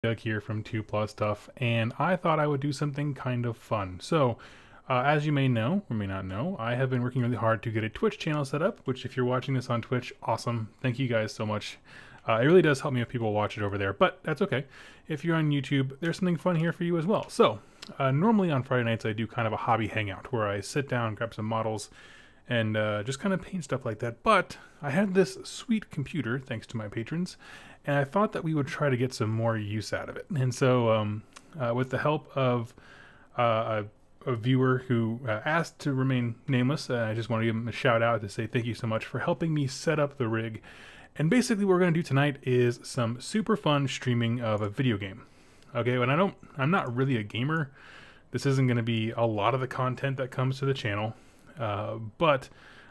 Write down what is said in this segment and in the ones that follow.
Doug here from 2 Plus Stuff, and I thought I would do something kind of fun. So, as you may know, or may not know, I have been working really hard to get a Twitch channel set up, which if you're watching this on Twitch, awesome. Thank you guys so much. It really does help me if people watch it over there, but that's okay. If you're on YouTube, there's something fun here for you as well. So, normally on Friday nights, I do kind of a hobby hangout where I sit down, grab some models, and just kind of paint stuff like that. But I had this sweet computer, thanks to my patrons, and I thought that we would try to get some more use out of it. And so with the help of a viewer who asked to remain nameless, I just want to give him a shout out to say thank you so much for helping me set up the rig. And basically what we're going to do tonight is some super fun streaming of a video game. Okay, and I'm not really a gamer. This isn't going to be a lot of the content that comes to the channel. But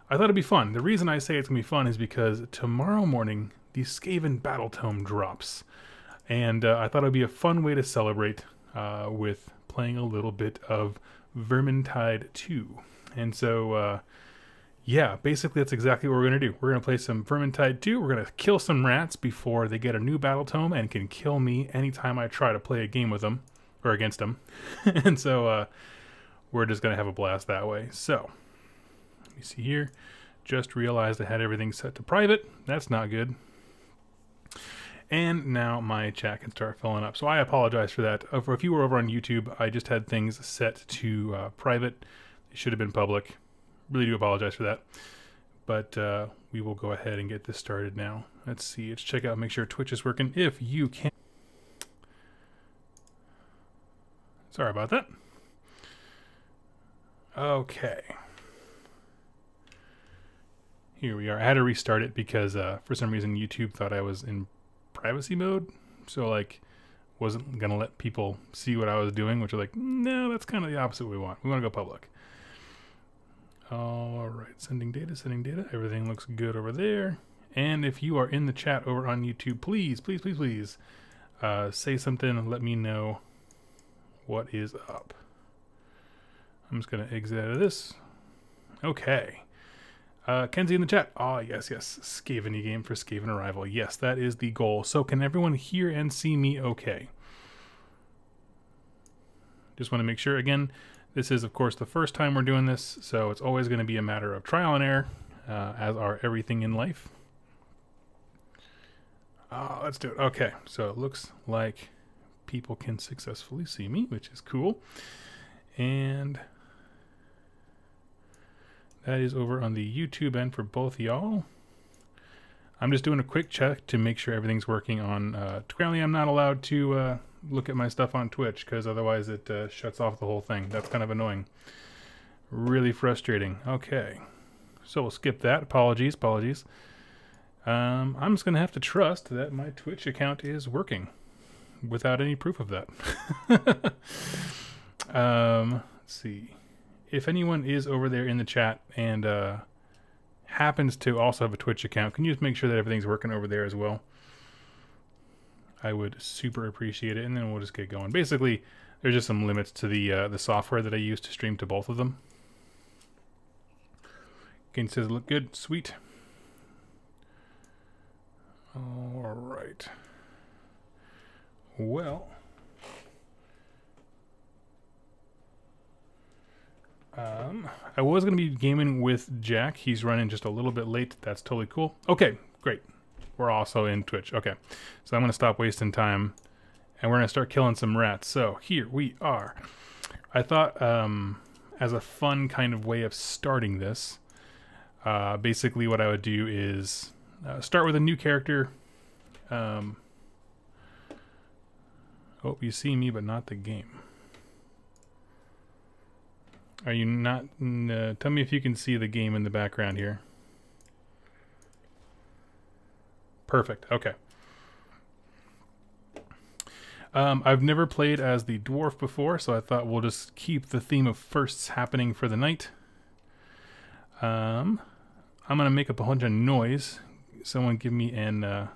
I thought it'd be fun. The reason I say it's going to be fun is because tomorrow morning the Skaven Battle Tome drops. And I thought it would be a fun way to celebrate with playing a little bit of Vermintide 2. And so, yeah, basically that's exactly what we're going to do. We're going to play some Vermintide 2. We're going to kill some rats before they get a new Battle Tome and can kill me anytime I try to play a game with them, or against them. And so, we're just going to have a blast that way. So, let me see here. Just realized I had everything set to private. That's not good. And now my chat can start filling up. So I apologize for that. For if you were over on YouTube, I just had things set to private. They should have been public. Really do apologize for that. But we will go ahead and get this started now. Let's see. Let's check out, make sure Twitch is working. If you can. Sorry about that. Okay. Here we are. I had to restart it because for some reason YouTube thought I was in privacy mode. So like wasn't going to let people see what I was doing, which are like, no, that's kind of the opposite we want. We want to go public. All right. Sending data, sending data. Everything looks good over there. And if you are in the chat over on YouTube, please, please, please, please say something and let me know what is up. I'm just going to exit out of this. Okay. Kenzie in the chat. Oh, yes, yes. Skaven game for Skaven Arrival. Yes, that is the goal. So can everyone hear and see me okay? Just want to make sure. Again, this is, of course, the first time we're doing this, so it's always going to be a matter of trial and error, as are everything in life. Let's do it. Okay, so it looks like people can successfully see me, which is cool. And that is over on the YouTube end for both y'all. I'm just doing a quick check to make sure everything's working on Apparently I'm not allowed to look at my stuff on Twitch because otherwise it shuts off the whole thing. That's kind of annoying. Really frustrating. Okay. So we'll skip that. Apologies, apologies. I'm just going to have to trust that my Twitch account is working without any proof of that. Let's see. If anyone is over there in the chat and happens to also have a Twitch account, can you just make sure that everything's working over there as well? I would super appreciate it, and then we'll just get going. Basically, there's just some limits to the software that I use to stream to both of them. Game says look good, sweet. All right. Well. I was going to be gaming with Jack. He's running just a little bit late. That's totally cool. Okay, great. We're also in Twitch. Okay, so I'm going to stop wasting time, and we're going to start killing some rats. So here we are. I thought as a fun kind of way of starting this, basically what I would do is start with a new character. Oh, you see me, but not the game. Are you not? Tell me if you can see the game in the background here. Perfect. Okay. I've never played as the dwarf before, so I thought we'll just keep the theme of firsts happening for the night. I'm going to make up a bunch of noise. Someone give me an...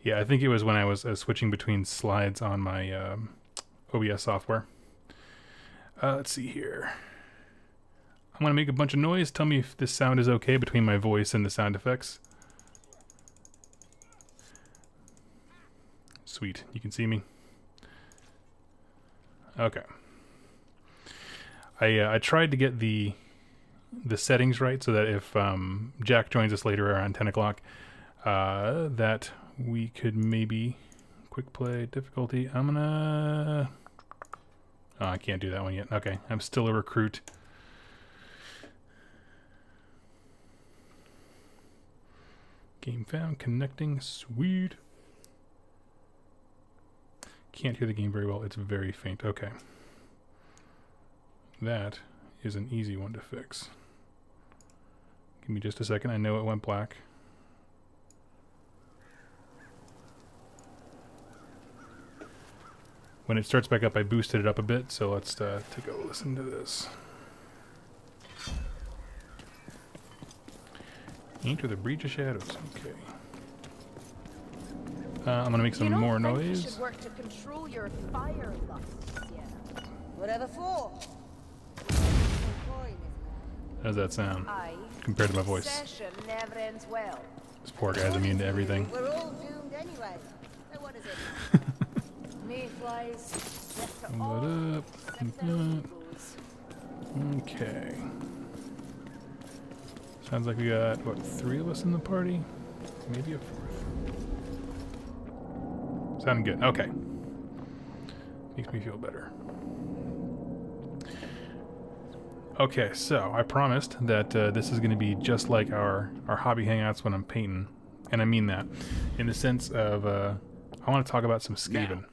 yeah, I think it was when I was switching between slides on my OBS software. Let's see here. I'm going to make a bunch of noise. Tell me if this sound is okay between my voice and the sound effects. Sweet. You can see me? Okay. I tried to get the settings right so that if Jack joins us later around 10 o'clock, that we could maybe quick play difficulty. I'm gonna... Oh, I can't do that one yet. Okay, I'm still a recruit. Game found, connecting, sweet. Can't hear the game very well, it's very faint. Okay. That is an easy one to fix. Give me just a second, I know it went black. When it starts back up, I boosted it up a bit, so let's take a listen to this. Enter the breach of shadows. Okay. I'm gonna make some more noise. You should work to control your fire lusts, yeah. Whatever for. How does that sound compared to my voice? Session never ends well. This poor guy's immune to everything. We're all doomed anyway. So what is it? Mayflies. What up? Okay. Sounds like we got, what, 3 of us in the party? Maybe a 4th. Sounding good. Okay. Makes me feel better. Okay, so I promised that this is going to be just like our hobby hangouts when I'm painting. And I mean that. In the sense of, I want to talk about some Skaven. Now,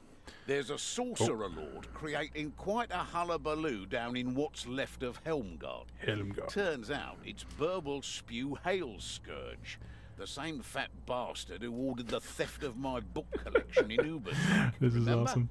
there's a sorcerer lord creating quite a hullabaloo down in what's left of Helmgard. Helmgard. Turns out it's Burble Spew Hail Scourge, the same fat bastard who ordered the theft of my book collection in Uber. This is awesome.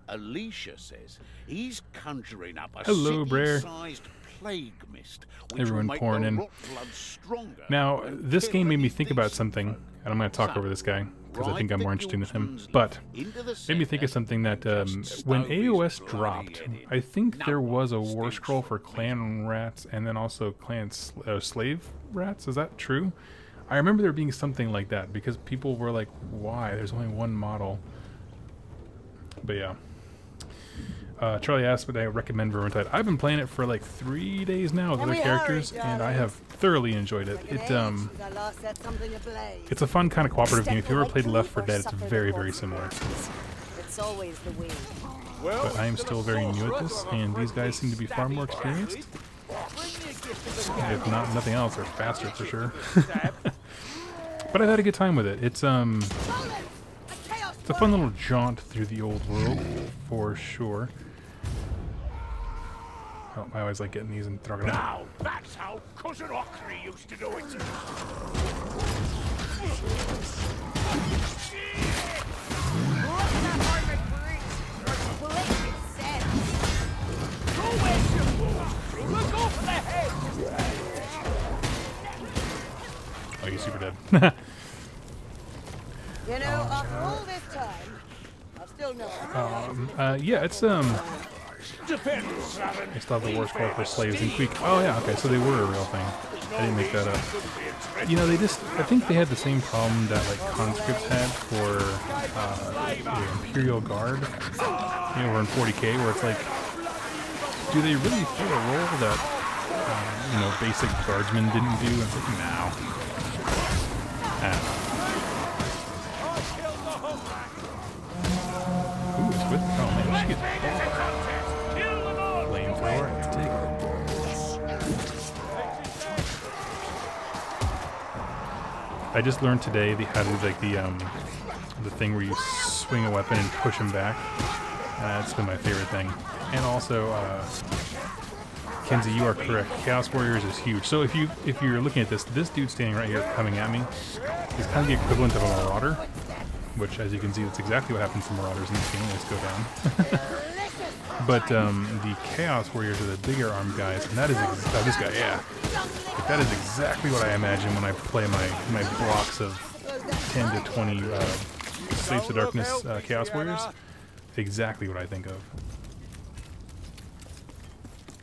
Alicia says he's conjuring up a city-sized plague mist, which everyone will make pouring the in. rot blood stronger. Now, this game made me think about something, and I'm going to talk over this guy, because I think I'm more interesting than him, but made me think of something that when AOS dropped, I think there was a war scroll for clan rats, and then also clan slave rats. Is that true? I remember there being something like that, because people were like, why? There's only one model. But yeah. Charlie asked, would I recommend Vermintide? I've been playing it for like 3 days now with other characters, and I have thoroughly enjoyed it. It's a fun kind of cooperative game. If you ever played Left 4 Dead, it's very, very similar. It's always the way. But I am still very new at this, and these guys seem to be far more experienced. If not nothing else, they're faster for sure. But I've had a good time with it. It's a fun little jaunt through the old world, for sure. Oh, I always like getting these and throwing them. Now, that's how Cousin Ockery used to do it. Oh, you're super dead. You know, after all this time, I still know. Yeah, it's I still have the war scroll for slaves and Queek. Oh yeah, okay, so they were a real thing. I didn't make that up. You know, I think they had the same problem that like conscripts had for the Imperial Guard, you know, over in 40k, where it's like, do they really fill a role that you know, basic guardsmen didn't do? And it's like, no. I don't know. Ooh, it's with, oh man, she gets flamethrower. Take it. I just learned today how to do like the thing where you swing a weapon and push him back. It's been my favorite thing. And also, Kenzie, you are correct. Chaos Warriors is huge. So if you're looking at this dude standing right here coming at me is kind of the equivalent of a marauder, which, as you can see, that's exactly what happens to marauders in this game. Let's go down. But the Chaos Warriors are the bigger armed guys, and that is this guy, yeah. Like, that is exactly what I imagine when I play my blocks of 10 to 20 Slaves to Darkness Chaos Warriors. Exactly what I think of.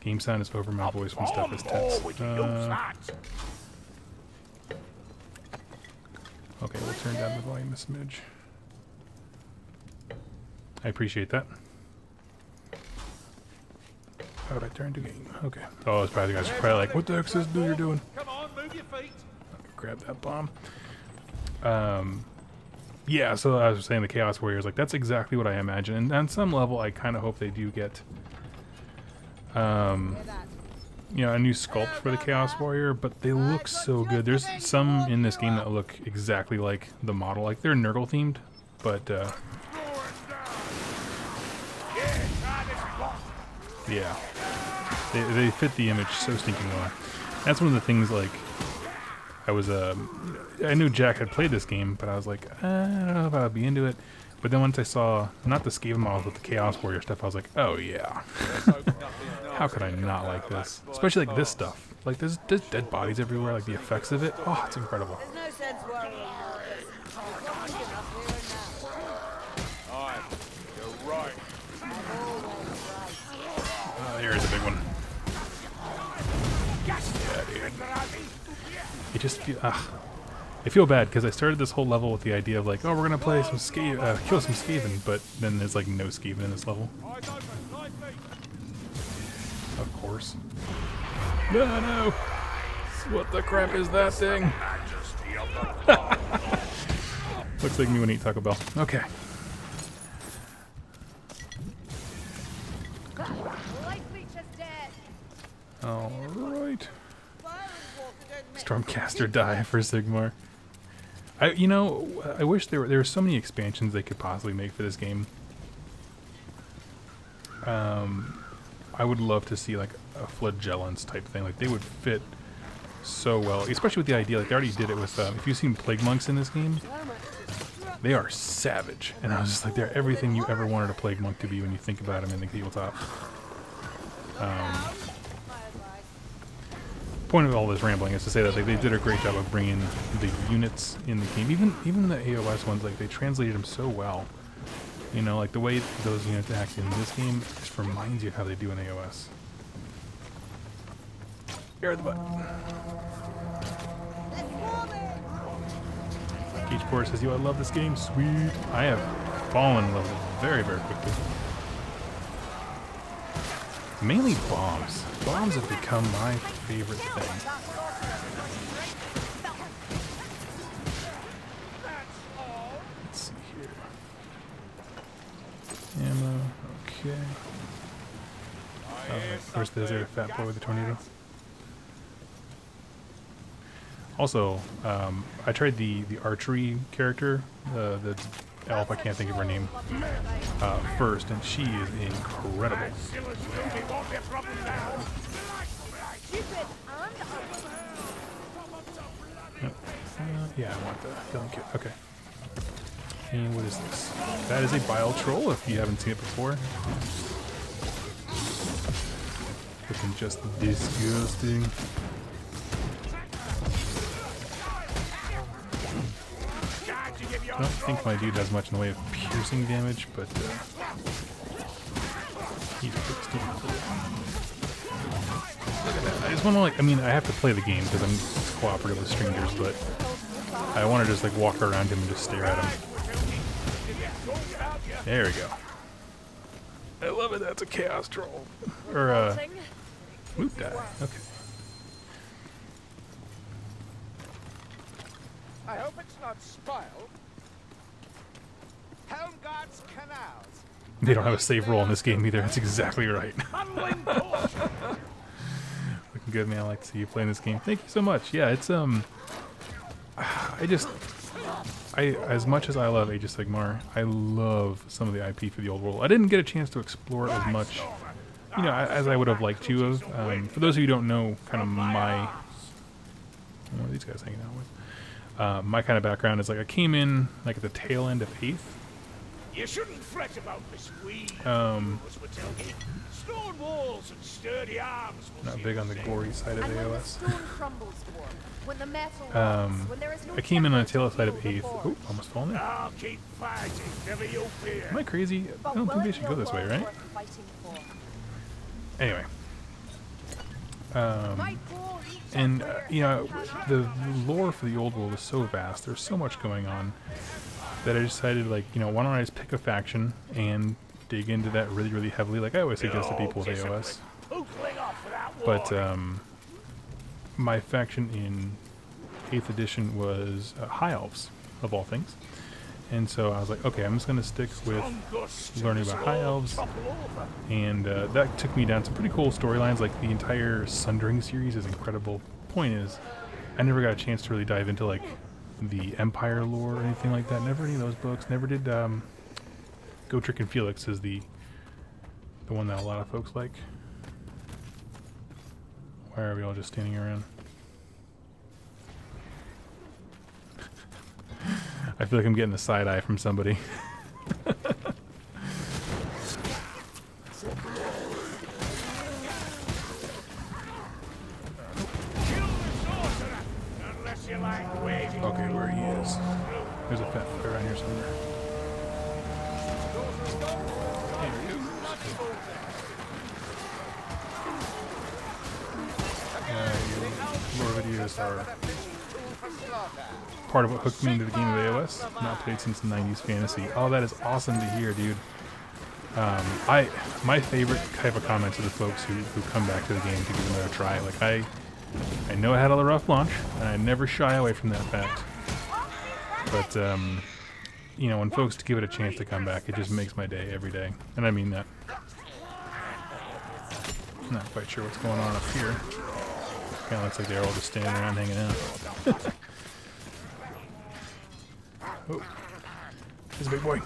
Game sound is over my voice when stuff is tense. Okay, we'll turn down the volume a smidge. I appreciate that. How would I turn to game? Okay. Oh, it's probably the guys are probably like, what the heck is this dude you're doing? Come on, move your feet. Grab that bomb. Yeah, so I was saying the Chaos Warriors, like, that's exactly what I imagine. And on some level, I kind of hope they do get, you know, a new sculpt for the Chaos Warrior, but they look so good. There's some in this game that look exactly like the model. Like, they're Nurgle themed, but, yeah. They fit the image so stinking well. That's one of the things, like, I was, I knew Jack had played this game, but I was like, I don't know if I'd be into it. But then once I saw, not the Skaven models, but the Chaos Warrior stuff, I was like, oh yeah. How could I not like this? Especially like this stuff. Like there's dead bodies everywhere, like the effects of it. Oh, it's incredible. There's no sense worrying about this. We've got big enough here and now. Aye, you're right. I'm always right. There is a big one. Yeah, dude. It just feel, I feel bad because I started this whole level with the idea of like, oh, we're gonna play some kill some Skaven, but then there's like no Skaven in this level. Of course. No. What the crap is that thing? Looks like me when I eat Taco Bell. Okay. Alright. Stormcaster die for Sigmar. I wish there were so many expansions they could possibly make for this game. I would love to see like a flagellants type thing. Like they would fit so well, especially with the idea like they already did it with. If you've seen plague monks in this game, they are savage, and I was just like, they're everything you ever wanted a plague monk to be when you think about them in the tabletop. Point of all this rambling is to say that like, they did a great job of bringing the units in the game. Even the AOS ones, like they translated them so well. You know, like the way those units act in this game just reminds you of how they do in AOS. Air the butt. Geechport says, yo, I love this game. Sweet. I have fallen in love with it very, very quickly. Mainly bombs. Bombs have become my favorite thing. Let's see here. Ammo. Okay. Where's the fat boy with the tornado? Also, I tried the archery character, the elf, I can't think of her name, first, and she is incredible. Yeah, I want the healing kit. Okay. And what is this? That is a bile troll, if you haven't seen it before. Looking just disgusting. I don't think my dude has much in the way of piercing damage, but he's pretty cool. Look at that. I just want to like, I mean, I have to play the game because I'm cooperative with strangers, but I want to just like walk around him and just stare at him. There we go. I love it. That's a chaos troll. Or loot die. Okay. I hope it's not spoiled. Helmgart's canals. They don't have a save roll in this game either. That's exactly right. Looking good, man. I like to see you playing this game. Thank you so much. Yeah, it's as much as I love Age of Sigmar, I love some of the IP for the old world. I didn't get a chance to explore it as much, you know, as I would have liked to have. For those of you who don't know, kind of my what are these guys hanging out with? My kind of background is like I came in like at the tail end of 8th. You shouldn't fret about this weed. Stone walls and sturdy arms. Not big on the gory side of AOS. I I came in on the tail side of 8th. Oh, almost fallen in. I'll keep fighting, never you fear. Am I crazy? I don't think they should go this way, right? Anyway. And, you know, the lore for the old world is so vast. There's so much going on. that I decided, like, you know, why don't I just pick a faction and dig into that really, really heavily, like I always suggest to people with AOS. But my faction in 8th edition was High Elves, of all things. And so I was like, okay, I'm just going to stick with learning about High Elves. And that took me down some pretty cool storylines, like the entire Sundering series is incredible. Point is, I never got a chance to really dive into, like, the Empire lore or anything like that. Never any of those books. Never did Gotrek and Felix is the one that a lot of folks like. Why are we all just standing around? I feel like I'm getting a side eye from somebody. Okay, where he is. There's a fat fucker around here somewhere. Lore videos are part of what hooked me into the game of AOS. Not played since the 90s fantasy. Oh, that is awesome to hear, dude. My favorite type of comments are the folks who come back to the game to give it another try. Like, I know I had a rough launch, and I never shy away from that fact. But, you know, when folks give it a chance to come back, it just makes my day every day. And I mean that. Not quite sure what's going on up here. Kind of looks like they're all just standing around hanging out. Oh, there's a big boy.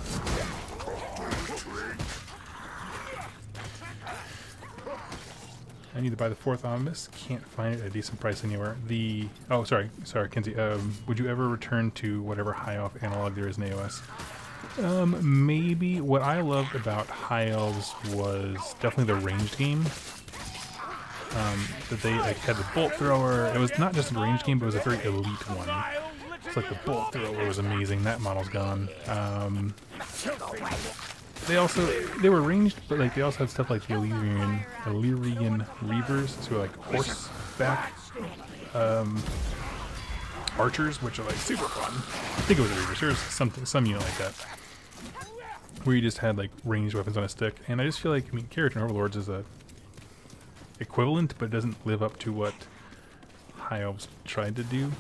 I need to buy the 4th Omnibus. Can't find it at a decent price anywhere. Oh, sorry, Kenzie. Would you ever return to whatever high elf analog there is in AOS? Maybe. What I loved about High Elves was definitely the ranged game. That they like had the bolt thrower. It was not just a ranged game, but it was a very elite one. It's like the bolt thrower was amazing. That model's gone. They were ranged, but like they also had stuff like the Illyrian Reavers, so like horseback archers, which are like super fun. I think it was the Reavers. There's some unit like that, where you just had like ranged weapons on a stick. And I just feel like, I mean, Character Overlords is a equivalent, but it doesn't live up to what High Elves tried to do.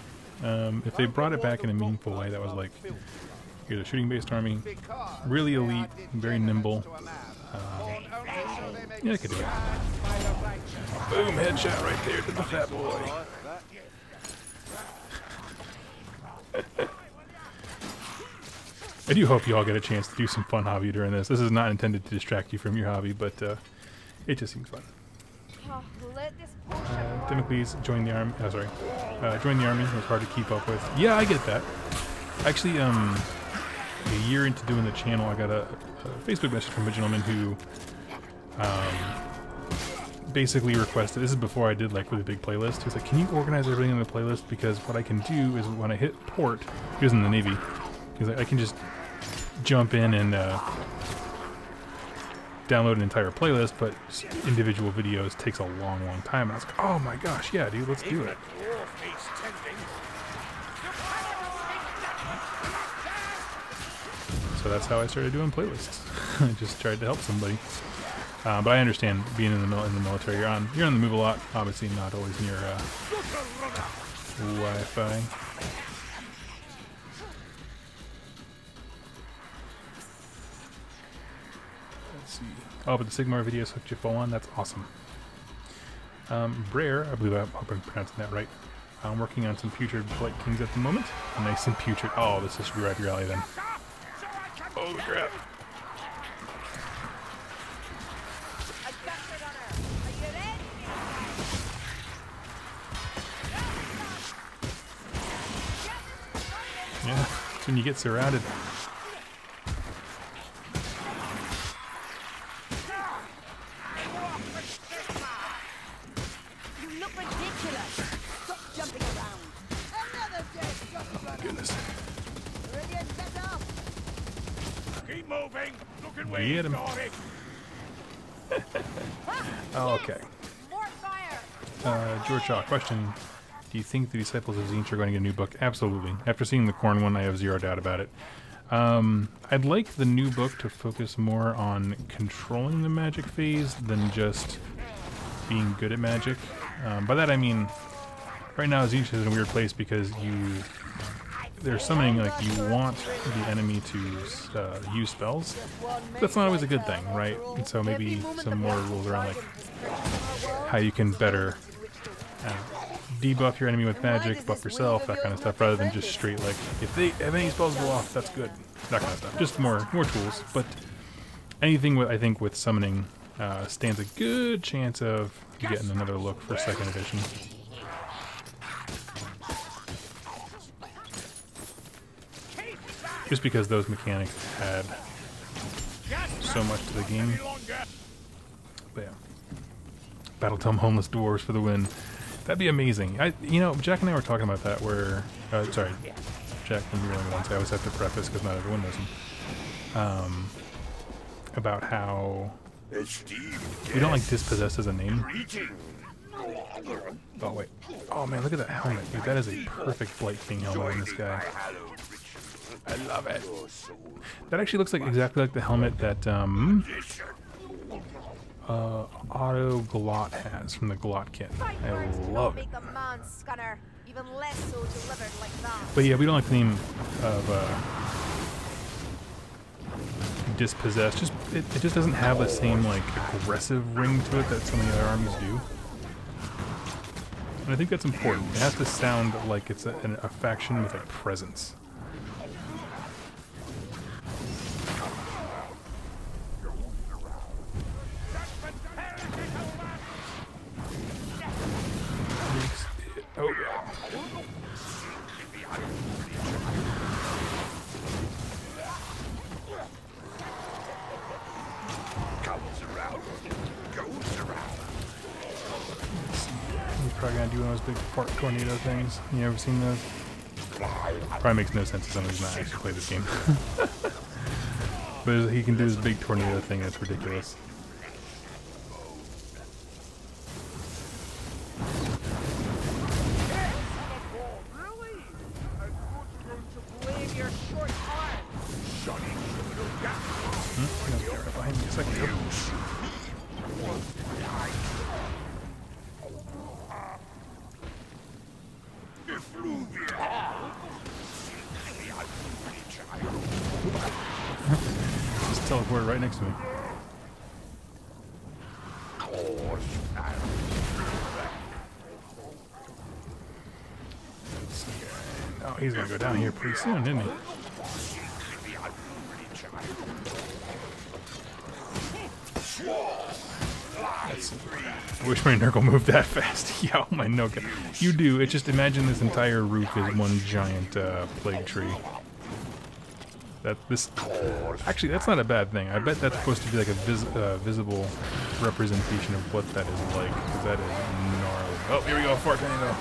If they brought it back in a meaningful way, that was like, here's a shooting-based army, really elite, very nimble. Yeah, I could do it. Boom, headshot right there to the fat boy. I do hope you all get a chance to do some fun hobby during this. This is not intended to distract you from your hobby, but it just seems fun. Democles joined the army. Oh, sorry. Joined the army. It was hard to keep up with. Yeah, I get that. Actually, a year into doing the channel, I got a Facebook message from a gentleman who basically requested. This is before I did like really big playlist. He's like, "Can you organize everything in the playlist? Because what I can do is when I hit port, he was in the Navy. He's like, I can just jump in and download an entire playlist, but individual videos takes a long, long time." And I was like, "Oh my gosh, yeah, dude, let's do it." So that's how I started doing playlists. I just tried to help somebody. But I understand being in the military, you're on the move a lot. Obviously, not always near Wi-Fi. Let's see. Oh, but the Sigmar videos hooked you full on. That's awesome. Brer, I hope I'm pronouncing that right. I'm working on some Putrid Blight Kings at the moment. Nice and putrid. Oh, this is right up your alley then. Oh crap. Yeah, it's when you get surrounded. You look ridiculous. Stop jumping around. Another dead Oh my goodness. Ready and set up. Keep moving. Look at where Get you him. got it. Oh, okay. More fire! George Shaw, question. Do you think the Disciples of Zinch are going to get a new book? Absolutely. After seeing the Corn one, I have zero doubt about it. I'd like the new book to focus more on controlling the magic phase than just being good at magic. By that I mean, right now Zeus is in a weird place because there's summoning, like, you want the enemy to use spells. That's not always a good thing, right? And so maybe some more rules around, like, how you can better debuff your enemy with magic, buff yourself, that kind of stuff, rather than just straight, like, if they have any spells go off, that's good. That kind of stuff. Just more tools. But anything, I think, with summoning stands a good chance of getting another look for 2nd edition. Just because those mechanics add so much to the game. But yeah. Battletome Homeless Dwarves for the win. That'd be amazing. You know, Jack and I were talking about that where... sorry, Jack and you only once. I always have to preface because not everyone knows him. About how... we don't like Dispossessed as a name. Oh, wait. Oh, man, look at that helmet. Dude, that is a perfect Blight King helmet on this guy. I love it. That actually looks like exactly like the helmet that Otto Glot has from the Glot kit. I love it. But yeah, we don't like the name of Dispossessed. Just it just doesn't have the same, like, aggressive ring to it that some of the other armies do. And I think that's important. It has to sound like it's a faction with a presence. Oh, yeah. He's probably gonna do one of those big fart tornado things. You ever seen those? Probably makes no sense to someone who's not actually played this game. But he can do this big tornado thing that's ridiculous. Behind me a second ago. Just teleported right next to me. Oh, he's gonna go down here pretty soon, isn't he? I wish my Nurgle moved that fast. Yeah, oh my Nurgle. You do. It's just imagine this entire roof is one giant plague tree. Actually, that's not a bad thing. I bet that's supposed to be like a visible representation of what that is like, because that is gnarly. Oh, here we go, fart tornado.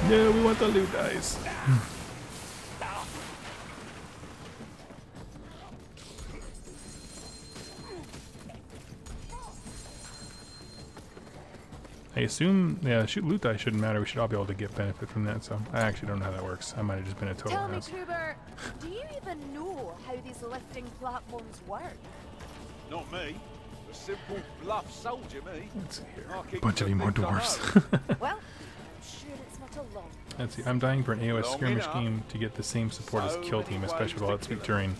No, we want the loot dice. I assume, yeah, shoot loot dice shouldn't matter. We should all be able to get benefit from that, so I actually don't know how that works. I might have just been a total Tell me, mess. Kruber, do you even know how these lifting platforms work? Not me. A simple bluff soldier, me. Let's see here. Bunch of you more dwarves. Well, I'm sure it's not a long. Let's see. I'm dying for an AOS skirmish game to get the same support as Kill Team, especially while it's sweet terrain.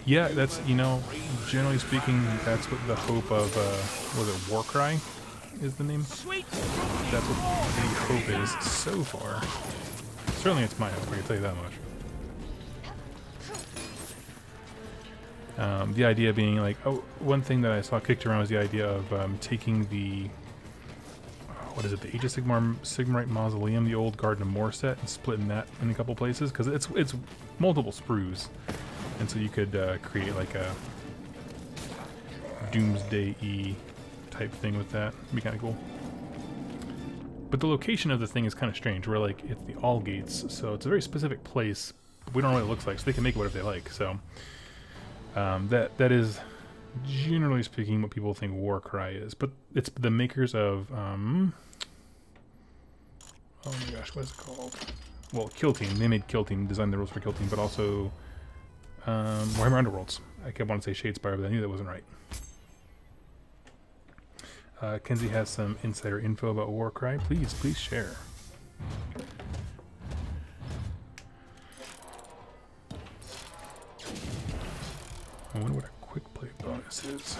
Yeah, that's, you know, generally speaking, that's what the hope of, was it Warcry is the name? That's what the hope is so far. Certainly it's my hope, I can tell you that much. The idea being, like, oh, one thing that I saw kicked around was the idea of taking the, what is it, the Age of Sigmarite Mausoleum, the old Garden of Moor set, and splitting that in a couple places, because it's multiple sprues, and so you could create like a Doomsday-y type thing with that. It'd be kind of cool. But the location of the thing is kind of strange, where, like, it's the All Gates, so it's a very specific place, but we don't know what it looks like, so they can make it whatever they like, so that is generally speaking what people think Warcry is, but it's the makers of oh my gosh, what is it called? Well, Kill Team. They made Kill Team, designed the rules for Kill Team, but also Warhammer Underworlds. I kept wanting to say Shadespire, but I knew that wasn't right. Kenzie has some insider info about Warcry. Please share. I wonder what a quick play bonus is.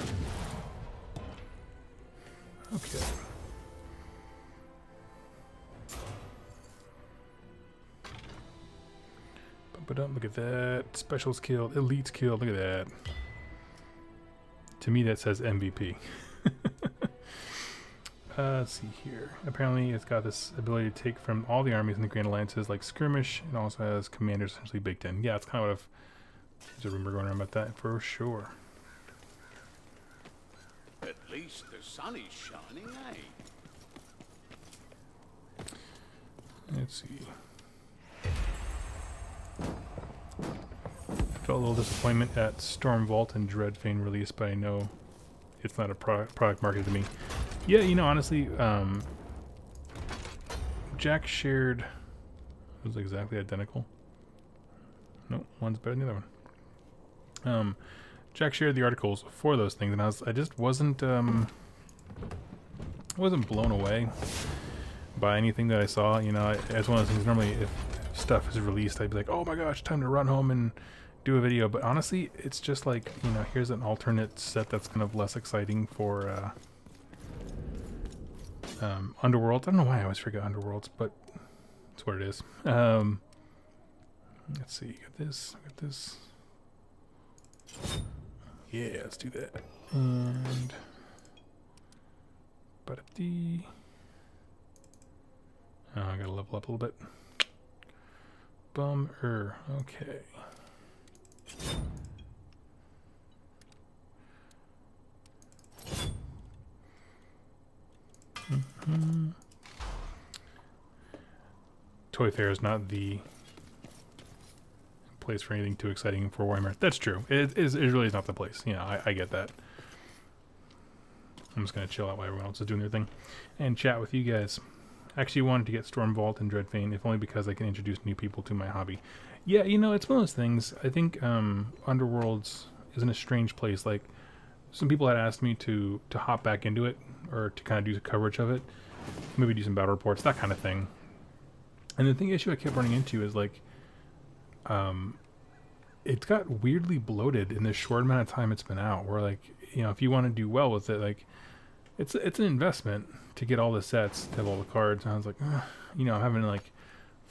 Okay. Bump it up, look at that. Specials killed, elites killed, look at that. To me that says MVP. Let's see here. Apparently it's got this ability to take from all the armies in the Grand Alliances like Skirmish. It also has commanders essentially baked in. Yeah, it's kind of there's a rumor going around about that for sure. At least the sun is shining, eh? Let's see. I felt a little disappointment at Stormvault and Dreadfane release, but I know it's not a product market to me. Yeah, you know, honestly, Jack shared. It was exactly identical. No, one's better than the other one. Jack shared the articles for those things, and I just wasn't blown away by anything that I saw. You know, it's one of those things. Normally, if stuff is released, I'd be like, "Oh my gosh, time to run home and do a video." But honestly, it's just like, you know, here's an alternate set that's kind of less exciting for Underworlds. I don't know why I always forget Underworlds, but it's what it is. Let's see, got this. Yeah, let's do that. And oh, I gotta level up a little bit. Bummer. Okay. Toy Fair is not the place for anything too exciting for Warhammer. That's true. It really is not the place. You know, I get that. I'm just gonna chill out while everyone else is doing their thing and chat with you guys. I actually wanted to get Stormvault and Dreadfane, if only because I can introduce new people to my hobby. Yeah, you know, it's one of those things. I think Underworlds is in a strange place. Like, some people had asked me to hop back into it, or to kind of do the coverage of it, maybe do some battle reports, that kind of thing. And the issue I kept running into is like, it's got weirdly bloated in this short amount of time it's been out. Where, like, you know, if you want to do well with it, like, it's an investment to get all the sets, to have all the cards. And I was like, ugh. You know, I'm having like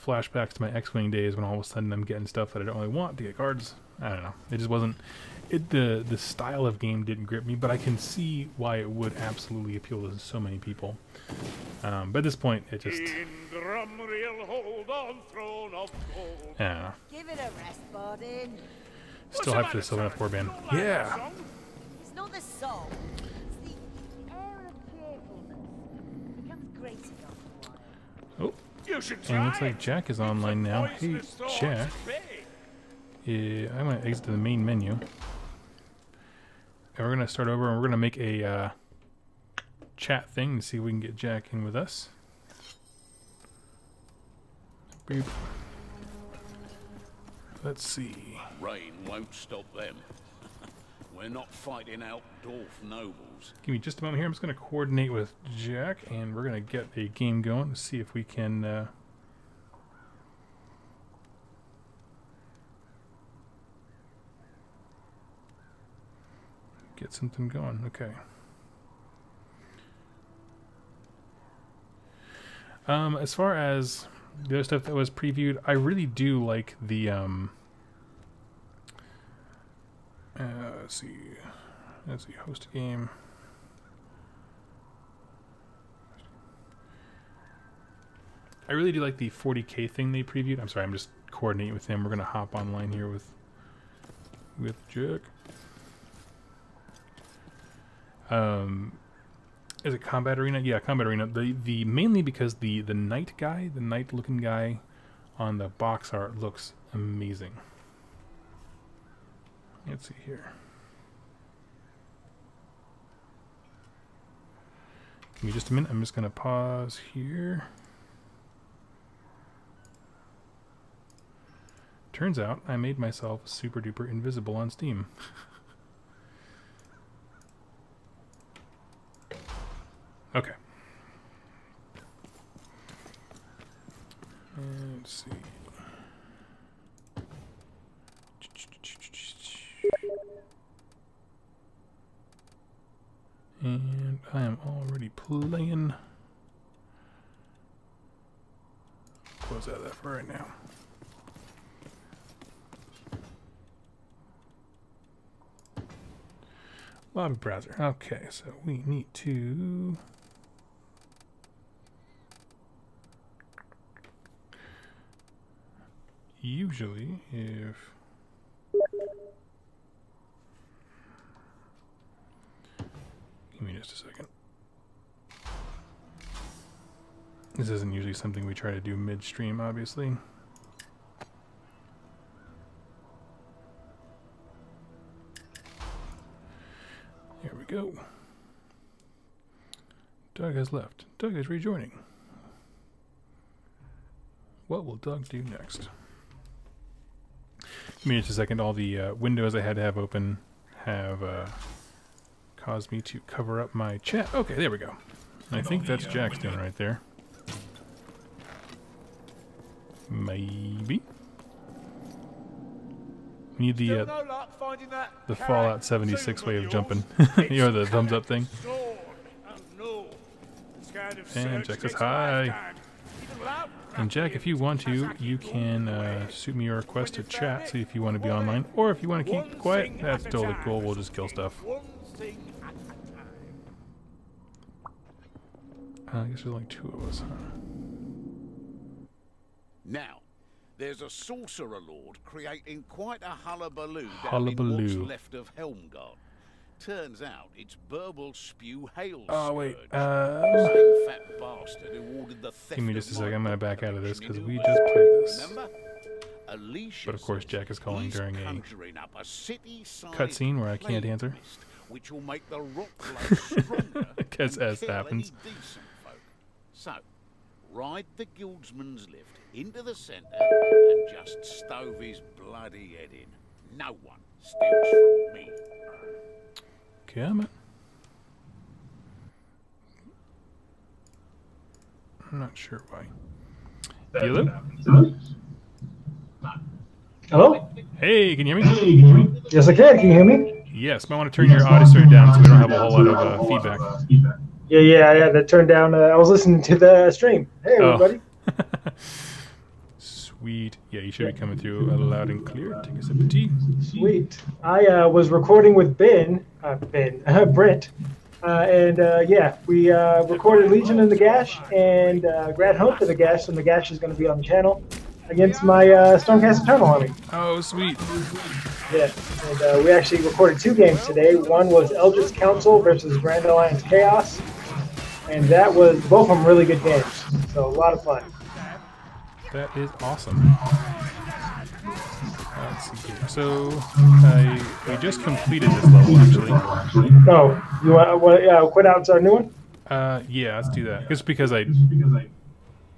flashbacks to my X-Wing days when all of a sudden I'm getting stuff that I don't really want to get cards. I don't know. It just wasn't. The style of game didn't grip me, but I can see why it would absolutely appeal to so many people. But at this point, it just. Hold on, throne of gold. I don't know. Give it a rest, Bardin. Still hyped for the Sylvan F4 band. Yeah. It's not the song. It's the air of cheerfulness. It becomes grating after a while. Oh. You should And it looks try like Jack is online now. Hey, Jack. Yeah, I'm going to exit to the main menu. And we're going to start over and we're going to make a chat thing to see if we can get Jack in with us. Boop. Let's see. Rain won't stop them. We're not fighting out dwarf nobles. Give me just a moment here. I'm just going to coordinate with Jack and we're going to get a game going to see if we can... get something going. Okay. As far as the other stuff that was previewed, I really do like the let's see, host a game. I really do like the 40K thing they previewed. I'm sorry, I'm just coordinating with him. We're gonna hop online here with Jack. Is it Combat Arena? Yeah, Combat Arena. The mainly because the knight guy, the knight looking guy on the box art looks amazing. Let's see here. Give me just a minute. I'm just gonna pause here. turns out I made myself super duper invisible on Steam. Okay. Let's see. And I am already playing. Close out of that for right now. Lobby browser. Okay, so we need to. Usually, if give me just a second. This isn't usually something we try to do midstream, obviously. Here we go. Doug has left. Doug is rejoining. What will Doug do next? Give me just a second. All the windows I had to have open have caused me to cover up my chat. Okay, there we go. I think that's Jack's doing right there. Maybe. We need the Fallout 76 way of jumping. You know, the thumbs up thing. And Jack says hi. And Jack, if you want to, you can shoot me a request to chat, see if you want to be online. Or if you want to keep quiet, that's totally cool. We'll just kill stuff. I guess there's only 2 of us, huh? Now, there's a sorcerer lord creating quite a hullabaloo down in what's left of Helmgard. Turns out it's Burble Spew Hail Oh wait, the same fat bastard who ordered the theft. Give me just a second. I'm gonna back out of this because we just Uber's played this. Remember? Alicia, But of course, Jack is calling during a cutscene cutscene where I can't answer. which will make the rock flow stronger. Because as kill happens. any decent folk. So, ride the guildsman's lift into the centre and just stove his bloody head in. No one steals from me. Come on. I'm not sure why. Hello? Hello? Hey, can you hear me? Yes, I can. Can you hear me? Yes, might want to turn your audio down so we don't have a whole lot of feedback. Yeah, I had to turn down. I was listening to the stream. Hey, everybody. Sweet. Yeah, you should be coming through loud and clear. Take a sip of tea. Sweet. I was recording with Brent. Yeah, we recorded Legion in the Gash and Grad Hope in the Gash, and the Gash is going to be on the channel against my Stormcast Eternal army. Oh, sweet. Yeah, and we actually recorded 2 games today. One was Eldritch Council versus Grand Alliance Chaos, and that was both of them really good games, so a lot of fun. That is awesome. Let's see here. So, we just completed this level, actually. Oh, you want quit out and start a new one? Yeah, let's do that. Just because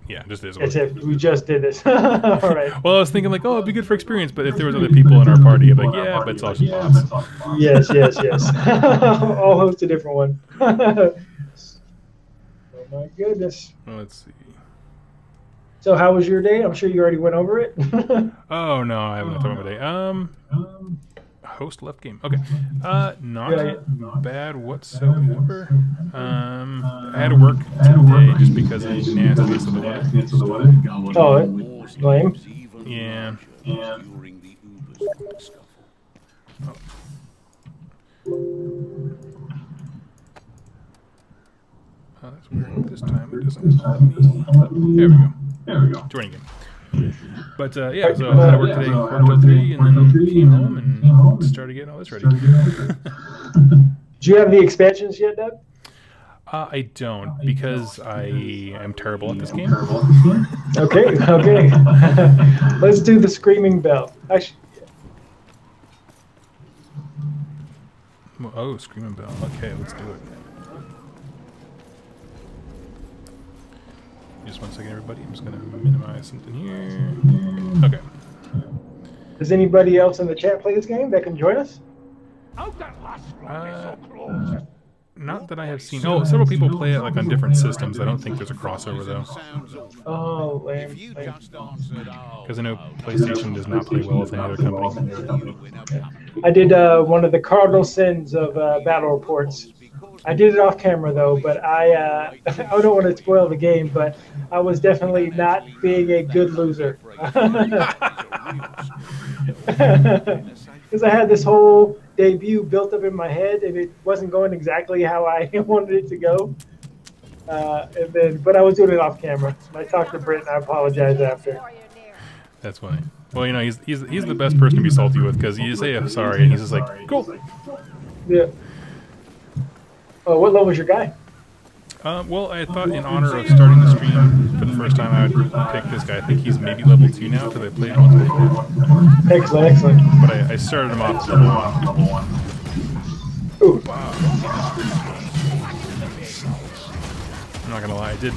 yeah, just this one. It's if we just did this. All right. Well, I was thinking like, oh, it'd be good for experience, but if there was other people in our party, I'd be like, yeah, but it's all bots. Yes. I'll host a different one. Oh my goodness. Well, let's see. So how was your day? I'm sure you already went over it. Oh no, I haven't thought of my day. Host left game. Okay. Not bad whatsoever. I had to work today just because of the nastiness of the weather. Oh, lame. Yeah. Oh, that's weird. This time it doesn't let me. There we go. Joining game. But yeah, so I had to work today, worked till 3, and then came home and started getting all this ready. Do you have the expansions yet, Doug? I don't, because I am terrible at this game. Okay. Let's do the Screaming Bell. Actually, oh, Screaming Bell. Okay, let's do it. Just one second, everybody. I'm just going to minimize something here. Okay. Does anybody else in the chat play this game that can join us? Not that I have seen. Oh, several people play it like on different systems. I don't think there's a crossover though. Oh, lame. Because I know PlayStation does not play well with any other company. I did one of the cardinal sins of battle reports. I did it off camera though, but I I don't want to spoil the game, but I was definitely not being a good loser. Because I had this whole debut built up in my head, and it wasn't going exactly how I wanted it to go. But I was doing it off camera. I talked to Britt, and I apologize after. That's funny. Well, you know, he's the best person to be salty with because you say I'm sorry, and he's just like, cool. Yeah. Oh, what level was your guy? Well, I thought in honor of starting the stream for the first time, I would pick this guy. I think he's maybe level 2 now because I played once before. Excellent, excellent. But I started him off at level 1. Ooh. Wow. I'm not gonna lie, I did.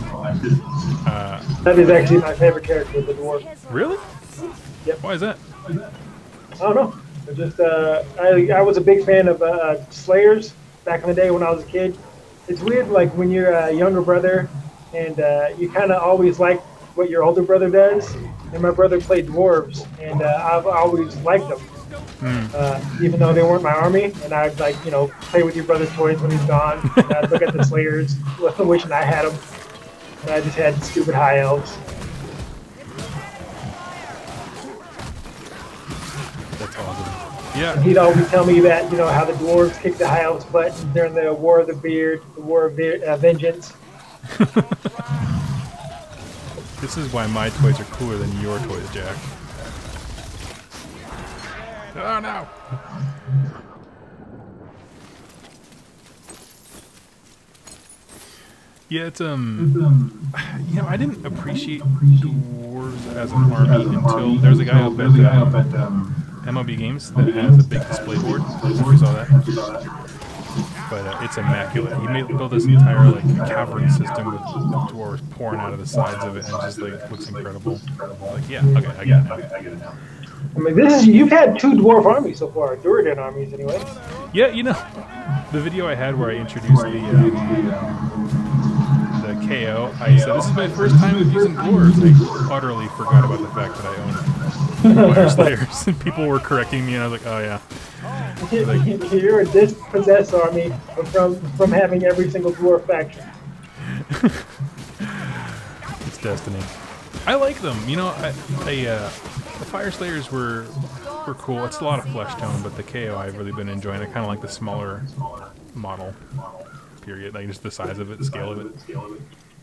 That is actually my favorite character, the dwarf. Really? Yep. Why is that? I don't know. It just I was a big fan of Slayers back in the day when I was a kid. It's weird, like when you're a younger brother, and you kind of always like what your older brother does. And my brother played dwarves, and I've always liked them, even though they weren't my army. And I'd play with your brother's toys when he's gone. And I'd look at the Slayers, wishing I had them, and I just had stupid high elves. That's awesome. Yeah. And he'd always tell me that, how the dwarves kicked the high elves' butt during the War of the Beard, the War of Vengeance. This is why my toys are cooler than your toys, Jack. Oh no! Yeah, it's I didn't appreciate dwarves as an army until there's a guy up at MLB Games that has a big display board. I don't know if you saw that. But it's immaculate. He built this entire cavern system with dwarves pouring out of the sides of it, and it just looks incredible. Yeah, okay, I get it now. I mean, you've had 2 dwarf armies so far, Duradin armies anyway. Yeah, the video I had where I introduced the KO, I said this is my first time using dwarves. I utterly forgot about the fact that I own Fire Slayers, and people were correcting me, and I was like, oh yeah. You're a dispossessed army from having every single dwarf faction. It's destiny. I like them. The Fire Slayers were cool. It's a lot of flesh tone, but the KO I've really been enjoying. I kind of like the smaller model. Period. Like just the size of it, the scale of it.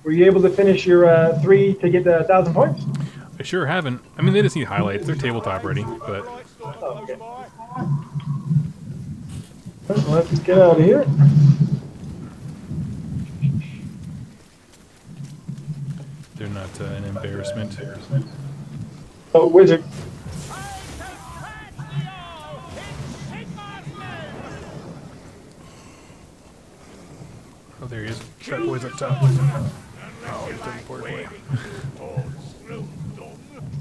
Were you able to finish your 3 to get the 1,000 points? I sure haven't. I mean, they just need highlights. They're tabletop ready, but. Oh, okay. Let's get out of here. They're not an embarrassment. Oh, wizard. Oh, there he is. That boy's up top. Oh, he's taking poor boy.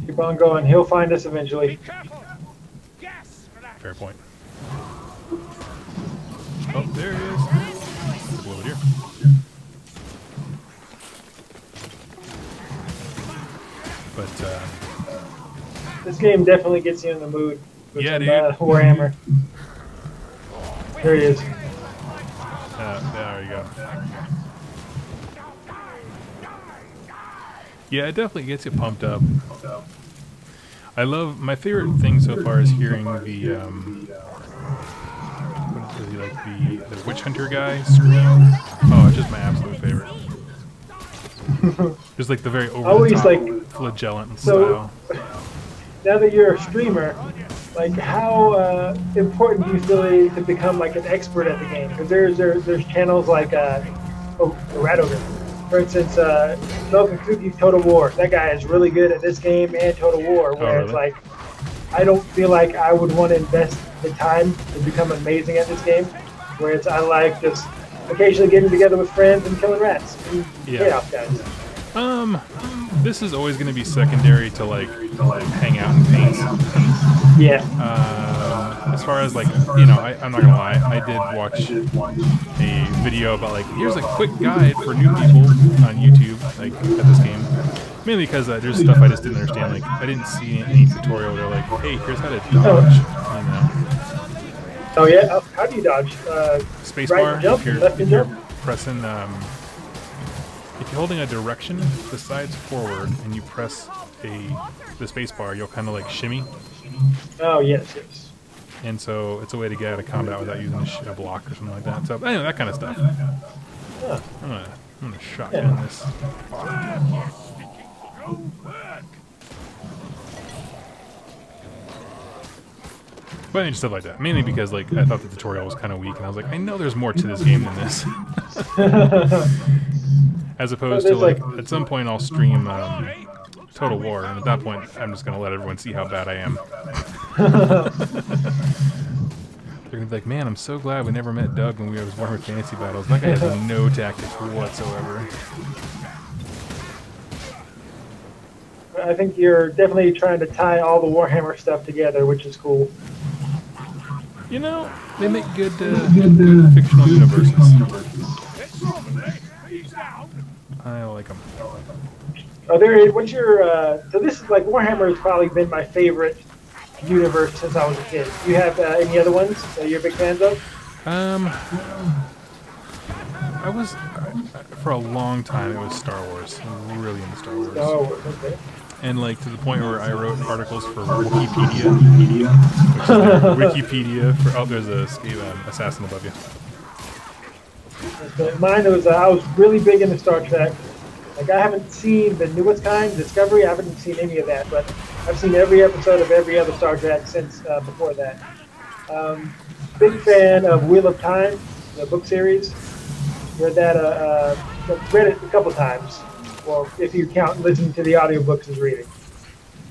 Keep on going. He'll find us eventually. Fair point. Oh, there he is. Over here. But, this game definitely gets you in the mood. With yeah, some, dude. Warhammer. There he is. There you go. Yeah, it definitely gets you pumped up. I love, my favorite thing so far is hearing the, what is he, the witch hunter guy scream. Oh, it's just my absolute favorite. Just the very over-the-top, flagellant style. Now that you're a streamer, how important do you feel it is to become an expert at the game? Because there's channels like Radogan, for instance, Milk and Cookie's Total War. That guy is really good at this game and Total War. Where it's I don't feel like I would want to invest the time to become amazing at this game. Whereas I like just occasionally getting together with friends and killing rats and chaos guys. This is always going to be secondary to like hang out and paint. Yeah. As far as like, you know, I'm not gonna lie, I did watch a video about like, here's a quick guide for new people on YouTube, like at this game. Mainly because there's stuff I just didn't understand. Like I didn't see any tutorial. They're like, hey, here's how to dodge. You know. Oh yeah. How do you dodge? Spacebar. Right jump, left If and you're jump. pressing, if you're holding a direction, the side's forward, and you press the spacebar, you'll kind of like shimmy. Oh yes, yes. And so it's a way to get out of combat without using a block or something like that. So anyway, that kind of stuff. Huh. I'm gonna shotgun this. But anyway, stuff like that. Mainly because like I thought the tutorial was kind of weak, and I was like, I know there's more to this game than this. As opposed to like at some point I'll stream Total War, and at that point I'm just gonna let everyone see how bad I am. They're gonna be like, man, I'm so glad we never met Doug when we was Warhammer Fantasy Battles. That guy has no tactics whatsoever. I think you're definitely trying to tie all the Warhammer stuff together, which is cool. You know, they make good fictional universes. I like them. What's your? So this is like Warhammer has probably been my favorite universe since I was a kid. Do you have any other ones that you're big fans of? I was for a long time. It was Star Wars. I'm really into Star Wars. Oh, okay. And like to the point where I wrote articles for Wikipedia, which is their Wikipedia for. Oh, there's a Skaven assassin above you. Okay. Mine was I was really big into Star Trek. Like I haven't seen the newest kind, Discovery. I haven't seen any of that, but I've seen every episode of every other Star Trek since before that. Big fan of Wheel of Time, the book series. Read that. Read it a couple times. Well, if you count listening to the audiobooks as reading.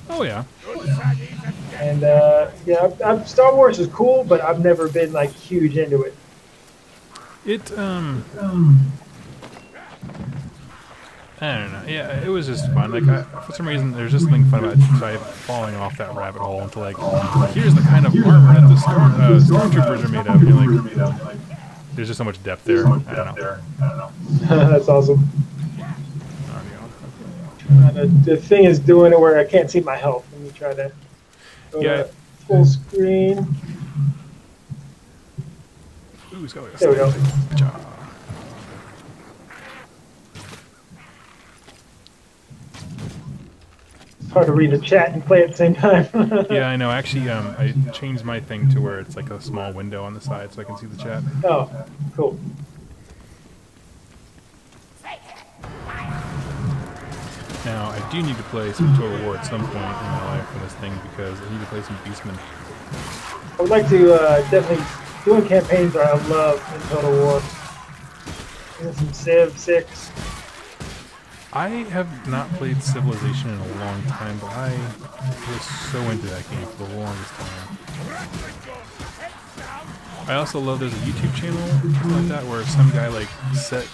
Oh yeah. And yeah, Star Wars is cool, but I've never been like huge into it. It I don't know. Yeah, it was just fun. Like for some reason, there's just something fun about falling off that rabbit hole into like, here's the kind of armor that the stormtroopers are made of. You're like, there's just so much depth there. I don't know. That's awesome. The thing is doing it where I can't see my health. Let me try to go to full screen. Ooh, it's got There we go. Good job. It's hard to read the chat and play at the same time. Yeah, I know. Actually, I changed my thing to where it's like a small window on the side so I can see the chat. Oh, cool. Now, I do need to play some Total War at some point in my life for this thing because I need to play some Beastmen. I would like to definitely doing campaigns I love in Total War. Some Civ 6. I have not played Civilization in a long time, but I was so into that game for the longest time. I also love there's a YouTube channel like that where some guy like set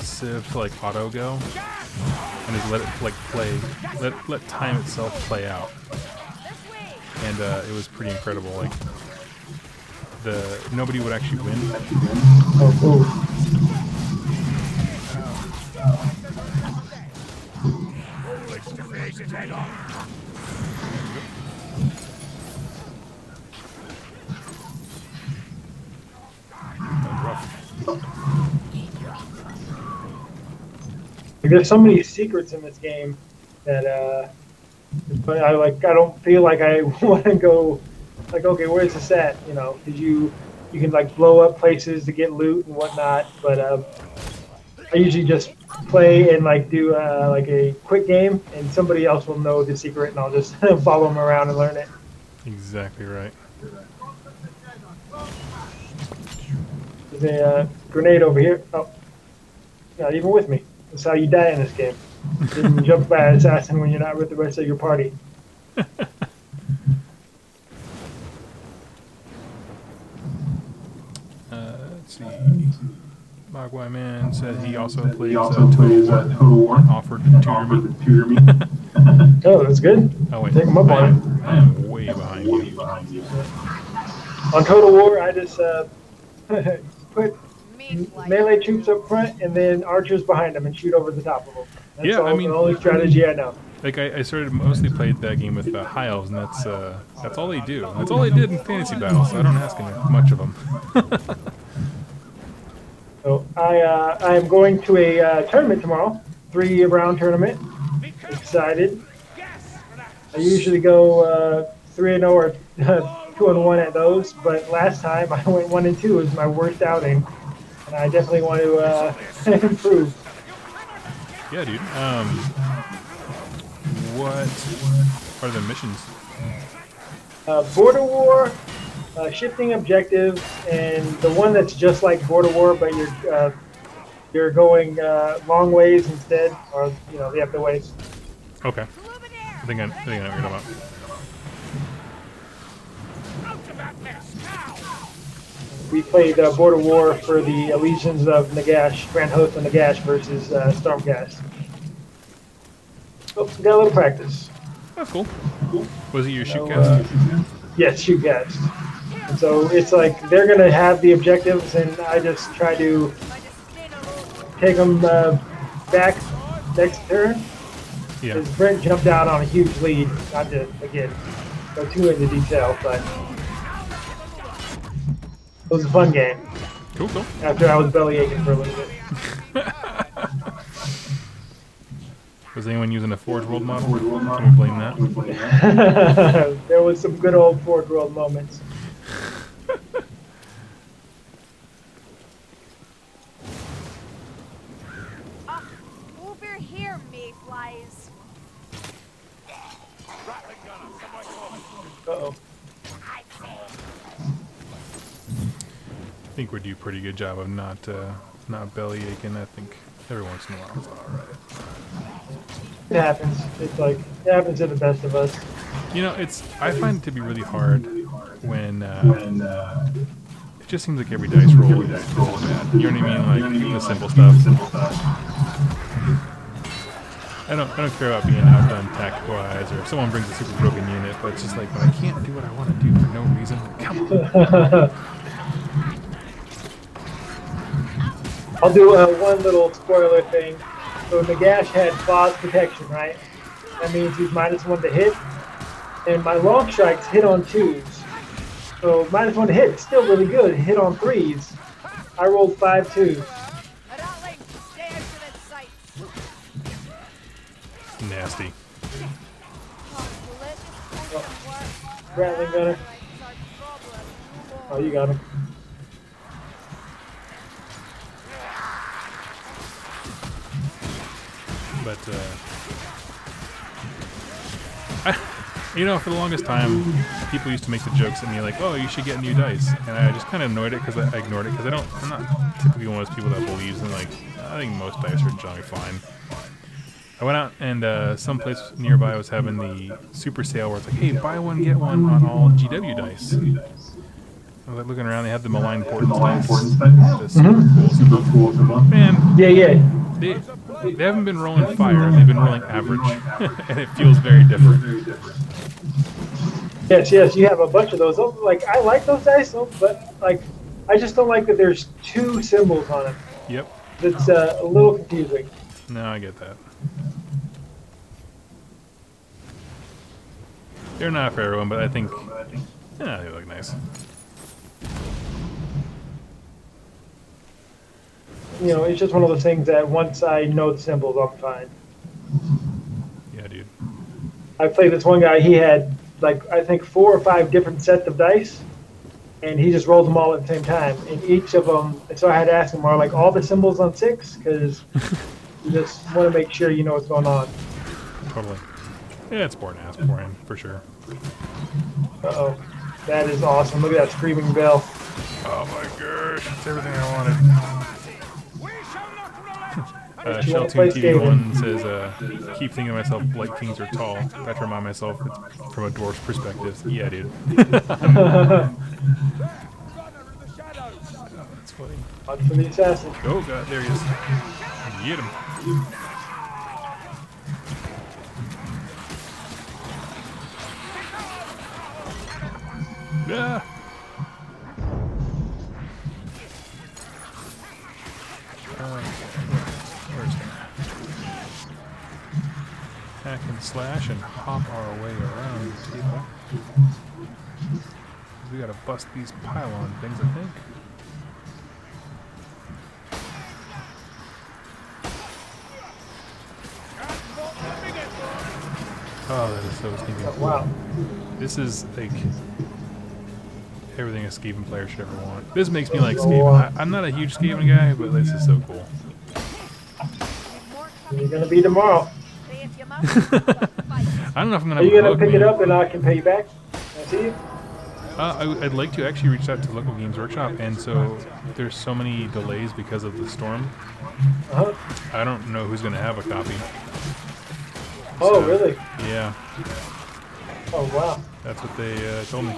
Civ to like auto go and just let it like play, let time itself play out, and it was pretty incredible. Like nobody would actually win. Oh, cool. There's so many secrets in this game that but I don't feel like I want to go like, okay, where's this at? You know, because you can like blow up places to get loot and whatnot, but I usually just play and like do like a quick game, and somebody else will know the secret, and I'll just follow them around and learn it. Exactly right. There's a grenade over here. Oh, not even with me. That's how you die in this game. You can jump by an assassin when you're not with the rest of your party. Let's see. Mogwai Man said he also plays Total War and offered to tutor me. Oh, that's good. Oh wait, Take him up on it. I am way behind you. On Total War, I just put Meat like melee troops up front and then archers behind them and shoot over the top of them. That's Yeah, I all, mean- the only strategy I know. Like I started mostly played that game with High Elves, and that's all they do. That's all they did in fantasy battles. So I don't ask much of them. So I am going to a tournament tomorrow, 3-round tournament. Excited. I usually go 3-0 or 2-1 at those, but last time I went 1-2. It was my worst outing, and I definitely want to improve. Yeah, dude. What are the missions? Border War, shifting objectives, and the one that's just like Border War, but you're going long ways instead, or the other ways. Okay. I think I know what you're talking about. We played Border War for the Legions of Nagash, Grand Host of Nagash versus Stormcast. So, got a little practice. That's cool. Was it your shoot cast? Yes, shoot cast. And so it's like they're going to have the objectives, and I just try to take them back next turn. Yeah. Because Brent jumped out on a huge lead. Not to, again, go too into detail, but it was a fun game. Cool, cool. After I was belly aching for a little bit. Was anyone using a Forge World model? Can we blame that? There was some good old Forge World moments. over here, mayflies. Uh-oh. I think we do a pretty good job of not belly aching. I think every once in a while it's alright. It happens. It's like, it happens to the best of us. You know, I find it to be really hard when it just seems like every dice roll is bad. You know what I mean? Like even the simple stuff. I don't care about being outdone tactical wise, or if someone brings a super broken unit, but it's just like when I can't do what I want to do for no reason. Come on. I'll do one little spoiler thing. So Nagash had Claw's protection, right? That means he's -1 to hit. And my long strikes hit on 2s. So -1 to hit, still really good. Hit on 3s. I rolled 5 2s. Rattling, stay out of its sight. Nasty. Rattling gunner. Oh, you got him. But for the longest time, people used to make the jokes at me like, "Oh, you should get new dice," and I just kind of ignored it because I'm not typically one of those people that believes in like. I think most dice are generally fine. I went out and someplace nearby was having the super sale where it's like, "Hey, buy one get one on all GW dice." I was like looking around, they had the malign portents dice. The super cool symbol. Man, Yeah. they haven't been rolling fire, they've been rolling average, and it feels very different. Yes, you have a bunch of those. Like, I like those dice, but like, I just don't like that there's 2 symbols on it. Yep. It's a little confusing. No, I get that. They're not for everyone, but I think they look nice. It's just one of those things that once I know the symbols, I'm fine. Yeah, dude. I played this one guy, he had, like, I think 4 or 5 different sets of dice, and he just rolled them all at the same time. And each of them, so I had to ask him, are like all the symbols on 6? Because you just want to make sure you know what's going on. Totally. Yeah, it's boring ass boring, for sure. Uh-oh. That is awesome. Look at that screaming bell. Oh my gosh, it's everything I wanted. Sheltoon TV1 says, keep thinking to myself, Blight Kings are tall. I have to remind myself it's from a dwarf's perspective. Yeah, dude. That's funny. On for the assassin. Oh god, there he is. Get him. Yeah. Where's that? Hack and slash and hop our way around these people. We gotta bust these pylon things, I think. Oh, that is so stinking cool. Wow. This is like everything a Skaven player should ever want. This makes me like Skaven. I'm not a huge Skaven guy, but this is so cool. You're gonna be tomorrow. I don't know if I'm gonna. Are you gonna pick it up and I can pay you back? Can I see you? I'd like to actually reach out to local Games Workshop, and so there's so many delays because of the storm. I don't know who's gonna have a copy. Oh, So, really? Yeah. Oh, wow. That's what they told me.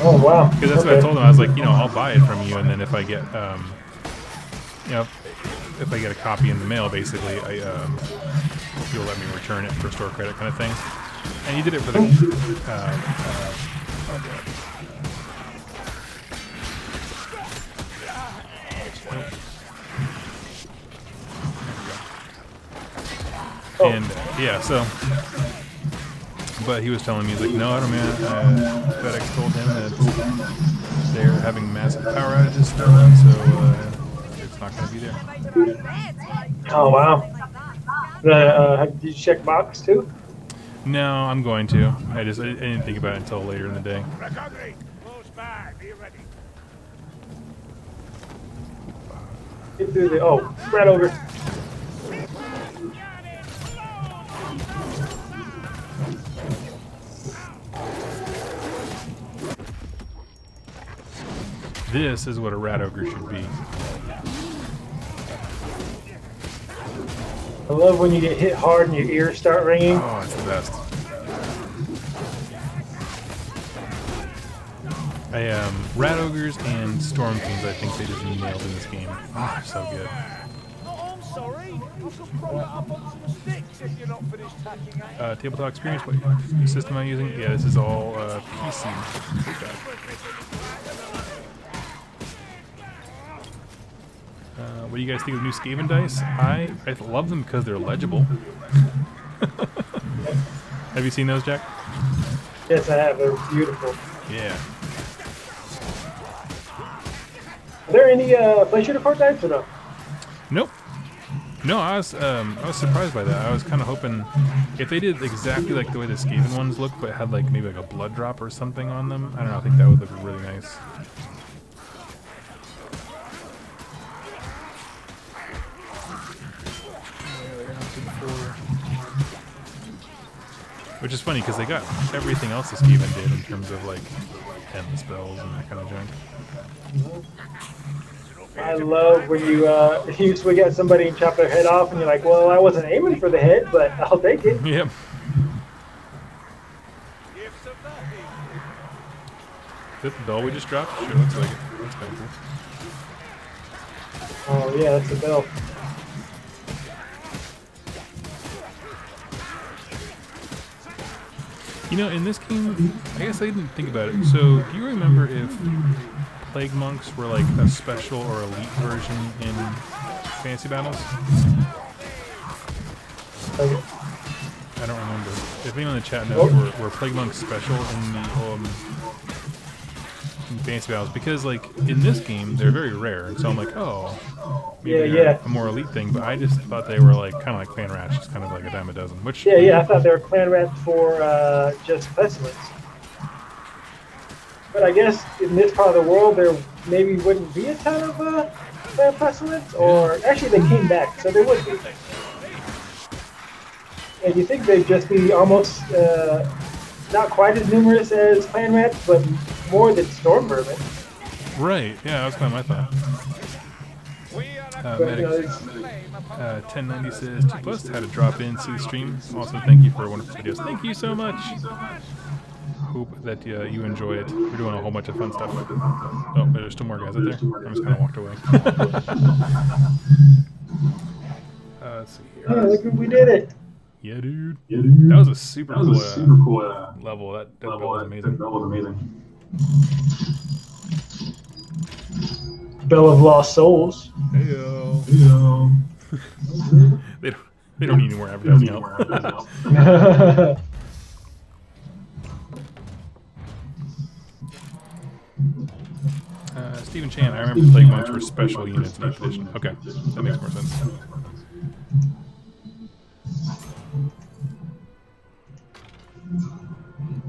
Oh, wow. Because that's what I told them. I was like, you know, I'll buy it from you, and then if I get, you know, if I get a copy in the mail, basically, you'll let me return it for store credit kind of thing. And you did it for the. And yeah, so, but he was telling me, he's like, no, I don't mean, FedEx told him that they're having massive power outages still, and so it's not going to be there. Oh, wow. Did you check box too? No, I'm going to. I didn't think about it until later in the day. Get through the. Oh, right over. This is what a rat ogre should be. I love when you get hit hard and your ears start ringing. Oh, it's the best. Rat ogres and storm fiends, I think they just nailed in this game. Oh, they're so good. I'm sorry. I could prop it up on some sticks if you're not finished tacking it. Tabletop experience, what system am I using? Yeah, this is all PC. What do you guys think of new Skaven dice? I love them because they're legible. Have you seen those, Jack? Yes, I have. They're beautiful. Yeah. Are there any Fleischer Court dice or no? Nope. No, I was surprised by that. I was kind of hoping if they did exactly like the way the Skaven ones look, but had like maybe like a blood drop or something on them. I don't know. I think that would look really nice. Which is funny because they got everything else the Skaven did in terms of like end spells and that kind of junk. I love when you swing at somebody and chop their head off, and you're like, "Well, I wasn't aiming for the head, but I'll take it." Yep. Is that the bell we just dropped? Sure, looks like it. That's kind of cool. Oh yeah, that's the bell. You know, in this game, I guess I didn't think about it. So, do you remember if Plague Monks were like a special or elite version in Fantasy Battles? I don't remember. If anyone in the chat knows, were Plague Monks special in the in Fantasy Battles? Because like in this game, they're very rare, and so I'm like, oh, maybe they're a more elite thing. But I just thought they were like kind of like clan rats, just kind of like a dime a dozen. Which yeah, I thought they were clan rats for just pestilence. But I guess in this part of the world, there maybe wouldn't be a ton of pestilence, or actually they came back, so there would be. And you think they'd just be almost not quite as numerous as clan rats, but more than storm vermin. Right, yeah, that was kind of my thought. Medics, 1090 says, 2+ had to drop in to the stream. Awesome, thank you for wonderful videos. Thank you so much. hope that you enjoy it. We're doing a whole bunch of fun stuff. Oh, there's still more guys out there. I just kind of walked away. Let's see here. Oh, look, we did it. Yeah, dude. That was a super cool level. That build was amazing. Bell of Lost Souls. Heyo. They don't need any more advertising help. Stephen Chan, I remember Plague Monks were special units in 8th edition. Okay, that makes more sense.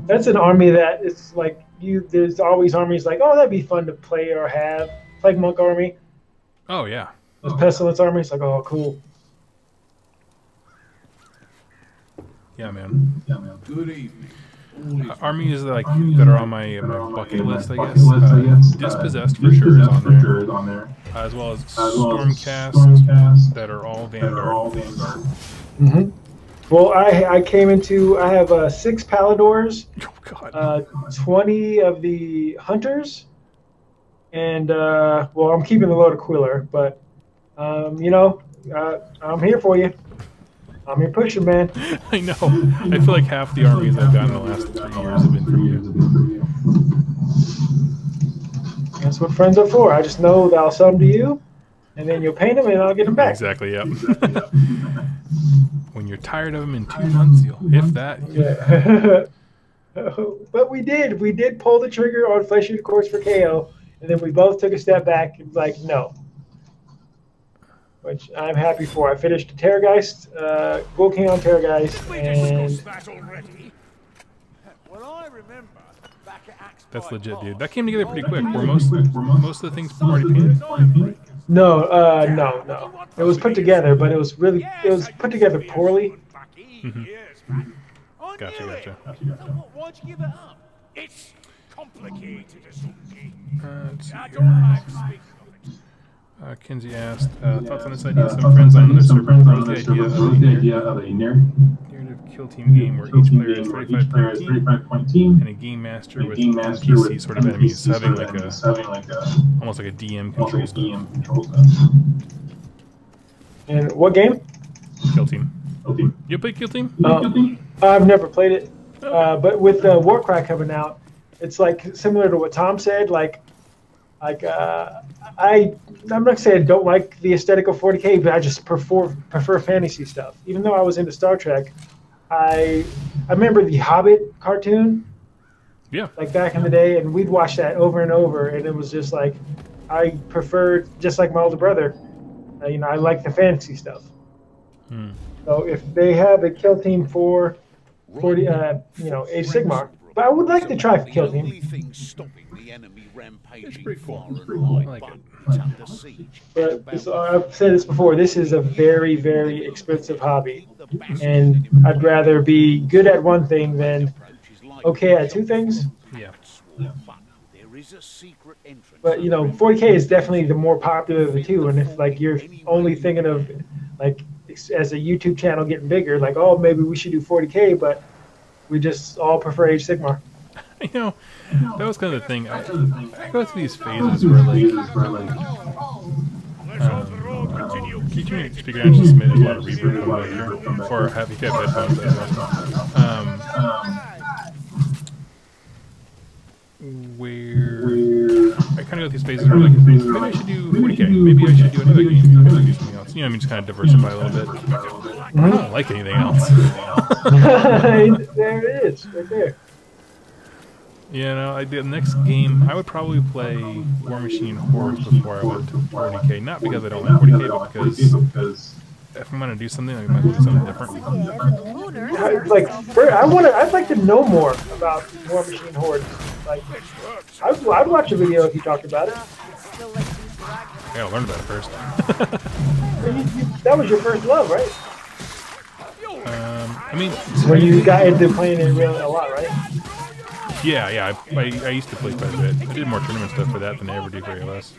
That's an army that it's like there's always armies like, oh, that'd be fun to play or have. Plague Monk army. Oh yeah. Those Pestilence armies, like, oh, cool. Yeah, man. Good evening. Armies that are on my bucket list, I guess. Dispossessed for sure is on there, as well as Stormcast that are all Vanguard. Mm-hmm. Well, I came into, I have 6 Paladors, Oh God. 20 of the Hunters, and well, I'm keeping the load of Quiller, but you know, I'm here for you. I'm here pushing, man. I know. I feel like half the armies I've gotten in the last 3 years have been from you. That's what friends are for. I just know that I'll sell them to you, and then you'll paint them, and I'll get them back. Exactly. Yep. When you're tired of them in 2 months, if that. Yeah. But we did pull the trigger on Flesh Eater Course for KO, and then we both took a step back and like, no. Which I'm happy for. I finished Terrorgeist, Ghoul King on Terrorgeist, and That's legit, dude. That came together pretty quick. Were most of the things already painted? no. It was put together, but it was put together poorly. Gotcha. Why'd you give it up? It's complicated as Let's see I here. don't like speaking of it. Kinsey asked, thoughts on this idea? Some friends on the server proposed the idea of a narrative kill team game where each player is 35-point team and a game master with NPC sort of enemies, having like a almost like a DM control stuff. And what game? Kill team. You play Kill Team? I've never played it, but with Warcry coming out, it's like similar to what Tom said. I'm not saying I don't like the aesthetic of 40K, but I just prefer fantasy stuff. Even though I was into Star Trek, I remember the Hobbit cartoon. Yeah. Like back in the day, and we'd watch that over and over, and it was just like I preferred, just like my older brother. I like the fantasy stuff. So if they have a kill team for 40, Age Sigmar, but I would like to try for kill team. It's pretty cool. I like it. But I've said this before. This is a very, very expensive hobby, and I'd rather be good at one thing than okay at 2 things. Yeah. But 40K is definitely the more popular of the 2, and if like you're only thinking of like as a YouTube channel getting bigger, like, oh, maybe we should do 40K, but we just all prefer Age Sigmar. That was kind of the thing. I go through these phases where like can you turn your speaker down just a smidge? There's a lot of reverb coming out here. Or if you have headphones, where I kind of go through these phases where like, maybe I should do 40K, maybe I should do another game, maybe I should do something else. Just kind of diversify a little bit. I don't like anything else. There it is, right there. The next game, I would probably play War Machine Hordes before I went to 40K. Not because I don't like 40K, but because if I'm going to do something, I might do something different. I'd like to know more about War Machine Hordes. Like, I'd watch a video if you talked about it. I gotta learn about it first. That was your first love, right? When you got into playing it a lot, right? Yeah. I used to play quite a bit. I did more tournament stuff for that than I ever do for AOS.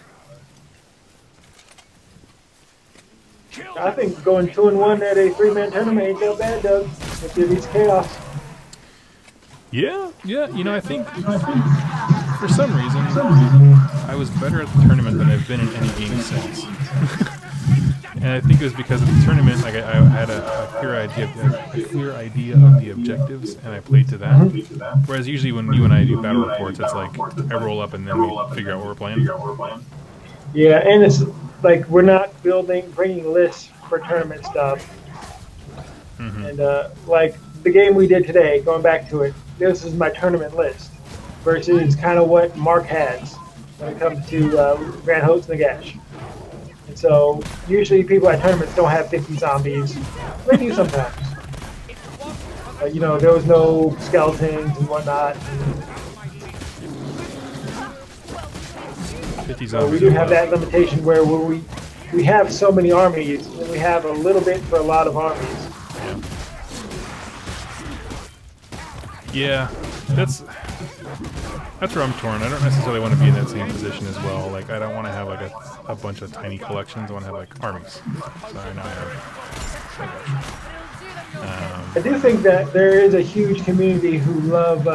I think going 2-1 at a 3-man tournament ain't that bad, Doug. If it beats chaos. Yeah, yeah. You know, I think for some reason I was better at the tournament than I've been in any game since. And I think it was because of the tournament. Like I had a clear idea of the objectives, and I played to that. Whereas usually when you and I do battle reports, it's like I roll up and then we figure out what we're playing. Yeah, and it's like we're not bringing lists for tournament stuff. And like the game we did today, going back to it, this is my tournament list versus kind of what Mark has when it comes to Grand Host Nagash. And so usually people at tournaments don't have 50 zombies. They do sometimes. You know, there was no skeletons and whatnot. 50 zombies. So we do have that limitation where we have so many armies and we have a little bit for a lot of armies. Yeah, that's where I'm torn. I don't necessarily want to be in that same position as well. Like, I don't want to have like a bunch of tiny collections. I want to have like armies. So I know I have. I do think that there is a huge community who love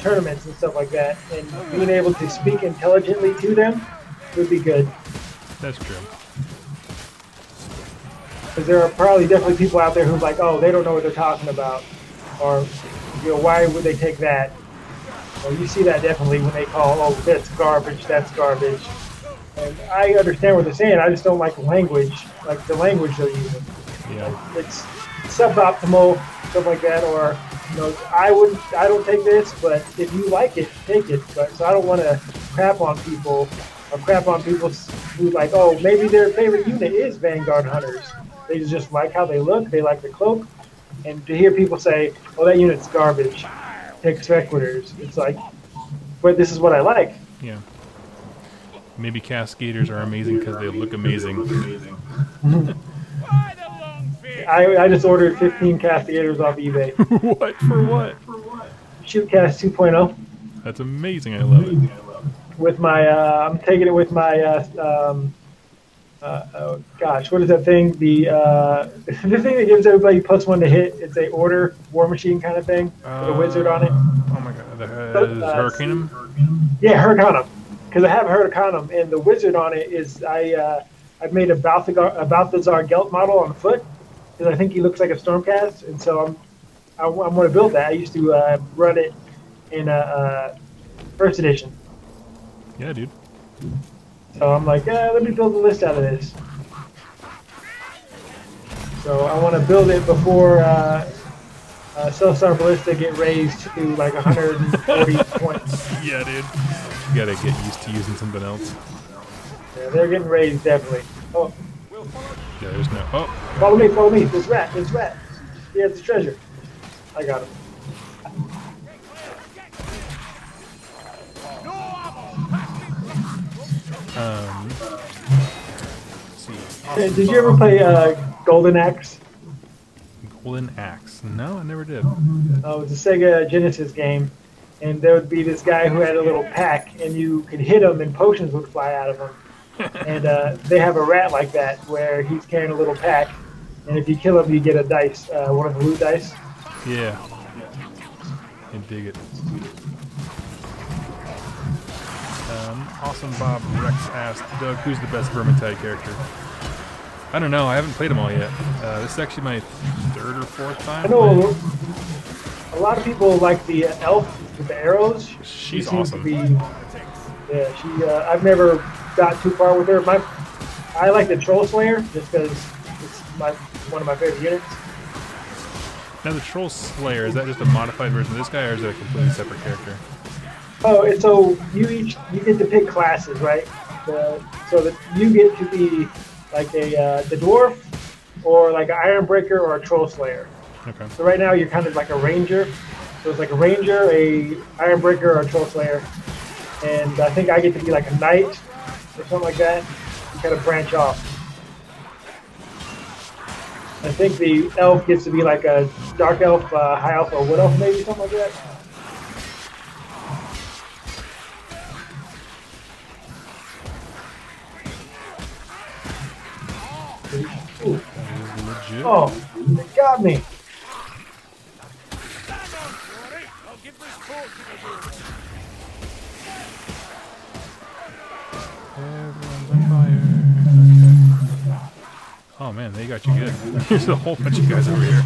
tournaments and stuff like that, and being able to speak intelligently to them would be good. That's true. Because there are probably definitely people out there who are like, oh, they don't know what they're talking about, or you know, why would they take that? Well, you see that definitely when they call, oh, that's garbage, that's garbage. And I understand what they're saying. I just don't like the language they're using. Yeah. It's suboptimal, stuff like that, or you know, I don't take this, but if you like it, take it. But so I don't want to crap on people, or crap on people who like, oh, maybe their favorite unit is Vanguard Hunters. They just like how they look, they like the cloak, and to hear people say, oh, that unit's garbage, take Spectrators, it's like, but this is what I like. Yeah. Maybe Cascaders are amazing because they look amazing. I just ordered 15 Cascaders off eBay. What? For what? Shootcast 2.0. That's amazing. I love it. With my, I'm taking it with my, gosh, what is that thing? The the thing that gives everybody +1 to hit. It's a order war machine kind of thing with a wizard on it. Oh my god, the Hurricanum? Yeah, Hurricanum. Because I have Hurricanum, and the wizard on it is I've made a Balthazar Gelt model on foot because I think he looks like a Stormcast, and so I want to build that. I used to run it in first edition. Yeah, dude. So I'm like, let me build a list out of this. So I want to build it before Star Ballista get raised to like 140 points. Yeah, dude. You gotta get used to using something else. Yeah, they're getting raised definitely. Oh, Yeah, there's no. Oh. follow me, follow me. There's rat. Yeah, it's a treasure. I got him. Let's see. Hey, did you ever play Golden Axe? Golden Axe. No, I never did. Oh, it was a Sega Genesis game, and there would be this guy who had a little pack, and you could hit him, and potions would fly out of him. And they have a rat like that, where he's carrying a little pack, and if you kill him, you get a dice, one of the loot dice. Yeah. I dig it. Awesome Bob Rex asked, Doug, who's the best Vermintide character? I don't know. I haven't played them all yet. This is actually my third or fourth time. I know a lot of people like the elf with the arrows. She's seems awesome. to be, yeah, she. I've never got too far with her. I like the Troll Slayer just because it's one of my favorite units. Now the Troll Slayer, is that just a modified version of this guy, or is it a completely separate character? Oh, and so you get to pick classes, right? So that you get to be like the dwarf, or like an Iron Breaker, or a Troll Slayer. Okay. So right now you're kind of like a ranger. So it's like a ranger, a Iron Breaker, or a Troll Slayer. And I think I get to be like a knight or something like that. You kind of branch off. I think the elf gets to be like a dark elf, high elf, or wood elf, maybe something like that. Ooh. That is legit. Oh, they got me. Everyone's on fire. Okay. Oh man, they got you good. There's a whole bunch of guys over here.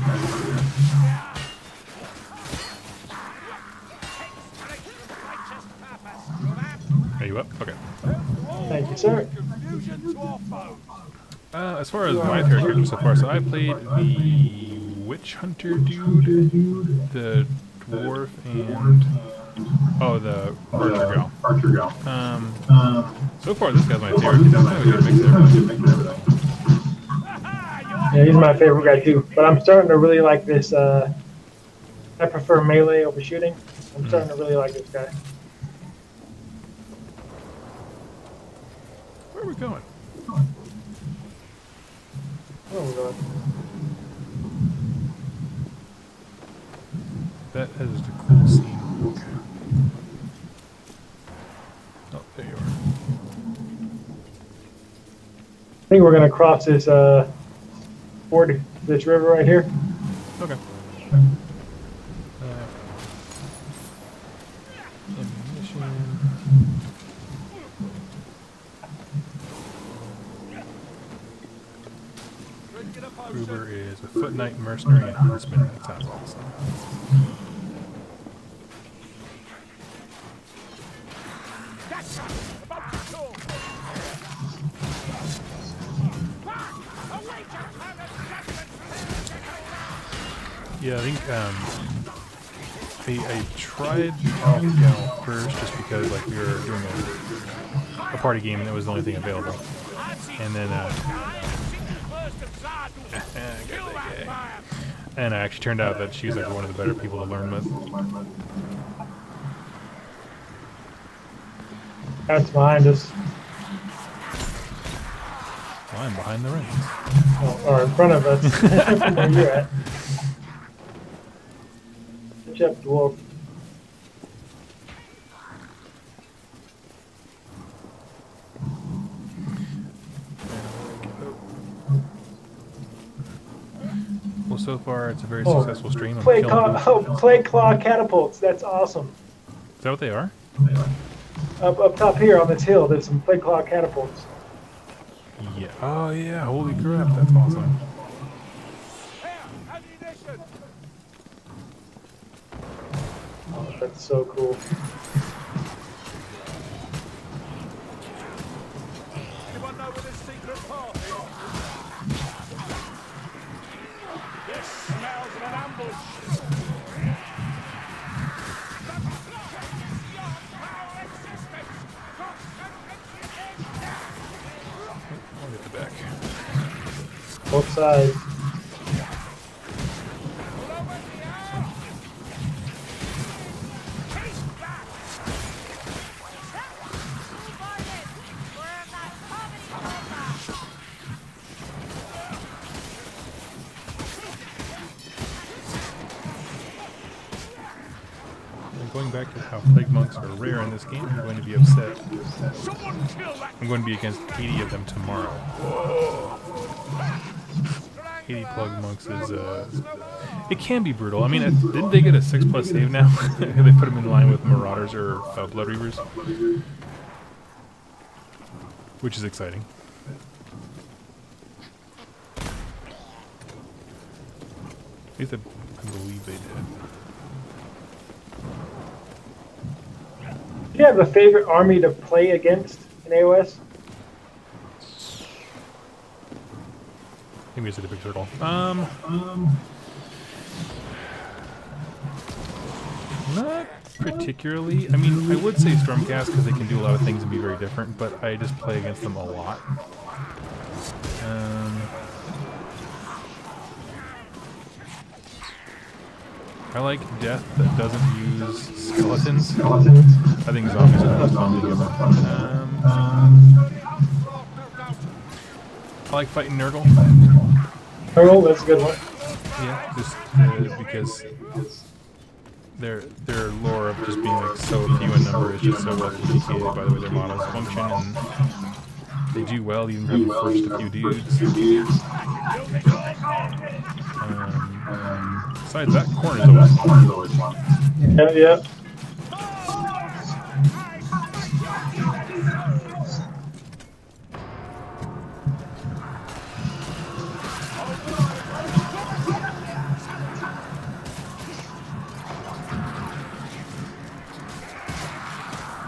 Are you up? Okay. Thank you, sir. As far as my character goes so far, so I played the witch hunter dude, the dwarf, and the archer gal. So far this guy's my favorite because he's kind of a good mix of everything. Yeah, he's my favorite guy too. But I'm starting to really like this. I prefer melee over shooting. I'm starting to really like this guy. Where are we going? Where are we going? That is the cool scene. Okay. Oh, there you are. I think we're gonna cross this ford, this river right here. Okay. Ammunition. Gruber is a foot knight, mercenary, and huntsman. That sounds awesome. Yeah, I think I tried Gal first just because like we were doing a party game and that was the only thing available. And then and it actually turned out that she's like one of the better people to learn with. That's behind us. Well, I'm behind the reins. Or in front of us. Where you're at. Good job, dwarf. Well, so far it's a very successful stream. Clay claw catapults. That's awesome. Is that what they are? Up top here on this hill, there's some clay claw catapults. Yeah. Oh yeah. Holy crap! That's awesome. Oh, that's so cool. Anyone know where this secret path is? This smells of an ambush. I'll get the back. Both sides. Going back to how plague monks are rare in this game, I'm going to be upset. I'm going to be against 80 of them tomorrow. Whoa. 80 plague monks is, it can be brutal. I mean, didn't they get a 6+ save now? They put them in line with Marauders or Blood Reavers. Which is exciting. At least I believe they did. Do you have a favorite army to play against in AOS? Maybe it's a big circle. Not particularly. I mean, I would say Stormcast because they can do a lot of things and be very different, but I just play against them a lot. I like death that doesn't use skeletons. I think zombies are the most fun to do. I like fighting Nurgle. Nurgle, that's a good one. Yeah, just because their lore of just being like so few in number is just so well communicated by the way their models function, and they do well even having forged a few dudes. Besides that, corn is always fun. Yeah.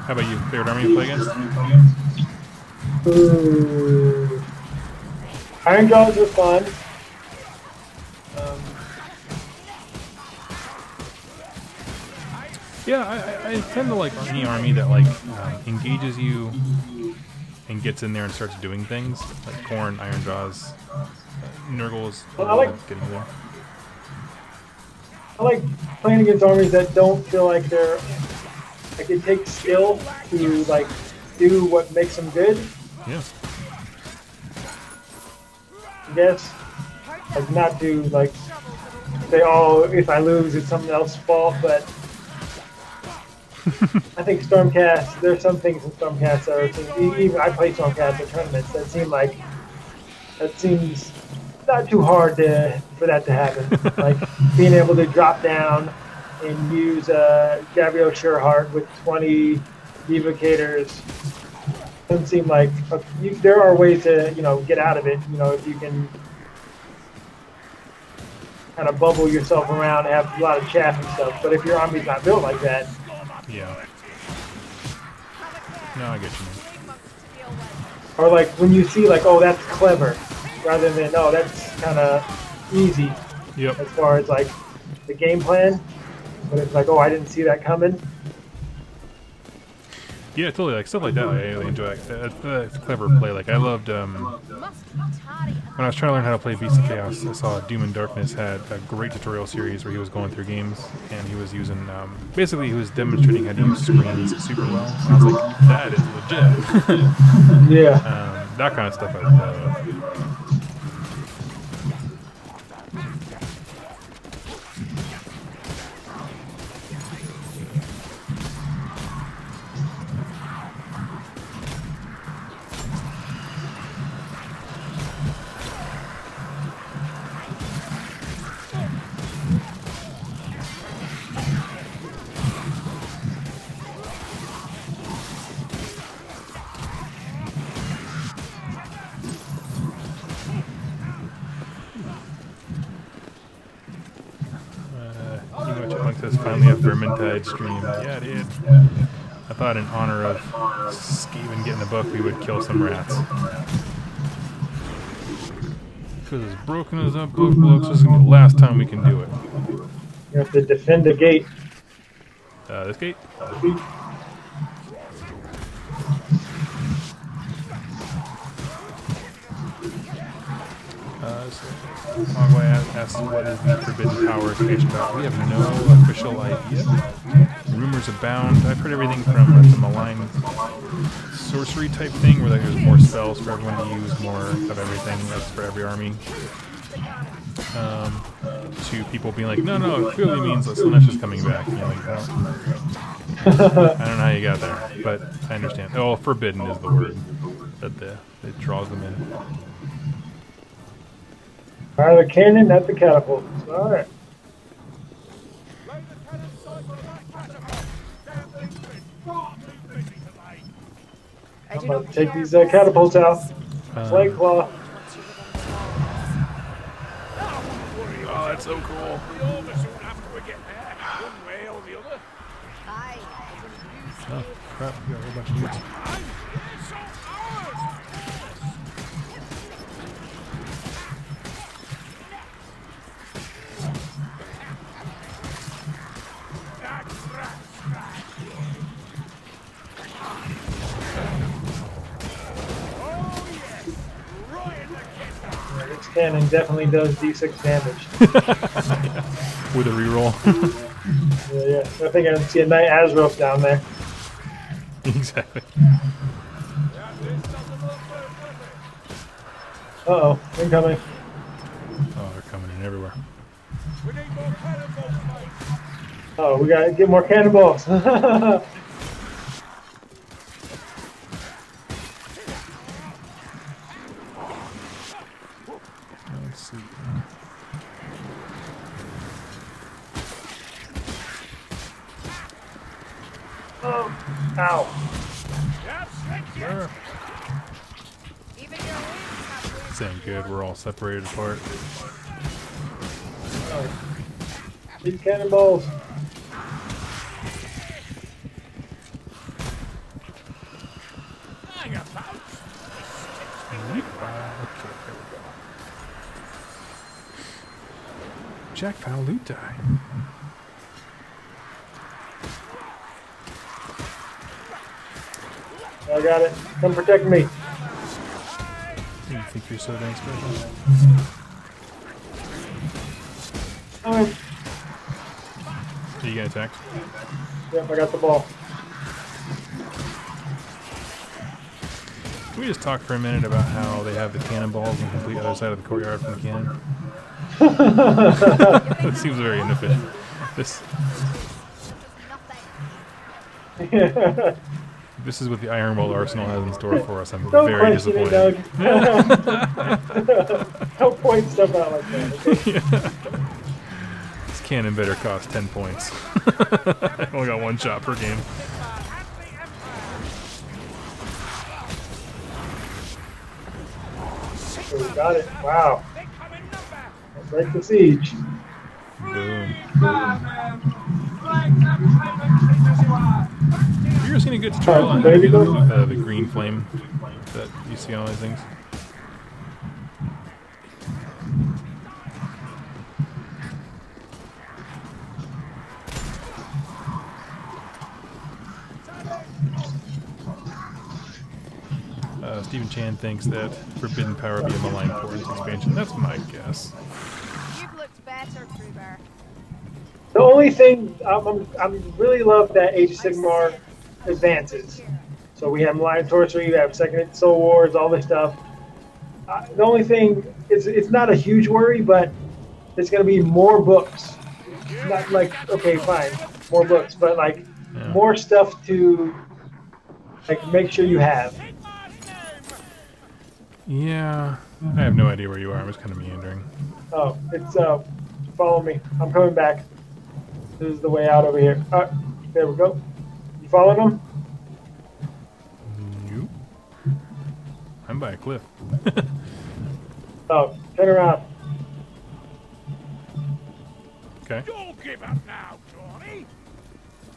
How about you? Favorite army to play against? Ooh. Iron Jaws are fun. Yeah, I tend to like any army that like engages you and gets in there and starts doing things. Like Corn, Iron Jaws, Nurgle's Well, I like getting there. I like playing against armies that don't feel like they're like it takes skill to like do what makes them good. Yeah. I guess like not to like say, oh, if I lose it's someone else's fault, but I think Stormcast, there's some things in Stormcast that are, even I play Stormcast in tournaments that seems not too hard for that to happen. Like being able to drop down and use Gabriel Sherhart with 20 evocators doesn't seem like there are ways to get out of it. If you can kind of bubble yourself around and have a lot of chaff and stuff. But if your army's not built like that. Yeah. No, I get you, man. Or like when you see like, oh, that's clever, rather than, oh, that's kind of easy. Yep. As far as like the game plan. But it's like, oh, I didn't see that coming. Yeah, totally. Like stuff like that, I really enjoy. That's a clever play. Like I loved when I was trying to learn how to play Beasts of Chaos. I saw Doom and Darkness had a great tutorial series where he was going through games and he was using basically he was demonstrating how to use screens super well. And I was like, that is legit. Yeah. That kind of stuff I love. Says finally a Vermintide stream. Yeah, dude. I thought in honor of Skaven getting the book, we would kill some rats. Because as broken as that book looks, this is going to be the last time we can do it. You have to defend the gate. This gate? Mogwai asks what is the Forbidden Power expansion about. We have no official idea. Rumors abound. I've heard everything from the malign sorcery type thing, where like, there's more spells for everyone to use, more of everything, that's for every army. To people being like, no, it clearly means that Slaanesh coming back. You know, like, I don't know how you got there, but I understand. Oh, forbidden is the word that draws them in. Fire the cannon at the catapult. All right. I'm about to take these catapults out. Flag claw. Oh, that's so cool. Oh, crap. We got a whole bunch of units. This cannon definitely does D6 damage. Yeah. With a reroll. Yeah. I think I see a Knight Azroth down there. Exactly. Uh-oh, incoming. Oh, they're coming in everywhere. Oh, we gotta get more cannonballs. Let's see. Oh, ow. Sure. This ain't good. We're all separated apart. These cannonballs. Okay, there we go. Jack Falutai. I got it. Come protect me. You think you're so dang special? Alright. Are you gonna attack? Yep, I got the ball. Can we just talk for a minute about how they have the cannonballs on the complete other side of the courtyard from the cannon? That seems very inefficient. This is what the Ironwall Arsenal has in store for us. I'm Don't very question it, disappointed. Doug. Don't point stuff out like that. Okay? This cannon better cost 10 points. I only got one shot per game. So we got it. Wow. Break the siege. Boom. Have you ever seen a good tutorial on how to do the green flame that you see on all these things? Stephen Chan thinks that Forbidden Power will be a malign Forest expansion. That's my guess. You've looked better, Kruber. The only thing I'm really love that Age of Sigmar advances. So we have Malign Sorcery, we have Second Soul Wars, all this stuff. The only thing is it's not a huge worry, but there's going to be more books. Not like, okay, fine, more books, but like more stuff to like make sure you have. Yeah, I have no idea where you are. I'm just kind of meandering. Oh, it's follow me. I'm coming back. This is the way out over here. There we go. You following them? Nope. I'm by a cliff. Oh, turn around. Okay. Don't give up now, Johnny.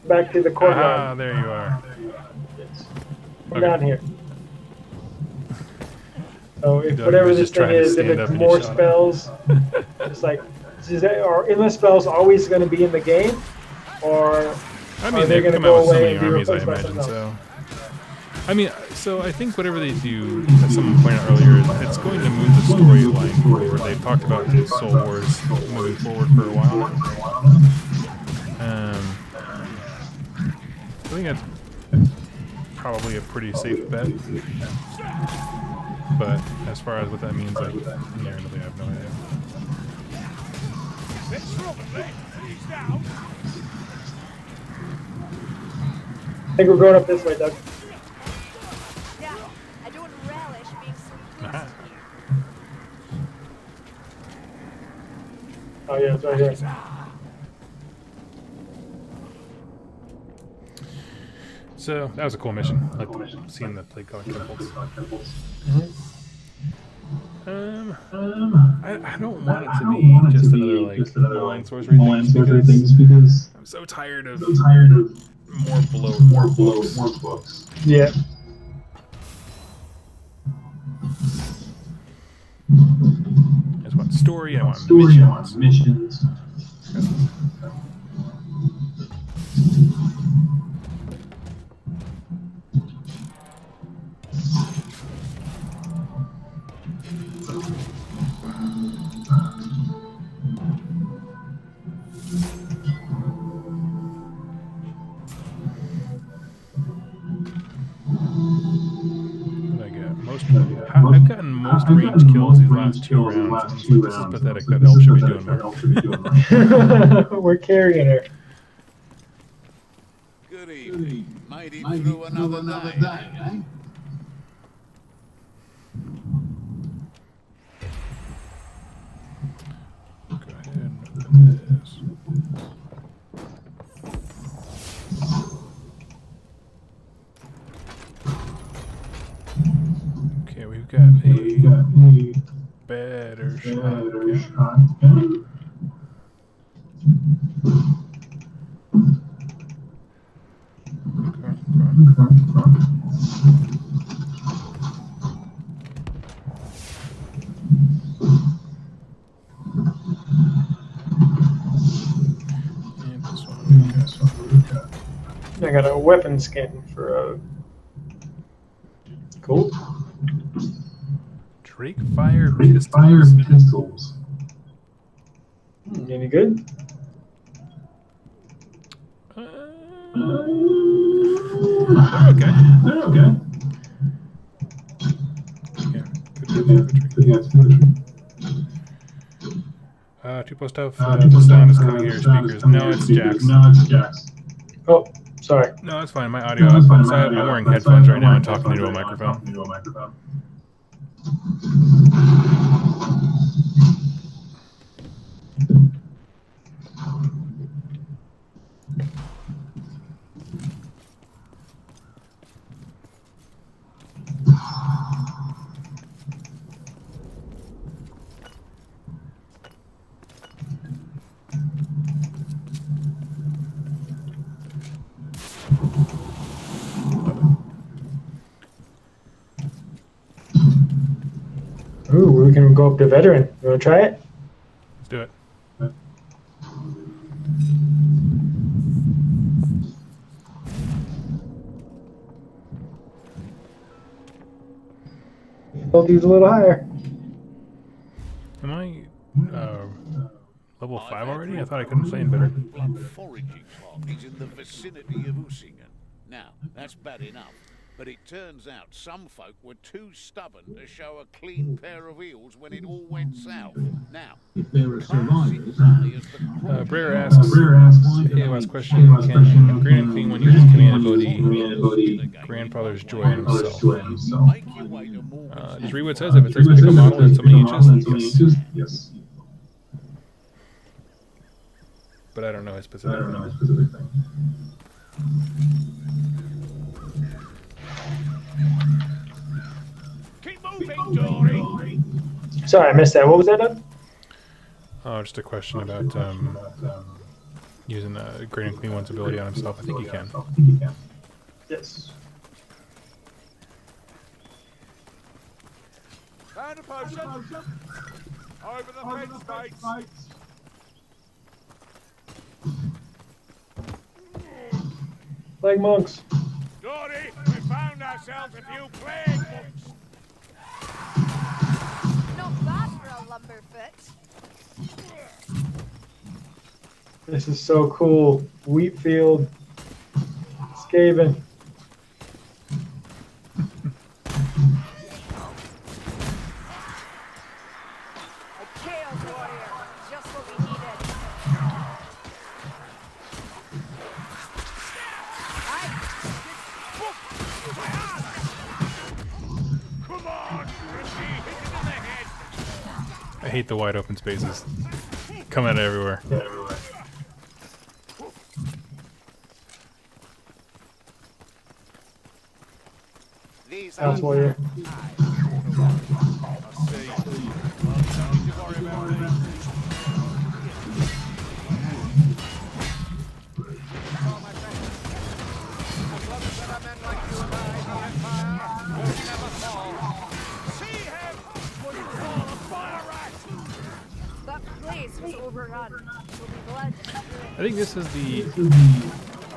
Back to the Ah, courtyard. there you are. Come down here. So if Doug whatever was this just thing trying to is, if stand up it's and you more shot him. spells, just like, are endless spells always going to be in the game? Or I are mean, they they've going to come go out with so away many and be armies, I replaced by imagine, something else? so... I mean, so I think whatever they do, as someone pointed out earlier, it's going to move the storyline forward. They've talked about Soul Wars moving forward for a while now. I think that's probably a pretty safe bet. But as far as what that means, I really have no idea. I think we're going up this way, Doug. Yeah, I don't relish being so close Aha. to you. Oh yeah, it's right here. So that was a cool mission. I like seeing the plague collar temples. I don't want it to be just another like malign sorcery things because I'm so tired of more books. Yeah. I just want story. I want missions. I've gotten most range kills these last 2 rounds. This is pathetic. That elf should be doing more. We're carrying her. Good evening. Made it through another day, eh? Go ahead and open this. Okay, we've got a better shotgun. Okay. I got a weapon skin for a. Cool. Drake Fire Fire Pistols. pistols. Any good? Okay. They're okay. Yeah. Good Yeah, it's good. 2+ stuff. The sound is coming here. Speakers. No, it's jacks. No, it's jacks. Oh, sorry. No, it's fine. My audio output. So I'm wearing headphones right now and talking into a microphone. Ooh, we can go up to veteran. You want to try it? Let's do it. Hold these a little higher. Am I level 5 already? I thought I couldn't play in better. Blood foraging parties in the vicinity of Usingen. Now, that's bad enough. But it turns out some folk were too stubborn to show a clean pair of heels when it all went south. Now, If there are survivors, Brer asks, hey, last question, can Green and Clean one use his command ability, Grandfather's Joy on himself? make your way to Morgan's Just read what it says. If it says pick a model in so many inches, Yes. but I don't know his specific thing. Keep moving, Dory. Sorry, I missed that. What was that, Doug? Oh, just a question about using Green and Clean one's ability on himself. I think he can. Yes. Found a potion. Over the fence, mates. Like monks. Dory, we found ourselves a few plague monks. Not bad for a lumberfoot. This is so cool. Wheat field. Skaven. A chaos warrior. Just what we needed. Come on, Ricky, hit it in the head. I hate the wide open spaces. Come out everywhere. These House warrior. That place was overrun. Will be blood. I think this is the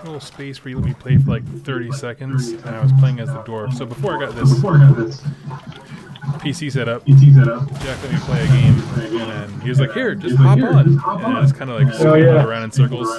little space where you let me play for like 30 seconds, and I was playing as the dwarf. So before I got this PC set up, Jack let me play a game, and then he was like, "Here, just hop on," and I was kind of like scooting around in circles.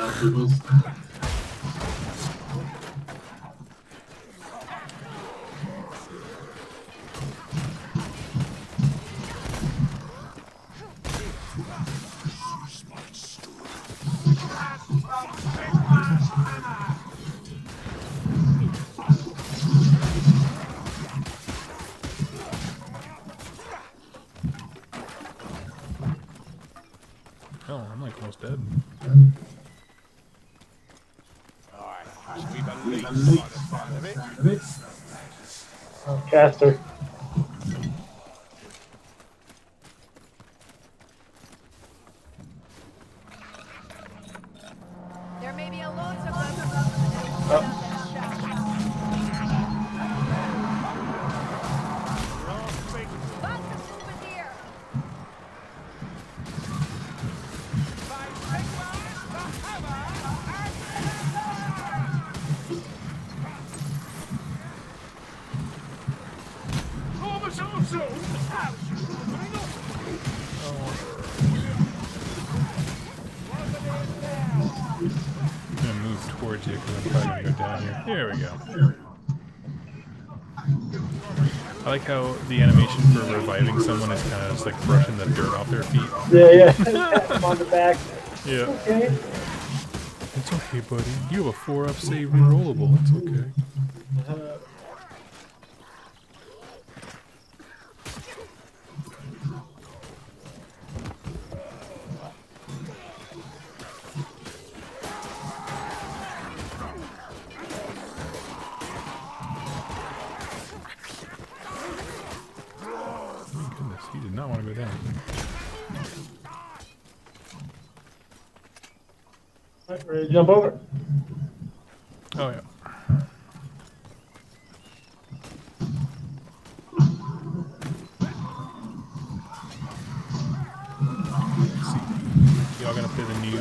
Oh, I'm like almost dead. Oh, caster. There may be a loads of them. Back to souvenir. I'm gonna move towards you because I'm probably gonna go down here. There we go. I like how the animation for reviving someone is kind of just like brushing the dirt off their feet. Yeah. Pat them on the back. Yeah. Okay. It's okay, buddy. You have a 4-up save rerollable. It's okay. Goodness, he did not want to go down. Alright, ready to jump over? Oh yeah. Let's see. Y'all gonna play the new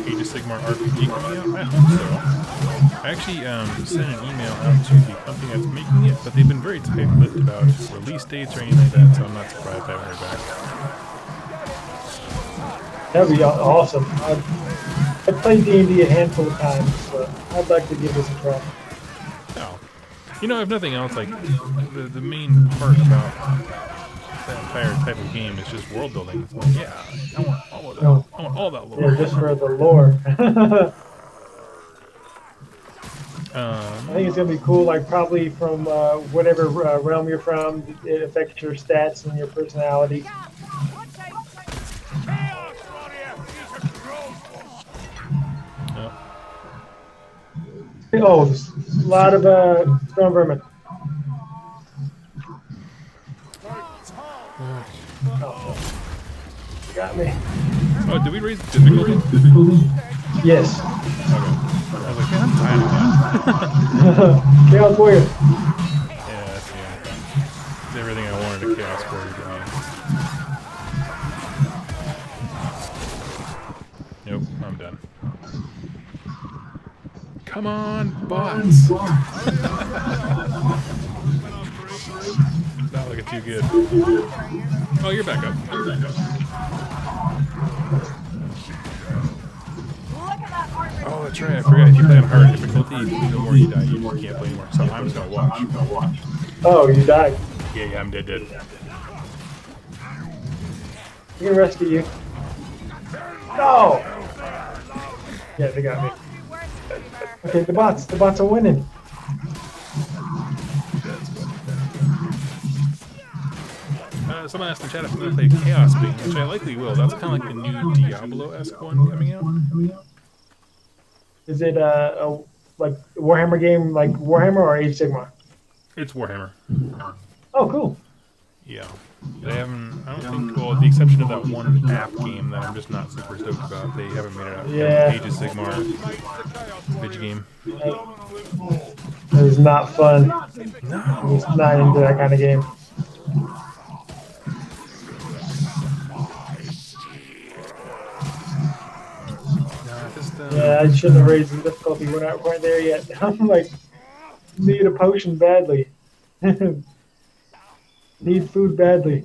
Age of Sigmar RPG coming out? I hope so. I actually sent an email out to the company that's making it, but they've been very tight-lipped about release dates or anything like that, so I'm not surprised I haven't heard back. That'd be awesome. I've played D&D a handful of times, so I'd like to give this a try. Oh. You know, if nothing else, like, the main part about that entire type of game is just world building. It's like, yeah, I want all of that. Oh. I want all that lore. Yeah, just for the lore. I think it's gonna be cool. Like probably from whatever realm you're from, it affects your stats and your personality. Oh, there's a lot of storm vermin. Oh, got me. Oh, did we raise difficulty? Yes. Okay. I was like, man, I'm tired. Chaos Warrior. Yeah, that's it's everything I wanted a Chaos Warrior to be. Nope, I'm done. Come on, bots! Not looking too good. Oh, you're back up. Oh, that's right, I forgot. If you play on hard difficulty, the more you die, you can't play anymore. So I'm just gonna watch. Oh, you died. Yeah, I'm dead. We can rescue you. No! Yeah, they got me. Okay, the bots are winning. Someone asked in chat if I'm going to play Chaos Bane, which I likely will. That's kind of like the new Diablo-esque one coming out. Is it a like Warhammer game, like Warhammer or Age Sigmar? It's Warhammer. Oh, cool. Yeah. They haven't, I don't think, well, with the exception of that one app game that I'm just not super stoked about, they haven't made it out. Yeah. Age of Sigmar video game. It was not fun. No. I was not into that kind of game. Yeah, I shouldn't have raised the difficulty. We're not quite there yet. I'm like, need a potion badly. Need food badly.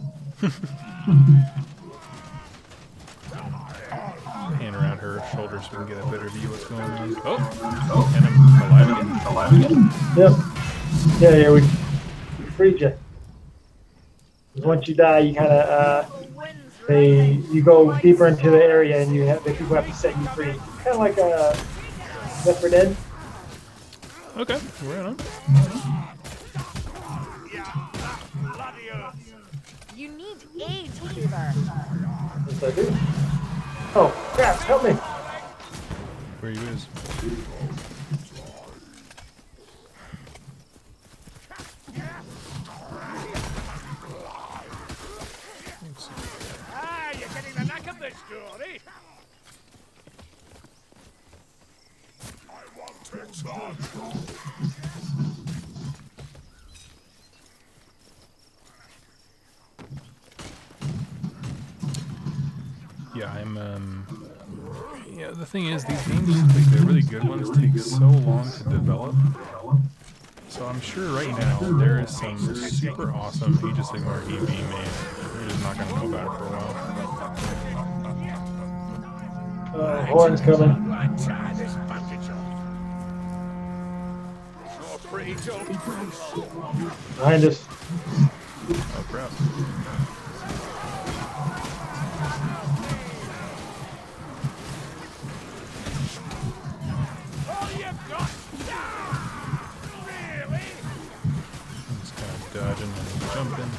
Hand around her shoulder so we can get a better view of what's going on. Oh, and I'm alive again. Yep. Yeah, we freed you. 'Cause once you die, you kind of you go deeper into the area, and the people have to set you free. Kind of like Left 4 Dead. Okay, right on. You need aid, Cleaver. Yes, I do. Oh, crap, help me. Where you is? Ah, you're getting the knack of this story. I want it on. Yeah, yeah, the thing is, these games, like, they're really good ones, take so long to develop. So I'm sure right now there is some super awesome Age of Sigmar game being made. We're just not going to know about it for a while. Horn's coming. Behind us. Oh crap. Just kind of dodging and jumping.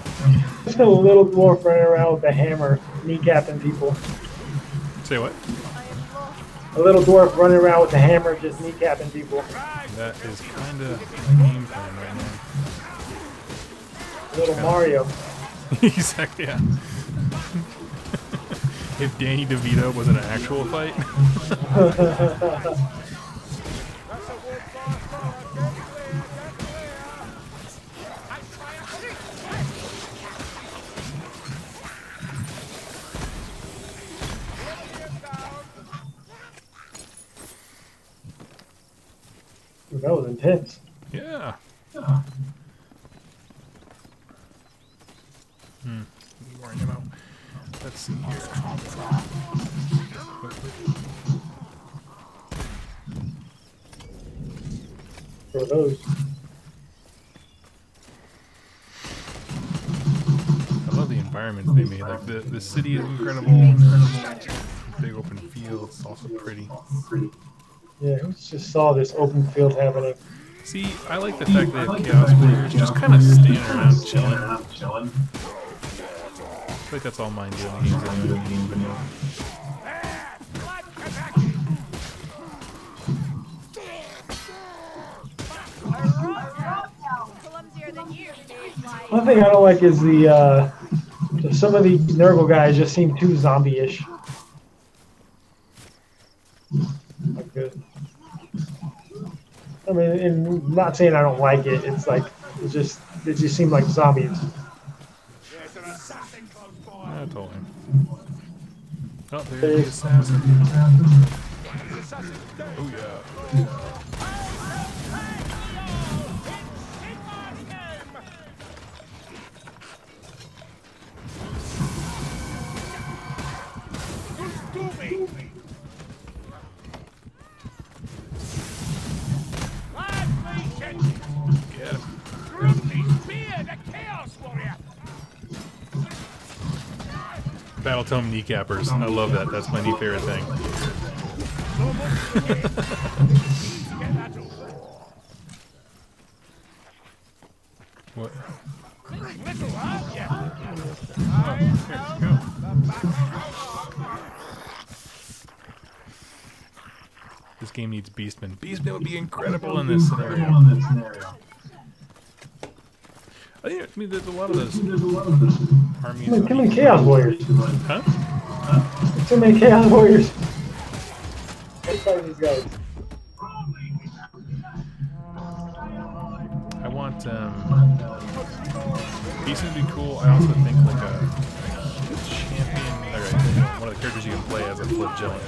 Just a little dwarf running around with a hammer, kneecapping people. Say what? A little dwarf running around with a hammer, just kneecapping people. That is kind of the game plan right now. Little Mario. Exactly, yeah. If Danny DeVito was in an actual fight. That was intense. Yeah. Worrying about. Let's see here. For those. I love the environments they made. Like the city is incredible. Big open field. It's also pretty. Yeah, we just saw this open field happening. See, I like the fact that Chaos Warriors just kind of standing around chilling. I feel like that's all mine do in the games anyway. Clumsier than you. One thing I don't like is the some of these Nurgle guys just seem too zombie-ish. Like good. I mean, and I'm not saying I don't like it. It's like they just seem like zombies. Yeah, totally. Oh, there's the assassin. Oh yeah. Get him. Battle Tome kneecappers. I love that. That's my new favorite thing. What? Oh, here we go. This game needs Beastman. Beastman would be incredible in this scenario. I mean, there's a lot of those armies. Too many Chaos Warriors. Huh? Too many Chaos Warriors. Let's fight these guys. I want Beastman would be cool. I also think like a champion, or one of the characters you can play as a flagellant.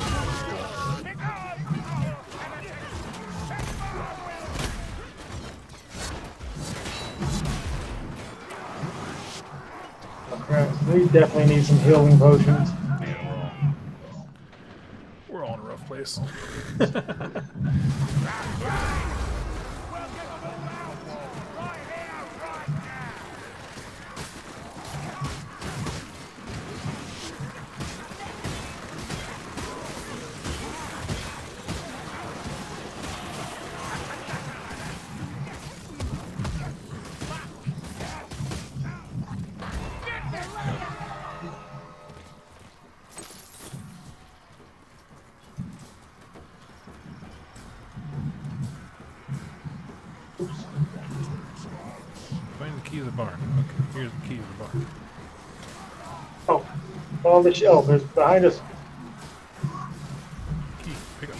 We definitely need some healing potions. Yeah, we're all in a rough place. Find the key of the barn. Okay, here's the key of the barn. Oh, on the shelf. There's behind us. Key, pick up.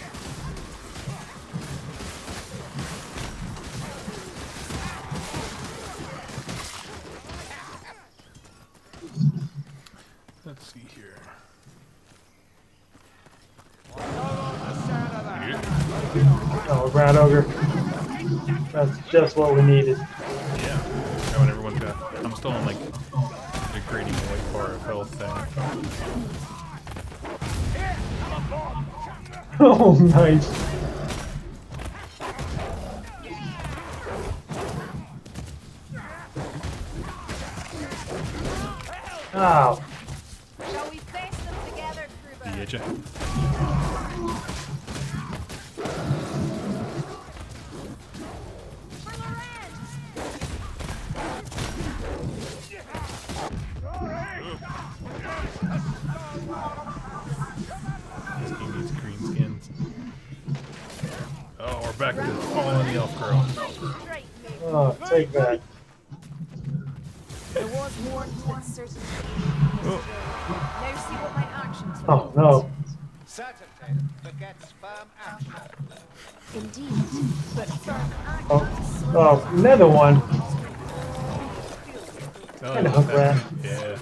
Let's see here. Oh, Brown Ogre. That's just what we needed. Yeah. Now when everyone's got... I'm still on, like, degrading the white bar of health thing. Oh, nice. Ow. Shall we face them together, Kruber? Yeah, For Lorenz! This game needs green skins. Oh, we're back to following the elf girl. Straight, mate. Oh, take that. There was warned that certain Oh. Now see what my actions Oh, no. Certainty begets firm action. Indeed, but firm Oh, actions. oh, another one. Oh, Kinda hook rat. Yeah.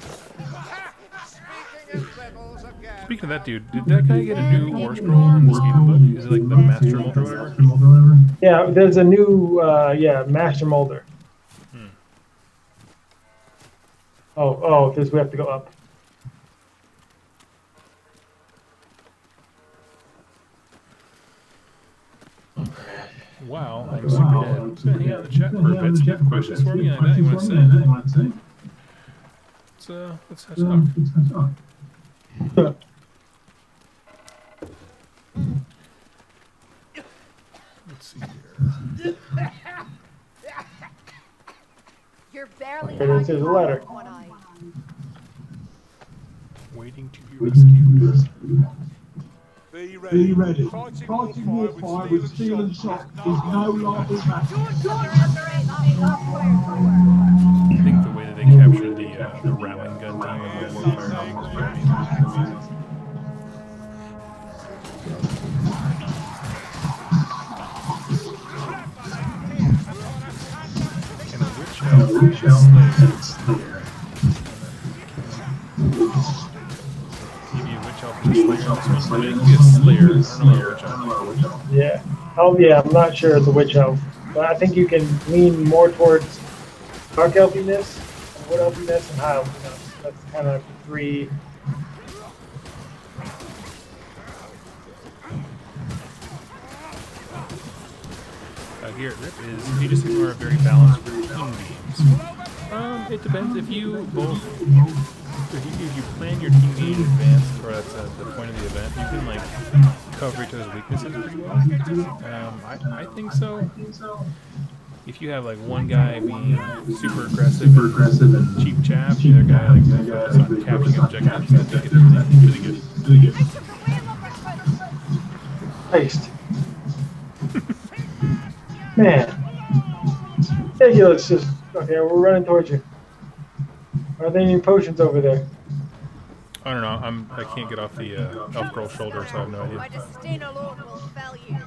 Speaking of rebels again. Speaking of that dude, did that guy get a new war scroll in the Skaven book? Is it like the Master Mold or whatever? Yeah, there's a new, Master Molder. Oh, because we have to go up. Wow, I'm super dead. I'm just gonna hang out in the chat for a bit. So if you have questions for me, I know you want to say. Let's talk. Let's see here. You're barely Here it is, here's a letter. hanging on one eye. Waiting to be rescued. Be Be ready. Fighting Fighting warfare with steel and shot is no laughing matter. Underestimate the warfare. I think the way that they captured the Rattling gun team of the warfare was very amazing. And the witch elf is Slayer. Maybe a witch elf is Slayer on this one. I think it's Slayer. I don't know about witch elf. Yeah. Oh, yeah, I'm not sure it's a witch elf. But I think you can lean more towards dark elfiness, wood elfiness, and high elfiness. That's kind of three. Here at RIP is Age of Sigmar very balanced for team games. It depends if you both if you plan your team game in advance, or that's the point of the event, you can like cover each other's weaknesses pretty well. I think so. If you have like one guy being super aggressive and cheap chaff, the other guy like focus on capturing objectives, I think it's really good. Iced. Man. Ridiculous. Just okay, we're running towards you. Are there any potions over there? I don't know. I can't get off the elf girl's shoulder, so I have no My idea. disdain alone will fell you.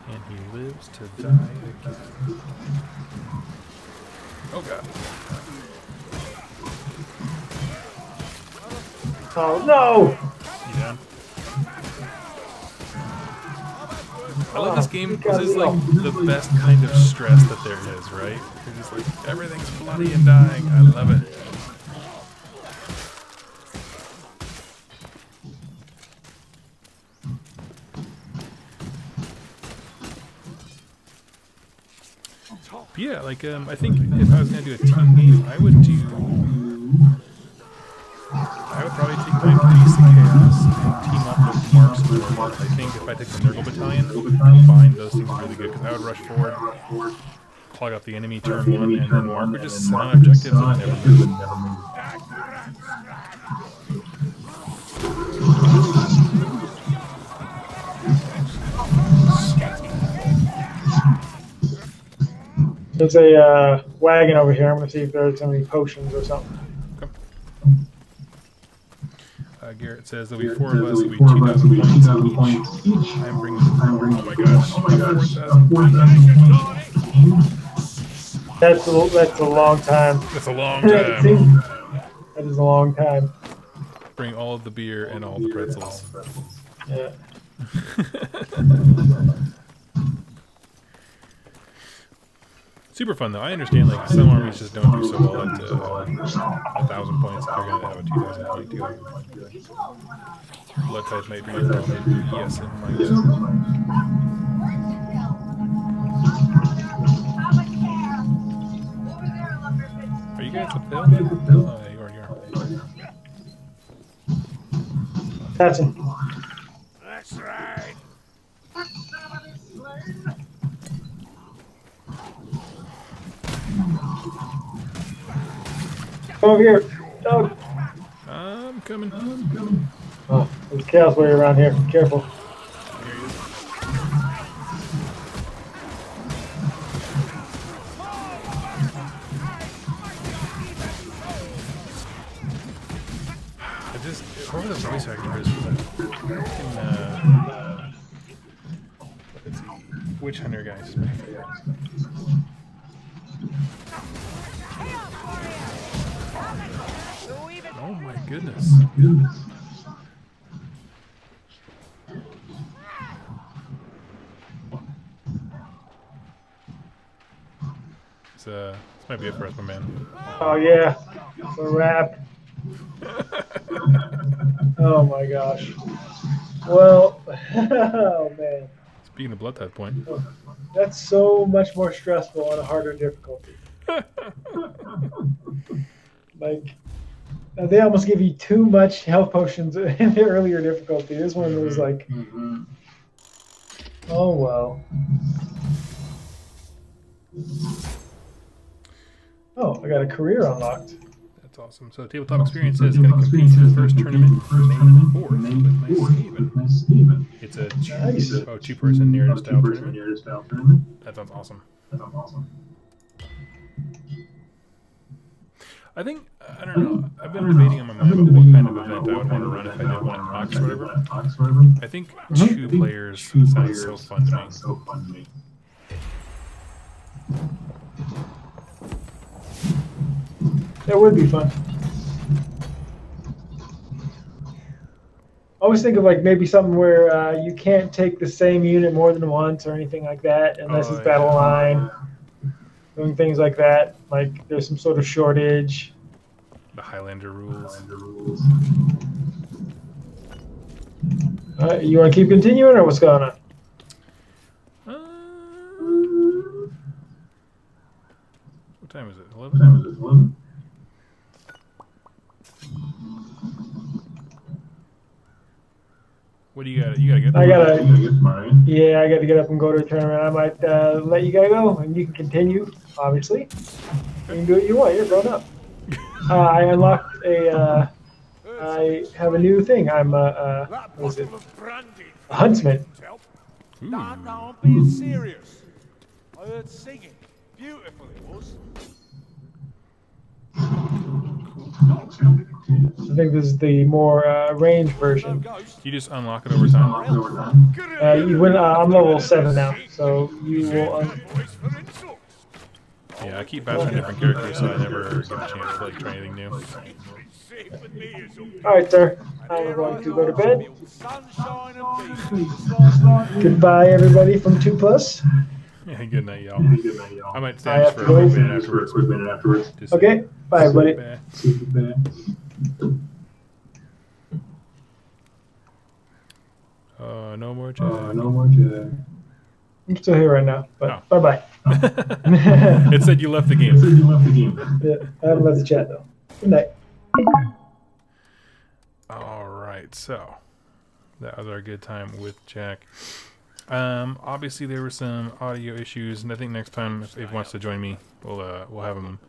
And he lives to die again. Oh god. Oh no! You done? I love this game. This is like the best kind of stress that there is, right? You're just like, everything's bloody and dying. I love it. But yeah, like, I think if I was going to do a team game, I would probably take my Beast of Chaos and team up with Mark's Lord. I think if I take the Nurgle Battalion, combine those things really good, because I would rush forward, clog up the enemy turn one, and then Mark would just sit on objectives and never move. There's a wagon over here. I'm gonna see if there's any potions or something. Garrett says there'll be 4 of us, it'll be 2,000 points each. I'm bringing oh my gosh, 4,000 points. That's a long time. That's a long time. That is a long time. Bring all of the beer and all the pretzels. Yeah. Super fun though. I understand like some armies just don't do so well at 1,000 points. If you're gonna have a 2,000 point deal. Blood type might be a problem. Yes, it might. Are you guys up there? Oh, you are. That's him. That's right. Come over here. Dog. I'm coming. Oh, there's chaos warrior around here. Be careful. Here he is. I just whoever the voice actor is for that let's see, Witch Hunter guys is my favorite. Oh my goodness. This might be it for us, my man. Oh yeah, it's a wrap. Oh my gosh. Well, oh man, Speaking of blood type point. that's so much more stressful on a harder difficulty. Like, they almost give you too much health potions in the earlier difficulty. This one was like, oh well. Oh, I got a career unlocked. That's awesome. So Tabletop Experience is going to compete in the first tournament May 4th with my Skaven. It's a two-person narrative style tournament. That sounds awesome. I think, I don't know, I've been debating in my mind about what kind of event I would want to run if I did one at Ox or whatever. I think 2 players sounds so fun to me. That would be fun. I always think of like maybe something where you can't take the same unit more than once or anything like that unless it's battle line. Doing things like that, like there's some sort of shortage. The Highlander rules. You want to keep continuing, or what's going on? What time is it? 11? What do you got? You gotta get. I gotta get up and go to a tournament. I might let you guys go, and you can continue. Obviously, you can do what you want. You're grown up. I unlocked a. I have a new thing. I'm what is it? A huntsman. No, I'm being serious. I heard singing. Beautiful it was. I think this is the more range version. You just unlock it over time. You win. I'm level 7 now, so you will. Yeah, I keep bashing different characters, so I never get a chance to like try anything new. All right, sir. I'm going to go to bed. Goodbye, everybody from 2+. Yeah, good night, y'all. I might stand for a minute afterwards. Just Okay, bye, everybody. No more Jack. I'm still here right now, but bye-bye. It said you left the game. Yeah, I haven't left the chat, though. Good night. Alright, so that was our good time with Jack. Obviously there were some audio issues, and I think next time if Abe wants to join me, we'll have him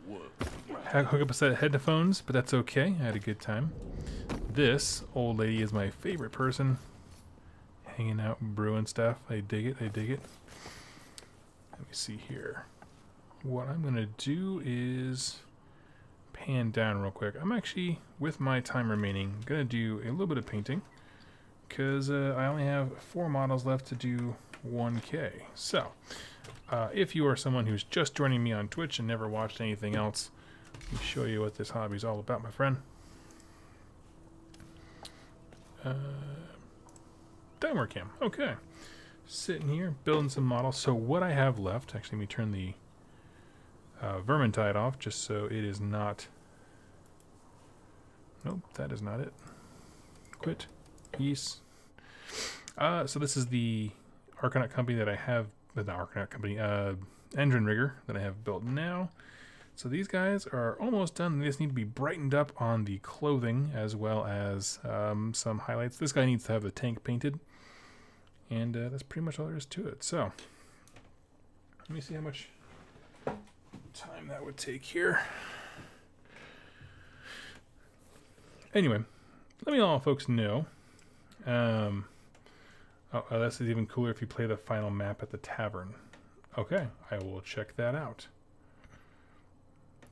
hook up a set of headphones, but that's okay. I had a good time. This old lady is my favorite person. Hanging out, brewing stuff. I dig it. Let me see here. What I'm gonna do is pan down real quick. I'm actually, with my time remaining, gonna do a little bit of painting, because I only have 4 models left to do 1K. So, if you are someone who's just joining me on Twitch and never watched anything else, let me show you what this hobby is all about, my friend. Downward cam. Okay. Sitting here, building some models. So what I have left, actually, let me turn the Vermintide off, just so it is not... Nope, that is not it. Quit. Yes. So this is the Arcanaut company that I have... Not Arcanaut company, engine rigger that I have built now. So these guys are almost done. They just need to be brightened up on the clothing as well as some highlights. This guy needs to have the tank painted. And that's pretty much all there is to it. So, let me see how much time that would take here. Anyway, let me all folks know. Oh, this is even cooler if you play the final map at the tavern. Okay, I will check that out.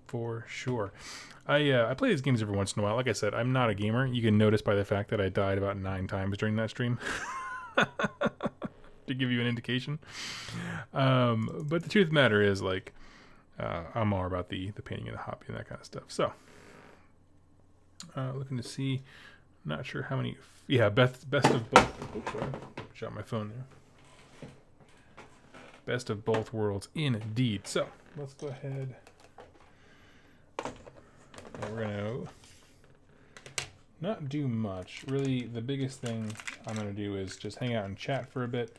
For sure. I play these games every once in a while. Like I said, I'm not a gamer. You can notice by the fact that I died about 9 times during that stream. To give you an indication. But the truth of the matter is, like, I'm all about the painting and the hobby and that kind of stuff. So, looking to see, not sure how many, yeah, best of both, oops, sorry, shot my phone there. Best of both worlds, indeed. So, let's go ahead. We're gonna not do much. Really, the biggest thing I'm gonna do is just hang out and chat for a bit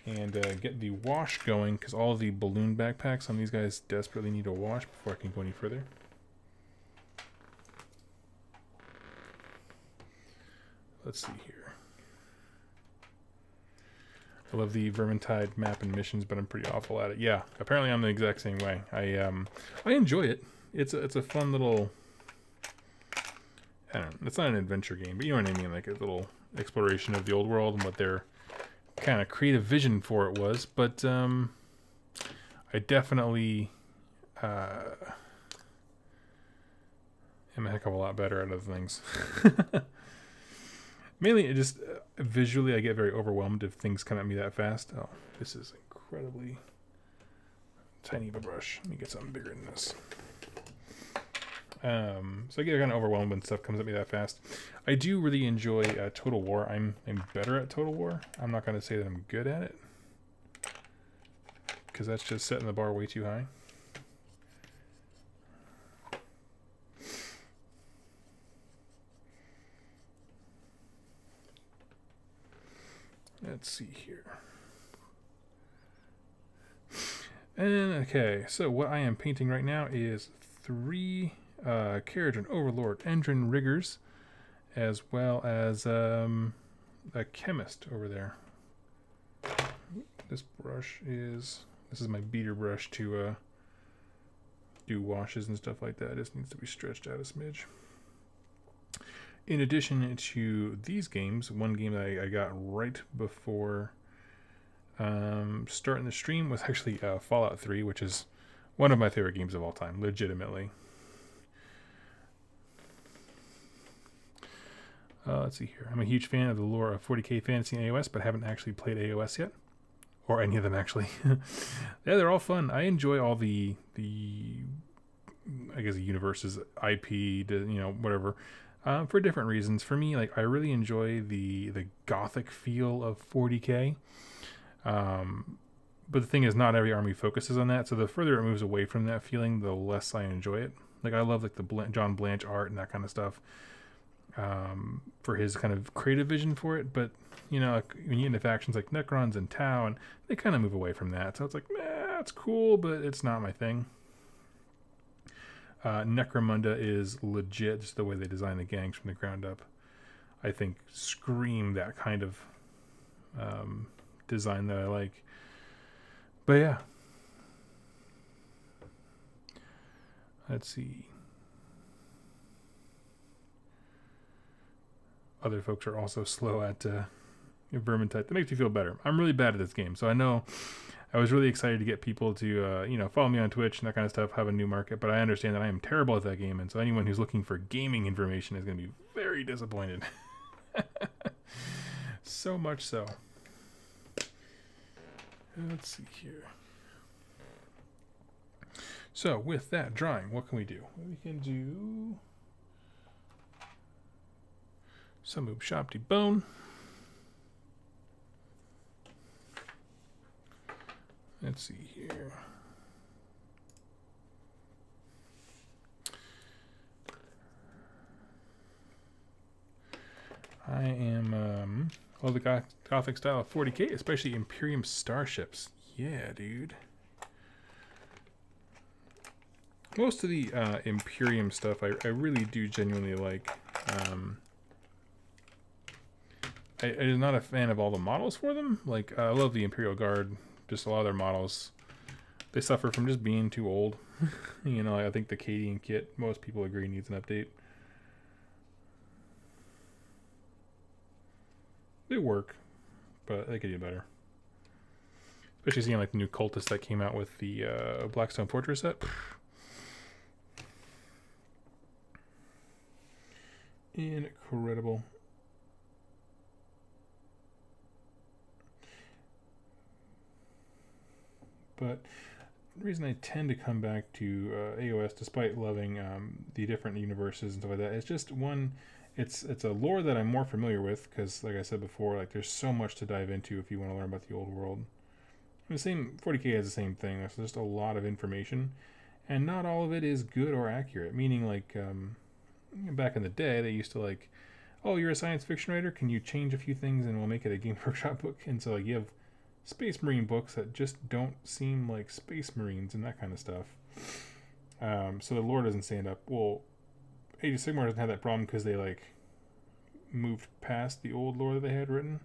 and get the wash going, because all the balloon backpacks on these guys desperately need a wash before I can go any further. Let's see here. I love the Vermintide map and missions, but I'm pretty awful at it. Yeah, apparently I'm the exact same way. I enjoy it. It's a fun little... I don't know, it's not an adventure game, but you know what I mean, like a little exploration of the old world and what their kind of creative vision for it was. But I definitely am a heck of a lot better at other things. Mainly, it just visually, I get very overwhelmed if things come at me that fast. Oh, this is incredibly tiny of a brush. Let me get something bigger than this. So I get kind of overwhelmed when stuff comes at me that fast. I do really enjoy Total War. I'm better at Total War. I'm not going to say that I'm good at it, because that's just setting the bar way too high. Let's see here. And okay, so what I am painting right now is 3 carriage and overlord engine riggers, as well as a chemist over there. This brush is, this is my beater brush to do washes and stuff like that. It just needs to be stretched out a smidge. In addition to these games, one game that I got right before starting the stream was actually Fallout 3, which is one of my favorite games of all time, legitimately. Let's see here. I'm a huge fan of the lore of 40k Fantasy and AOS, but haven't actually played AOS yet. Or any of them, actually. Yeah, they're all fun. I enjoy all the I guess, the universe's IP, you know, whatever, for different reasons. For me, like, I really enjoy the gothic feel of 40k. But the thing is, not every army focuses on that, so the further it moves away from that feeling, the less I enjoy it. Like, I love, like, the John Blanche art and that kind of stuff, for his kind of creative vision for it. But, you know, like, when you get into factions like Necrons and Tau, and they kind of move away from that, so it's like, it's cool, but it's not my thing. Necromunda is legit, just the way they design the gangs from the ground up, I think, scream that kind of design that I like. But yeah, let's see. Other folks are also slow at Vermintide. That makes me feel better. I'm really bad at this game, so I know I was really excited to get people to you know, follow me on Twitch and that kind of stuff, have a new market. But I understand that I am terrible at that game, and so anyone who's looking for gaming information is going to be very disappointed. So much so. Let's see here. So with that drawing, what can we do? We can do So move shop to bone. Let's see here. I am all the Gothic style of 40k, especially Imperium starships. Yeah, dude. Most of the Imperium stuff I really do genuinely like. I'm not a fan of all the models for them. Like, I love the Imperial Guard. Just a lot of their models, they suffer from just being too old. You know, I think the Cadian kit, most people agree, needs an update. They work, but they could do better. Especially seeing like the new cultist that came out with the Blackstone Fortress set. Incredible. But the reason I tend to come back to AOS, despite loving the different universes and stuff like that, is just one, it's a lore that I'm more familiar with, because like I said before, like there's so much to dive into if you want to learn about the old world. And the same 40k has the same thing. There's just a lot of information, and not all of it is good or accurate. Meaning, like back in the day, they used to like, oh, you're a science fiction writer, can you change a few things and we'll make it a Game Workshop book? And so like you have Space Marine books that just don't seem like Space Marines and that kind of stuff. So the lore doesn't stand up. Well, Age of Sigmar doesn't have that problem because they like moved past the old lore that they had written.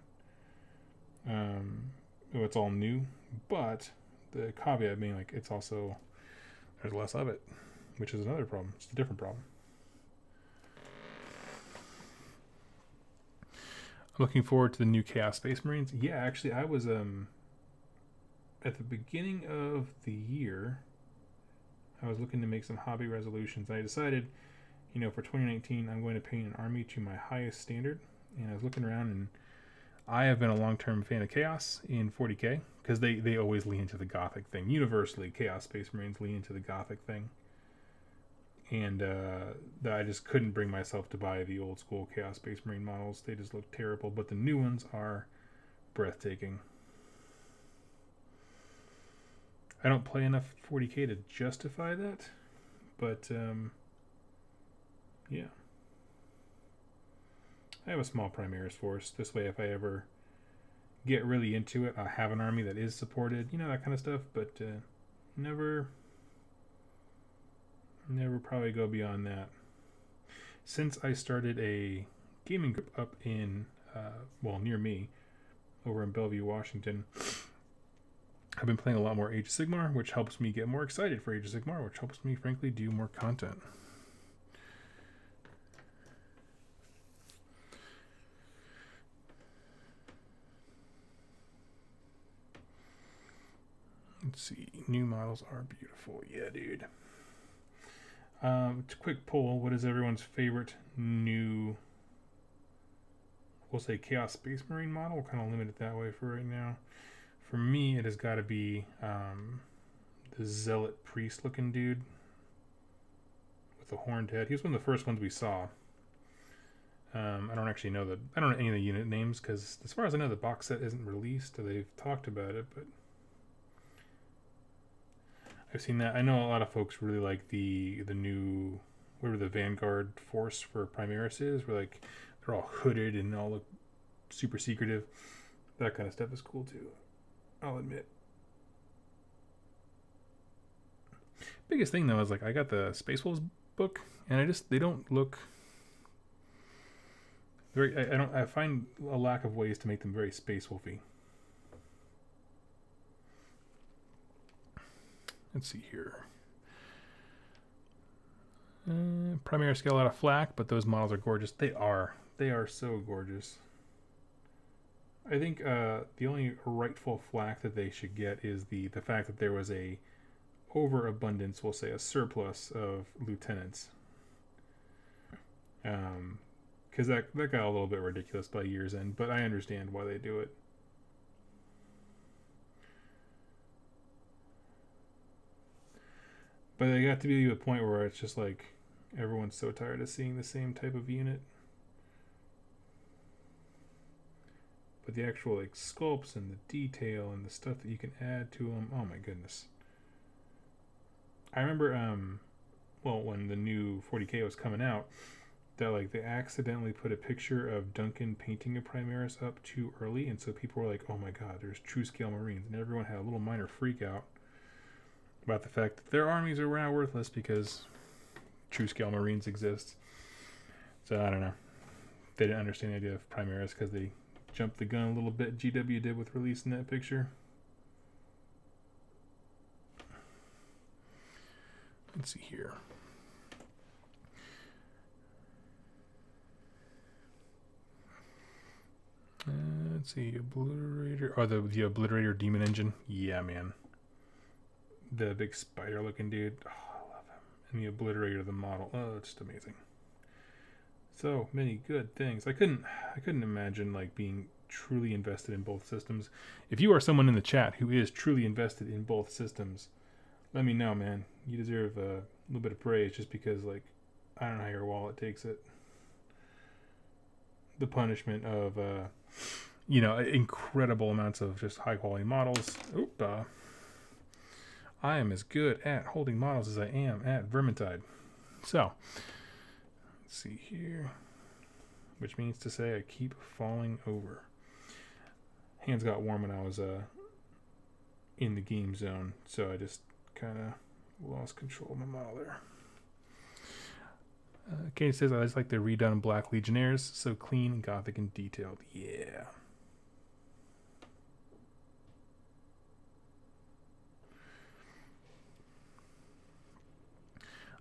It's all new, but the caveat being like it's also, there's less of it, which is another problem. It's a different problem. I'm looking forward to the new Chaos Space Marines. Yeah, actually, I was at the beginning of the year, I was looking to make some hobby resolutions. I decided, you know, for 2019, I'm going to paint an army to my highest standard. And I was looking around, and I have been a long-term fan of Chaos in 40k because they always lean into the Gothic thing. Universally, Chaos Space Marines lean into the Gothic thing. And that I just couldn't bring myself to buy the old school Chaos Space Marine models. They just look terrible, but the new ones are breathtaking. I don't play enough 40k to justify that, but yeah. I have a small Primaris force. This way, if I ever get really into it, I have an army that is supported, you know, that kind of stuff, but never probably go beyond that. Since I started a gaming group up in, well, near me, over in Bellevue, Washington, I've been playing a lot more Age of Sigmar, which helps me get more excited for Age of Sigmar, which helps me, frankly, do more content. Let's see. New models are beautiful. Yeah, dude. It's a quick poll. What is everyone's favorite new, we'll say, Chaos Space Marine model? We'll kind of limit it that way for right now. For me, it has got to be the Zealot Priest looking dude with the horned head. He was one of the first ones we saw. I don't actually know I don't know any of the unit names because, as far as I know, the box set isn't released. They've talked about it, but I've seen that. I know a lot of folks really like the new, whatever the Vanguard force for Primaris is, where like they're all hooded and all look super secretive. That kind of stuff is cool too, I'll admit. Biggest thing though is like I got the Space Wolves book, and they don't look very. I find a lack of ways to make them very Space Wolfy. Let's see here. Primaris get a lot of flack, but those models are gorgeous. They are so gorgeous. I think the only rightful flack that they should get is the fact that there was a overabundance, we'll say a surplus of lieutenants. Because that got a little bit ridiculous by year's end, but I understand why they do it. But they got to be a point where it's just like everyone's so tired of seeing the same type of unit. But the actual like sculpts and the detail and the stuff that you can add to them, oh my goodness. I remember, well, when the new 40k was coming out, that like they accidentally put a picture of Duncan painting a Primaris up too early, and so people were like, "Oh my God, there's true scale Marines," and everyone had a little minor freak out about the fact that their armies are now worthless because true scale Marines exist. So I don't know. They didn't understand the idea of Primaris because they jumped the gun a little bit. GW did with releasing that picture. Let's see here. Let's see, Obliterator. Oh, the Obliterator Demon Engine. Yeah, man. The big spider looking dude. Oh, I love him. And the Obliterator, the model. Oh, it's just amazing. So many good things. I couldn't imagine like being truly invested in both systems. If you are someone in the chat who is truly invested in both systems, let me know, man. You deserve a little bit of praise just because, like, I don't know how your wallet takes it. The punishment of, you know, incredible amounts of just high quality models. Oop, I am as good at holding models as I am at Vermintide. So, let's see here. Which means to say I keep falling over. Hands got warm when I was in the game zone, so I just kind of lost control of my model there. Kate says, I just like the redone Black Legionnaires. So clean, gothic, and detailed. Yeah.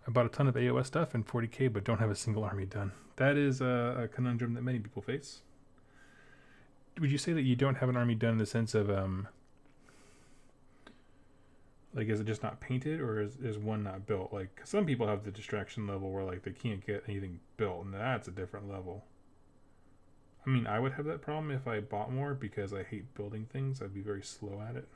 I bought a ton of AOS stuff in 40k, but don't have a single army done. That is a conundrum that many people face. Would you say that you don't have an army done in the sense of, like, is it just not painted, or is one not built? Like, some people have the distraction level where, like, they can't get anything built, and that's a different level. I mean, I would have that problem if I bought more, because I hate building things. I'd be very slow at it.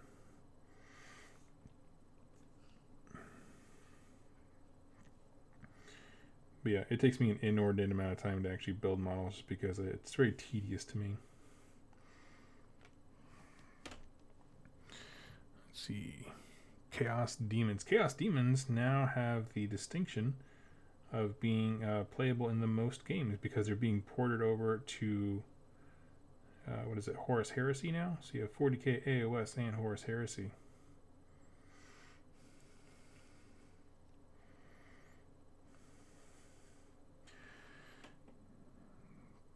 But yeah, it takes me an inordinate amount of time to actually build models, because it's very tedious to me. Let's see. Chaos Demons. Chaos Demons now have the distinction of being playable in the most games because they're being ported over to, what is it, Horus Heresy now? So you have 40k AOS and Horus Heresy.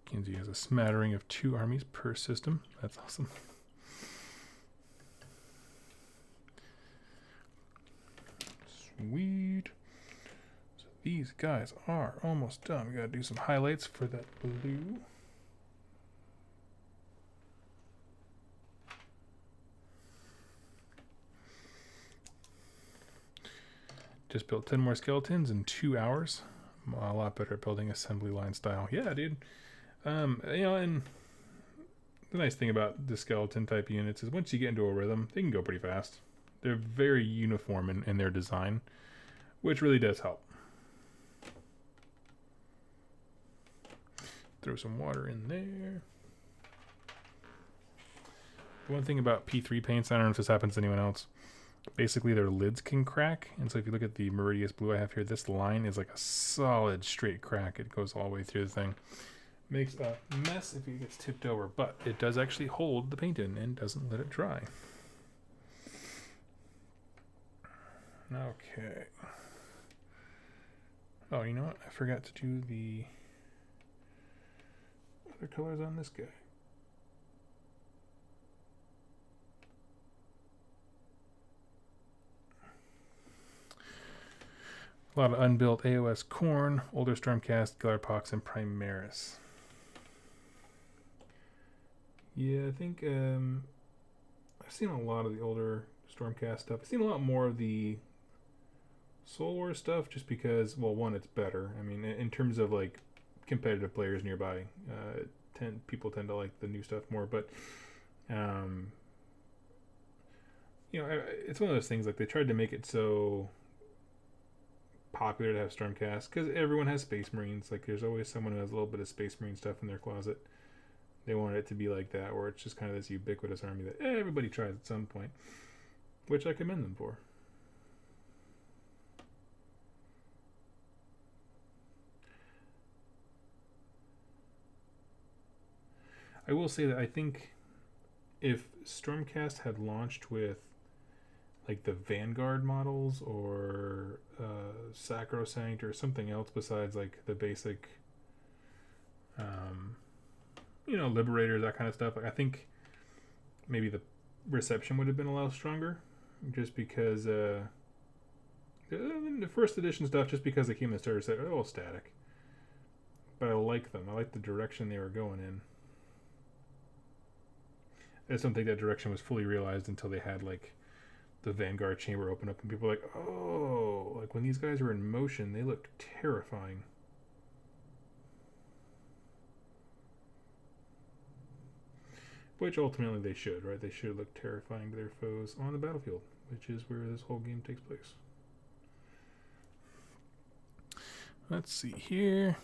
Kinsey has a smattering of 2 armies per system. That's awesome. Sweet. So these guys are almost done. We gotta do some highlights for that blue. Just built 10 more skeletons in 2 hours. I'm a lot better at building assembly line style. Yeah, dude. You know, and the nice thing about the skeleton type units is once you get into a rhythm, they can go pretty fast. They're very uniform in their design, which really does help. Throw some water in there. One thing about P3 paints, I don't know if this happens to anyone else, basically their lids can crack, and so if you look at the Meridius blue I have here, this line is like a solid straight crack. It goes all the way through the thing. Makes a mess if it gets tipped over, but it does actually hold the paint in and doesn't let it dry. Okay. Oh, you know what? I forgot to do the other colors on this guy. A lot of unbuilt AOS Corn, older Stormcast, Gallerpox, and Primaris. Yeah, I think I've seen a lot of the older Stormcast stuff. I've seen a lot more of the Soul War stuff just because, well, one, it's better. I mean, in terms of like competitive players nearby, people tend to like the new stuff more. But you know, it's one of those things, like they tried to make it so popular to have Stormcast because everyone has Space Marines. Like there's always someone who has a little bit of Space Marine stuff in their closet. They wanted it to be like that, where it's just kind of this ubiquitous army that everybody tries at some point, which I commend them for. I will say that I think if Stormcast had launched with like the Vanguard models or Sacrosanct or something else besides like the basic, Liberators, that kind of stuff, like, I think maybe the reception would have been a little stronger, just because the first edition stuff, just because they came in the starter set, are a little static. But I like them. I like the direction they were going in. I just don't think that direction was fully realized until they had like the Vanguard chamber open up and people were like, oh, like when these guys were in motion, they looked terrifying. Which ultimately they should, right? They should look terrifying to their foes on the battlefield, which is where this whole game takes place. Let's see here.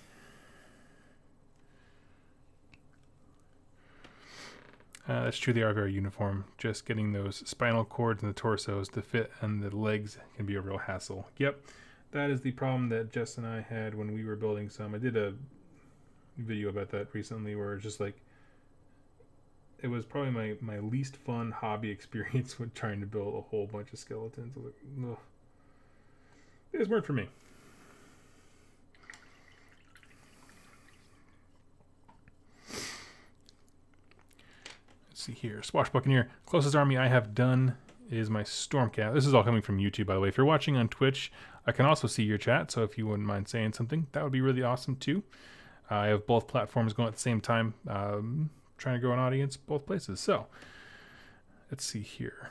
That's true, they are very uniform. Just getting those spinal cords and the torsos to fit and the legs can be a real hassle. Yep, that is the problem that Jess and I had when we were building some. I did a video about that recently where it's just like, it was probably my least fun hobby experience when trying to build a whole bunch of skeletons. I was like, ugh. It just weren't for me. See here, Swash Buccaneer. Closest army I have done is my Stormcast. This is all coming from YouTube, by the way. If you're watching on Twitch, I can also see your chat, so if you wouldn't mind saying something, that would be really awesome too. I have both platforms going at the same time, trying to grow an audience both places. So, let's see here.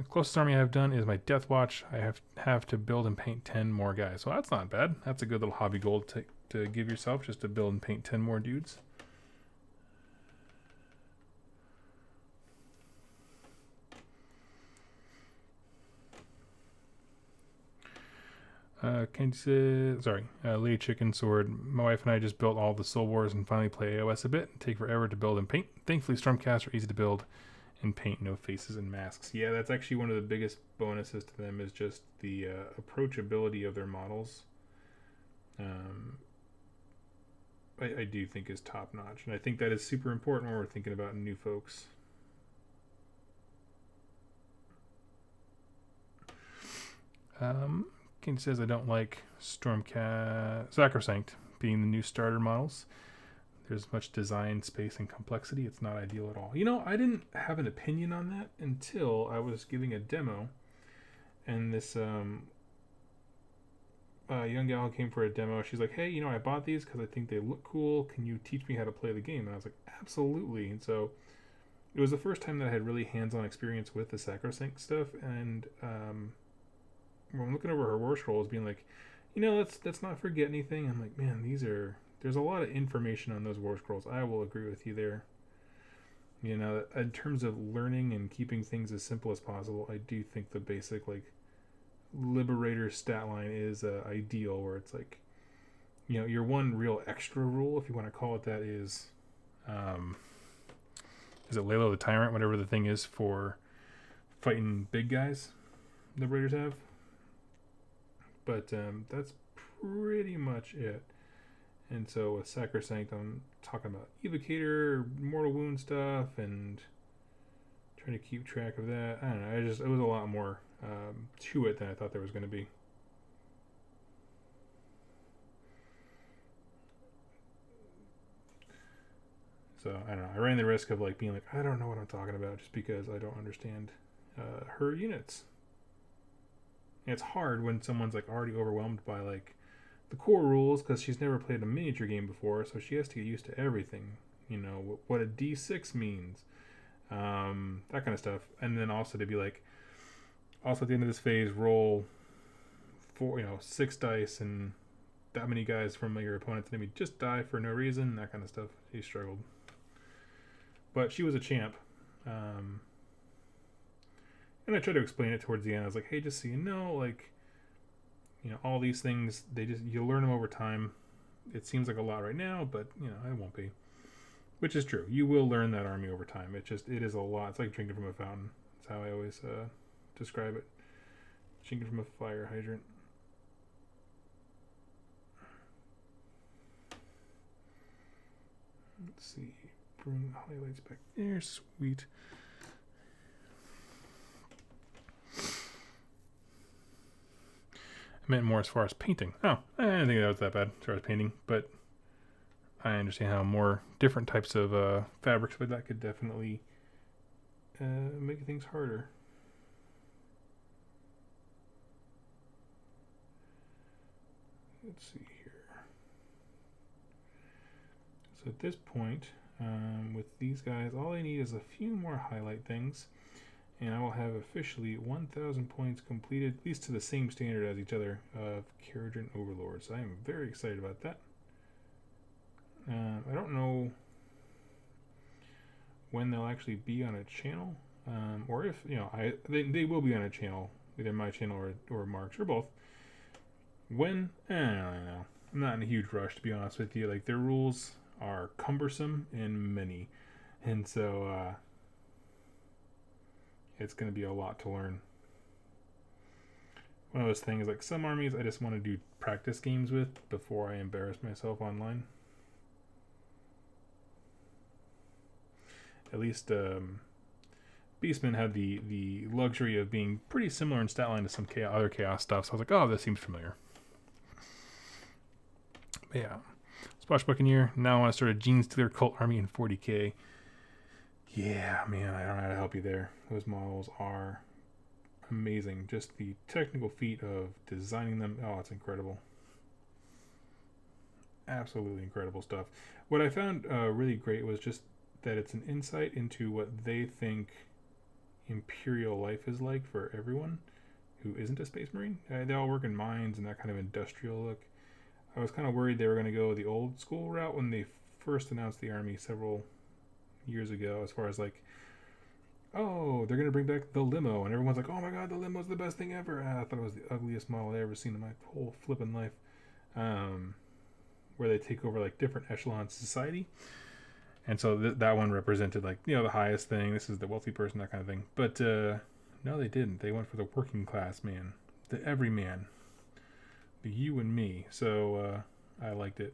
Closest army I have done is my Death Watch. I have to build and paint 10 more guys. So that's not bad. That's a good little hobby goal to give yourself, just to build and paint 10 more dudes. Lady Chicken Sword. My wife and I just built all the Soul Wars and finally play AOS a bit. Take forever to build and paint. Thankfully, Stormcast are easy to build and paint, no faces and masks. Yeah, that's actually one of the biggest bonuses to them, is just the approachability of their models. I do think is top notch, and I think that is super important when we're thinking about new folks. King says I don't like Sacrosanct being the new starter models. There's much design, space, and complexity. It's not ideal at all. You know, I didn't have an opinion on that until I was giving a demo, and this young gal came for a demo. She's like, hey, I bought these because I think they look cool. Can you teach me how to play the game? And I was like, absolutely. And so it was the first time that I had really hands-on experience with the Sacrosanct stuff, and when I'm looking over her war scrolls, being like, let's not forget anything. I'm like, man, there's a lot of information on those war scrolls. I will agree with you there. In terms of learning and keeping things as simple as possible, I do think the basic, Liberator stat line is ideal, where it's like, your one real extra rule, if you want to call it that, is it Layla the Tyrant, whatever the thing is for fighting big guys Liberators have. But that's pretty much it. And so with Sacrosanct, I'm talking about Evocator, Mortal Wound stuff, and trying to keep track of that. I don't know. It was a lot more to it than I thought there was going to be. So I don't know. I ran the risk of being like, I don't know what I'm talking about, just because I don't understand her units. And it's hard when someone's already overwhelmed by the core rules, because she's never played a miniature game before, so she has to get used to everything. What a D6 means, that kind of stuff. And then also to be also at the end of this phase, roll 6 dice, and that many guys from your opponent's enemy just die for no reason, that kind of stuff. She struggled. But she was a champ. And I tried to explain it towards the end. I was like, hey, just so you know, You know, all these things, you learn them over time. It seems like a lot right now, but you know, it won't be. Which is true. You will learn that army over time. It is a lot. It's like drinking from a fountain. That's how I always describe it. Drinking from a fire hydrant. Let's see. Bring the highlights back there. Sweet. I meant more as far as painting. Oh, I didn't think that was that bad as far as painting, but I understand how more different types of fabrics like that could definitely make things harder. Let's see here. So at this point, with these guys, all I need is a few more highlight things, and I will have officially 1,000 points completed, at least to the same standard as each other, of Carrigan Overlords. I am very excited about that. I don't know when they'll actually be on a channel, or if, you know, they will be on a channel, either my channel or Mark's, or both. When? I don't know. I'm not in a huge rush, to be honest with you. Like, their rules are cumbersome and many, and so it's going to be a lot to learn. One of those things, like some armies I just want to do practice games with before I embarrass myself online. At least Beastmen had the luxury of being pretty similar in stat line to some other chaos stuff, so I was like, oh, this seems familiar. But yeah. Splash Buccaneer. Now I want to start a Gene Stealer Cult Army in 40k. Yeah, man, I don't know how to help you there. Those models are amazing. Just the technical feat of designing them. Oh, it's incredible. Absolutely incredible stuff. What I found really great was just that it's an insight into what they think Imperial life is like for everyone who isn't a Space Marine. They all work in mines and that kind of industrial look. I was kind of worried they were going to go the old school route when they first announced the army several years ago, as far as like, oh, they're going to bring back the limo, and everyone's like, oh my god, the limo's the best thing ever. I thought it was the ugliest model I ever seen in my whole flipping life. Where they take over like different echelons of society. And so that one represented, like, you know, the highest thing. This is the wealthy person, that kind of thing. But no, they didn't. They went for the working class man, the everyman, the you and me. So I liked it.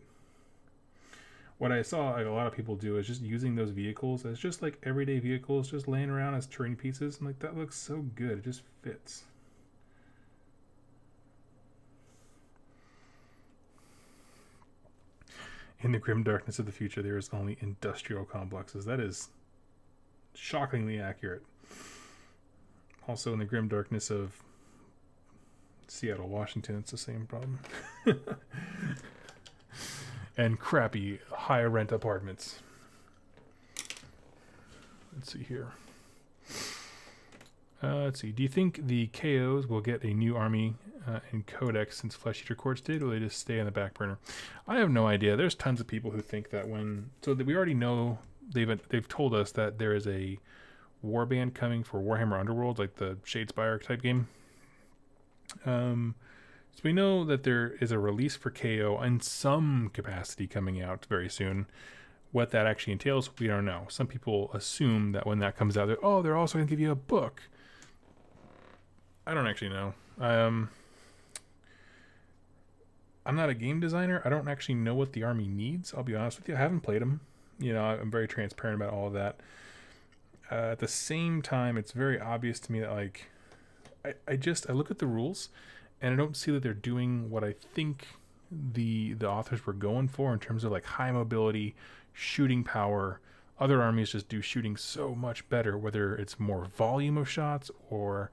What I saw like a lot of people do is just using those vehicles as just like everyday vehicles, just laying around as terrain pieces. And like, that looks so good. It just fits. In the grim darkness of the future, there is only industrial complexes. That is shockingly accurate. Also, in the grim darkness of Seattle, Washington, it's the same problem. And crappy high rent apartments. Let's see here. Let's see. Do you think the KOs will get a new army in Codex since Flesh Eater Courts did, or will they just stay on the back burner? I have no idea. There's tons of people who think that we already know, they've told us that there is a warband coming for Warhammer Underworld, like the Shadespire type game. So we know that there is a release for KO in some capacity coming out very soon. What that actually entails, we don't know. Some people assume that when that comes out, they're also going to give you a book. I don't actually know. I'm not a game designer. I don't actually know what the army needs. I'll be honest with you. I haven't played them. You know, I'm very transparent about all of that. At the same time, it's very obvious to me that, like, I look at the rules and I don't see that they're doing what I think the authors were going for in terms of like high mobility, shooting power. Other armies just do shooting so much better, whether it's more volume of shots or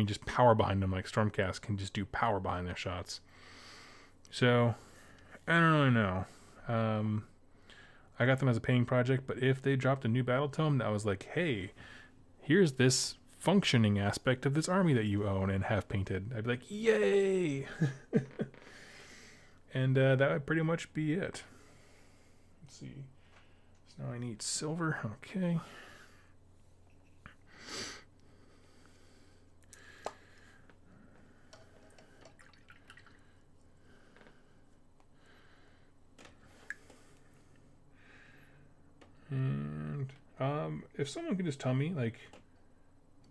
just power behind them. Like Stormcast can just do power behind their shots. So I don't really know. I got them as a painting project, but if they dropped a new battle tome that was like, hey, here's this functioning aspect of this army that you own and have painted, I'd be like, yay. And that would pretty much be it. Let's see. So now I need silver. Okay. If someone could just tell me, like,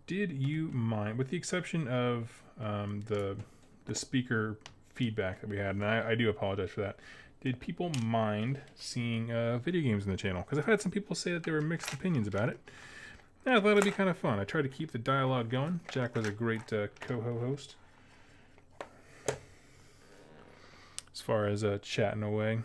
did you mind, with the exception of the speaker feedback that we had, and I do apologize for that, did people mind seeing video games in the channel? Because I've had some people say that there were mixed opinions about it. Yeah, I thought it'd be kind of fun. I tried to keep the dialogue going. Jack was a great co-host as far as chatting away.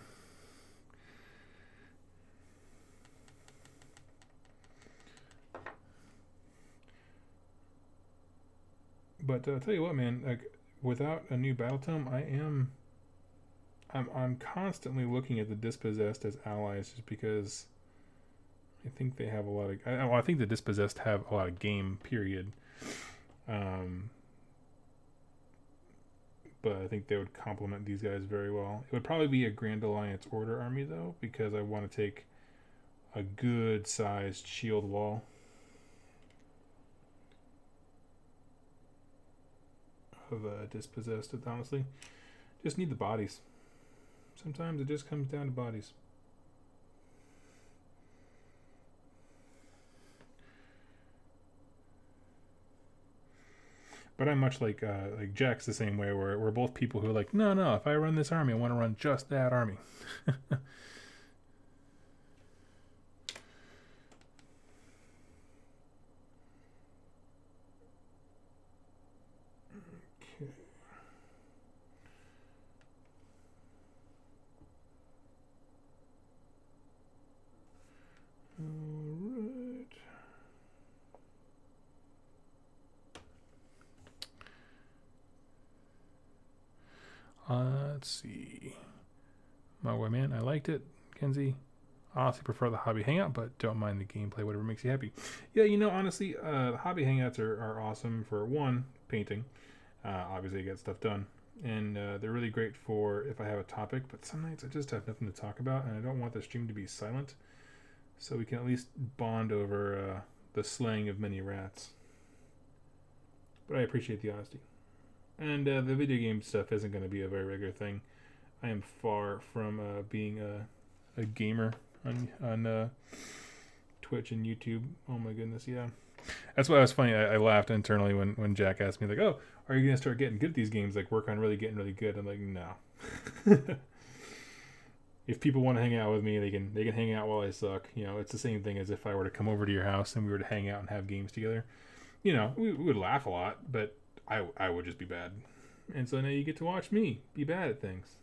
But I'll tell you what, man, like, without a new battle tome, I'm constantly looking at the dispossessed as allies, just because I think they have a lot of. I think the dispossessed have a lot of game. Period. But I think they would complement these guys very well. It would probably be a Grand Alliance Order army though, because I want to take a good sized shield wall. Of dispossessed, honestly. Just need the bodies. Sometimes it just comes down to bodies. But I'm much like Jack's the same way, where we're both people who are like, no, if I run this army, I want to run just that army. Okay. Let's see. My way, man. I liked it, Kenzie. I honestly prefer the hobby hangout, but don't mind the gameplay, whatever makes you happy. Yeah, you know, honestly, the hobby hangouts are awesome for, one, painting. Obviously, you get stuff done. And they're really great for if I have a topic, but some nights I just have nothing to talk about, and I don't want the stream to be silent. So we can at least bond over the slaying of many rats. But I appreciate the honesty. And the video game stuff isn't going to be a very regular thing. I am far from being a gamer on Twitch and YouTube. Oh my goodness, yeah. That's why it was funny. I laughed internally when Jack asked me, like, "Oh, are you going to start getting good at these games? Like, work on really getting really good?" I'm like, no. If people want to hang out with me, they can hang out while I suck. You know, it's the same thing as if I were to come over to your house and we were to hang out and have games together. You know, we would laugh a lot, but I would just be bad. And so now you get to watch me be bad at things.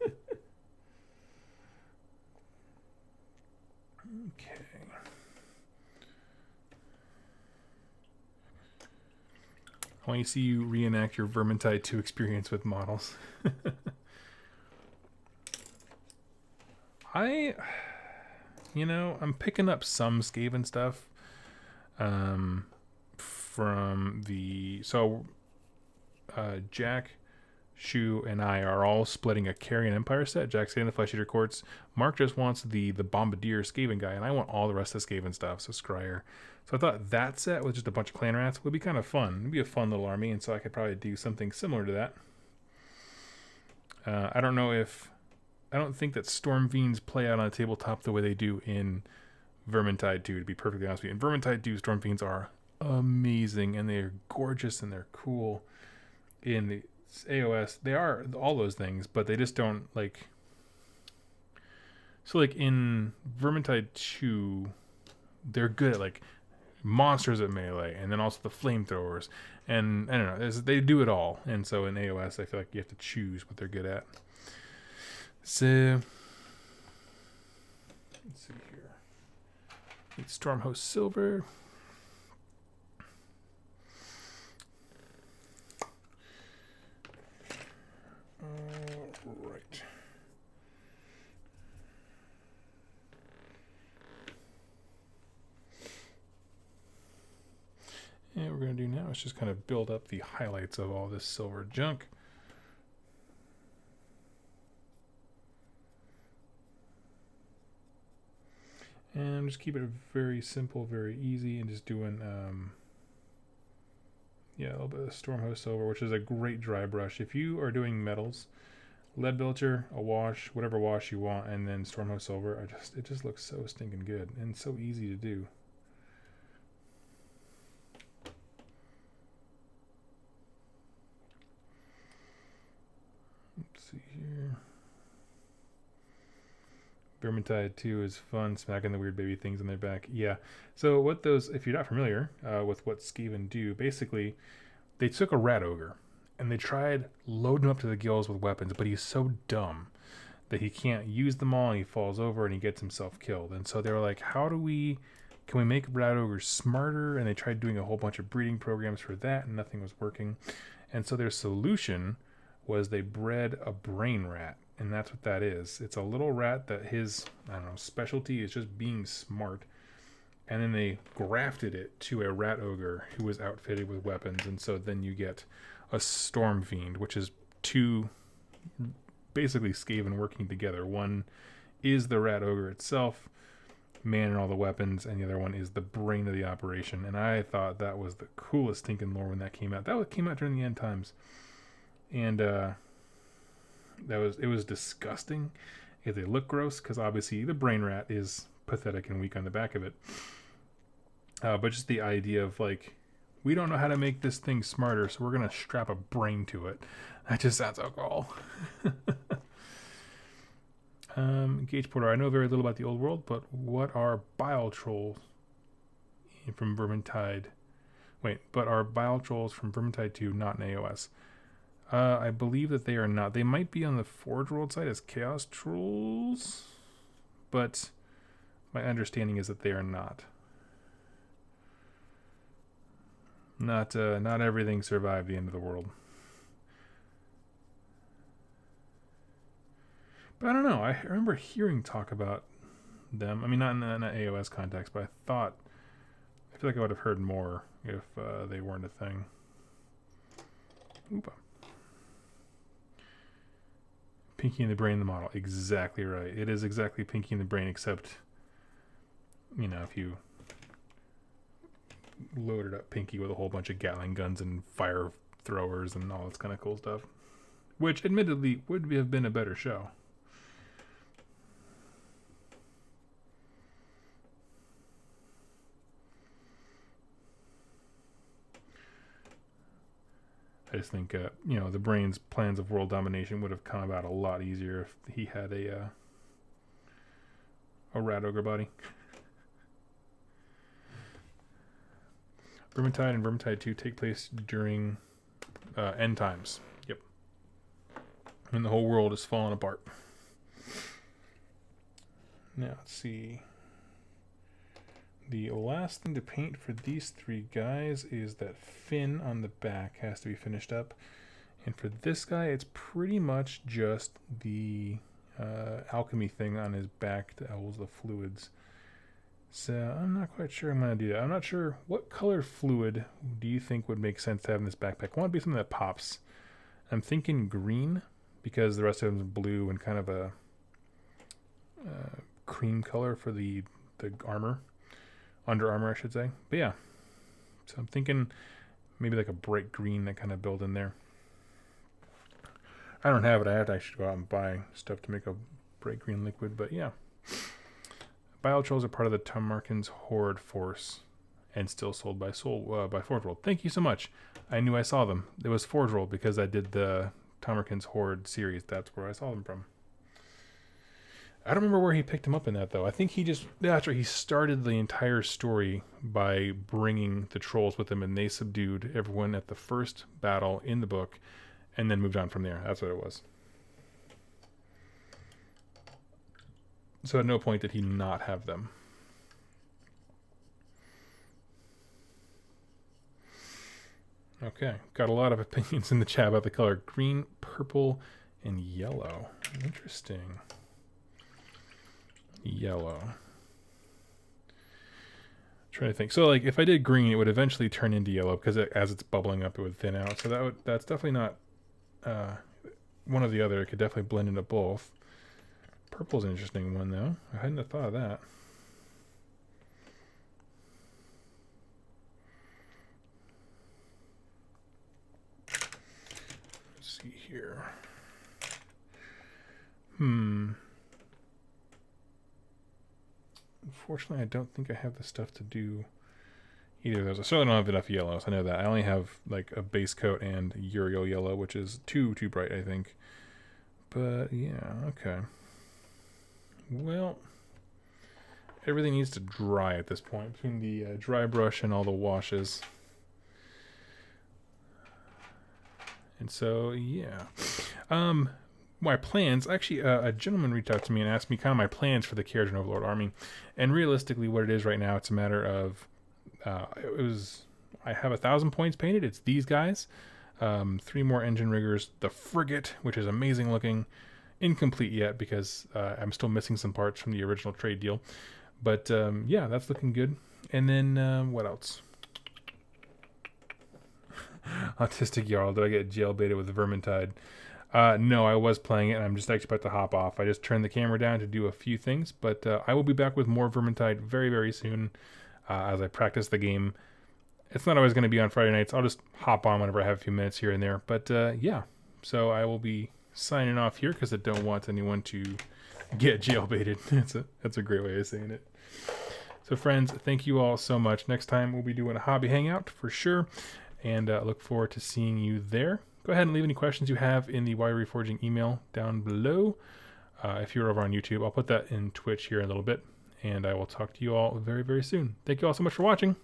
Okay. I want to see you reenact your Vermintide 2 experience with models. You know, I'm picking up some Skaven stuff from the... So, Jack, Shu, and I are all splitting a Carrion Empire set. Jack's getting the Flesh Eater Courts. Mark just wants the Bombardier Skaven guy, and I want all the rest of the Skaven stuff, so Scryer. So I thought that set with just a bunch of clan rats would be kind of fun. It'd be a fun little army, and so I could probably do something similar to that. I don't think that Storm Fiends play out on a tabletop the way they do in Vermintide 2, to be perfectly honest with you. In Vermintide 2, Storm Fiends are amazing, and they're gorgeous, and they're cool. In the AOS, they are all those things, but they just don't, like... So, like, in Vermintide 2, they're good at, like, monsters at melee, and then also the flamethrowers, and I don't know, they do it all. And so in AOS, I feel like you have to choose what they're good at. So let's see here. Need Stormhost Silver. Right. And what we're going to do now is just kind of build up the highlights of all this silver junk. And just keep it very simple, very easy, and just doing, yeah, a little bit of Stormhost Silver, which is a great dry brush. If you are doing metals, Lead Belcher, a wash, whatever wash you want, and then Stormhost Silver, it just looks so stinking good and so easy to do. see here. Vermintide 2 is fun, smacking the weird baby things on their back. Yeah. So what those, if you're not familiar with what Skaven do, basically they took a rat ogre and they tried loading him up to the gills with weapons, but he's so dumb that he can't use them all, and he falls over and he gets himself killed. And so they were like, can we make rat ogres smarter? And they tried doing a whole bunch of breeding programs for that, and nothing was working. And so their solution was they bred a brain rat. And that's what that is. It's a little rat that his, I don't know, specialty is just being smart. And then they grafted it to a rat ogre who was outfitted with weapons. And so then you get a storm fiend, which is two basically Skaven working together. One is the rat ogre itself, manning all the weapons, and the other one is the brain of the operation. And I thought that was the coolest stinking lore when that came out. That came out during the end times. And, it was disgusting. They look gross because obviously the brain rat is pathetic and weak on the back of it. But just the idea of like, we don't know how to make this thing smarter, so we're gonna strap a brain to it. That just sounds so cool. Gage Porter, I know very little about the old world, but what are bile trolls from Vermintide? Wait, but are bile trolls from Vermintide 2 not in AOS? I believe that they are not. They might be on the Forge World side as Chaos Trolls, but my understanding is that they are not. Not everything survived the end of the world. But I don't know. I remember hearing talk about them. I mean, not in an AOS context, but I feel like I would have heard more if they weren't a thing. Oopa. Pinky in the Brain, the model. Exactly right. It is exactly Pinky in the Brain, except, you know, if you loaded up Pinky with a whole bunch of Gatling guns and fire throwers and all this kind of cool stuff. Which, admittedly, would have been a better show. I just think, you know, the Brain's plans of world domination would have come about a lot easier if he had a rat ogre body. Vermintide and Vermintide 2 take place during end times. Yep. When the whole world is falling apart. Now, let's see. The last thing to paint for these three guys is that fin on the back has to be finished up. And for this guy, it's pretty much just the alchemy thing on his back that holds the fluids. So I'm not quite sure I'm going to do that. I'm not sure what color fluid do you think would make sense to have in this backpack. I want to be something that pops. I'm thinking green because the rest of them is blue and kind of a cream color for the armor. Under Armour, I should say. But yeah. So I'm thinking maybe like a bright green that kind of build in there. I don't have it. I have to actually go out and buy stuff to make a bright green liquid. But yeah. Bile Trolls are part of the Tomarkin's Horde force and still sold by Forge World. Thank you so much. I knew I saw them. It was Forge World because I did the Tomarkin's Horde series. That's where I saw them from. I don't remember where he picked him up in that, though. I think he just... That's right. He started the entire story by bringing the trolls with him, and they subdued everyone at the first battle in the book, and then moved on from there. That's what it was. So at no point did he not have them. Okay. Got a lot of opinions in the chat about the color. Green, purple, and yellow. Interesting. Yellow. Trying to think. So like if I did green, it would eventually turn into yellow because as it's bubbling up, it would thin out. So that's definitely not one or the other. It could definitely blend into both. Purple's an interesting one though. I hadn't thought of that. Let's see here. Unfortunately, I don't think I have the stuff to do either of those. I certainly don't have enough yellows. I know that. I only have like a base coat and Uriel yellow, which is too bright, I think. But yeah, okay. Well, everything needs to dry at this point between the dry brush and all the washes. And so, yeah. My plans, actually, a gentleman reached out to me and asked me kind of my plans for the Carriage and Overlord army. And realistically, what it is right now, it's a matter of, I have 1,000 points painted. It's these guys. 3 more engine riggers, the frigate, which is amazing looking. Incomplete yet because I'm still missing some parts from the original trade deal. But yeah, that's looking good. And then what else? Autistic Jarl, did I get jailbaited with Vermintide? No, I was playing it and I'm just actually about to hop off. I just turned the camera down to do a few things, but I will be back with more Vermintide very, very soon as I practice the game. It's not always going to be on Friday nights. I'll just hop on whenever I have a few minutes here and there. But yeah, so I will be signing off here because I don't want anyone to get jailbaited. That's a great way of saying it. So friends, thank you all so much. Next time we'll be doing a hobby hangout for sure, and look forward to seeing you there. Go ahead and leave any questions you have in the Why Reforging email down below. If you're over on YouTube, I'll put that in Twitch here in a little bit, and I will talk to you all very, very soon. Thank you all so much for watching.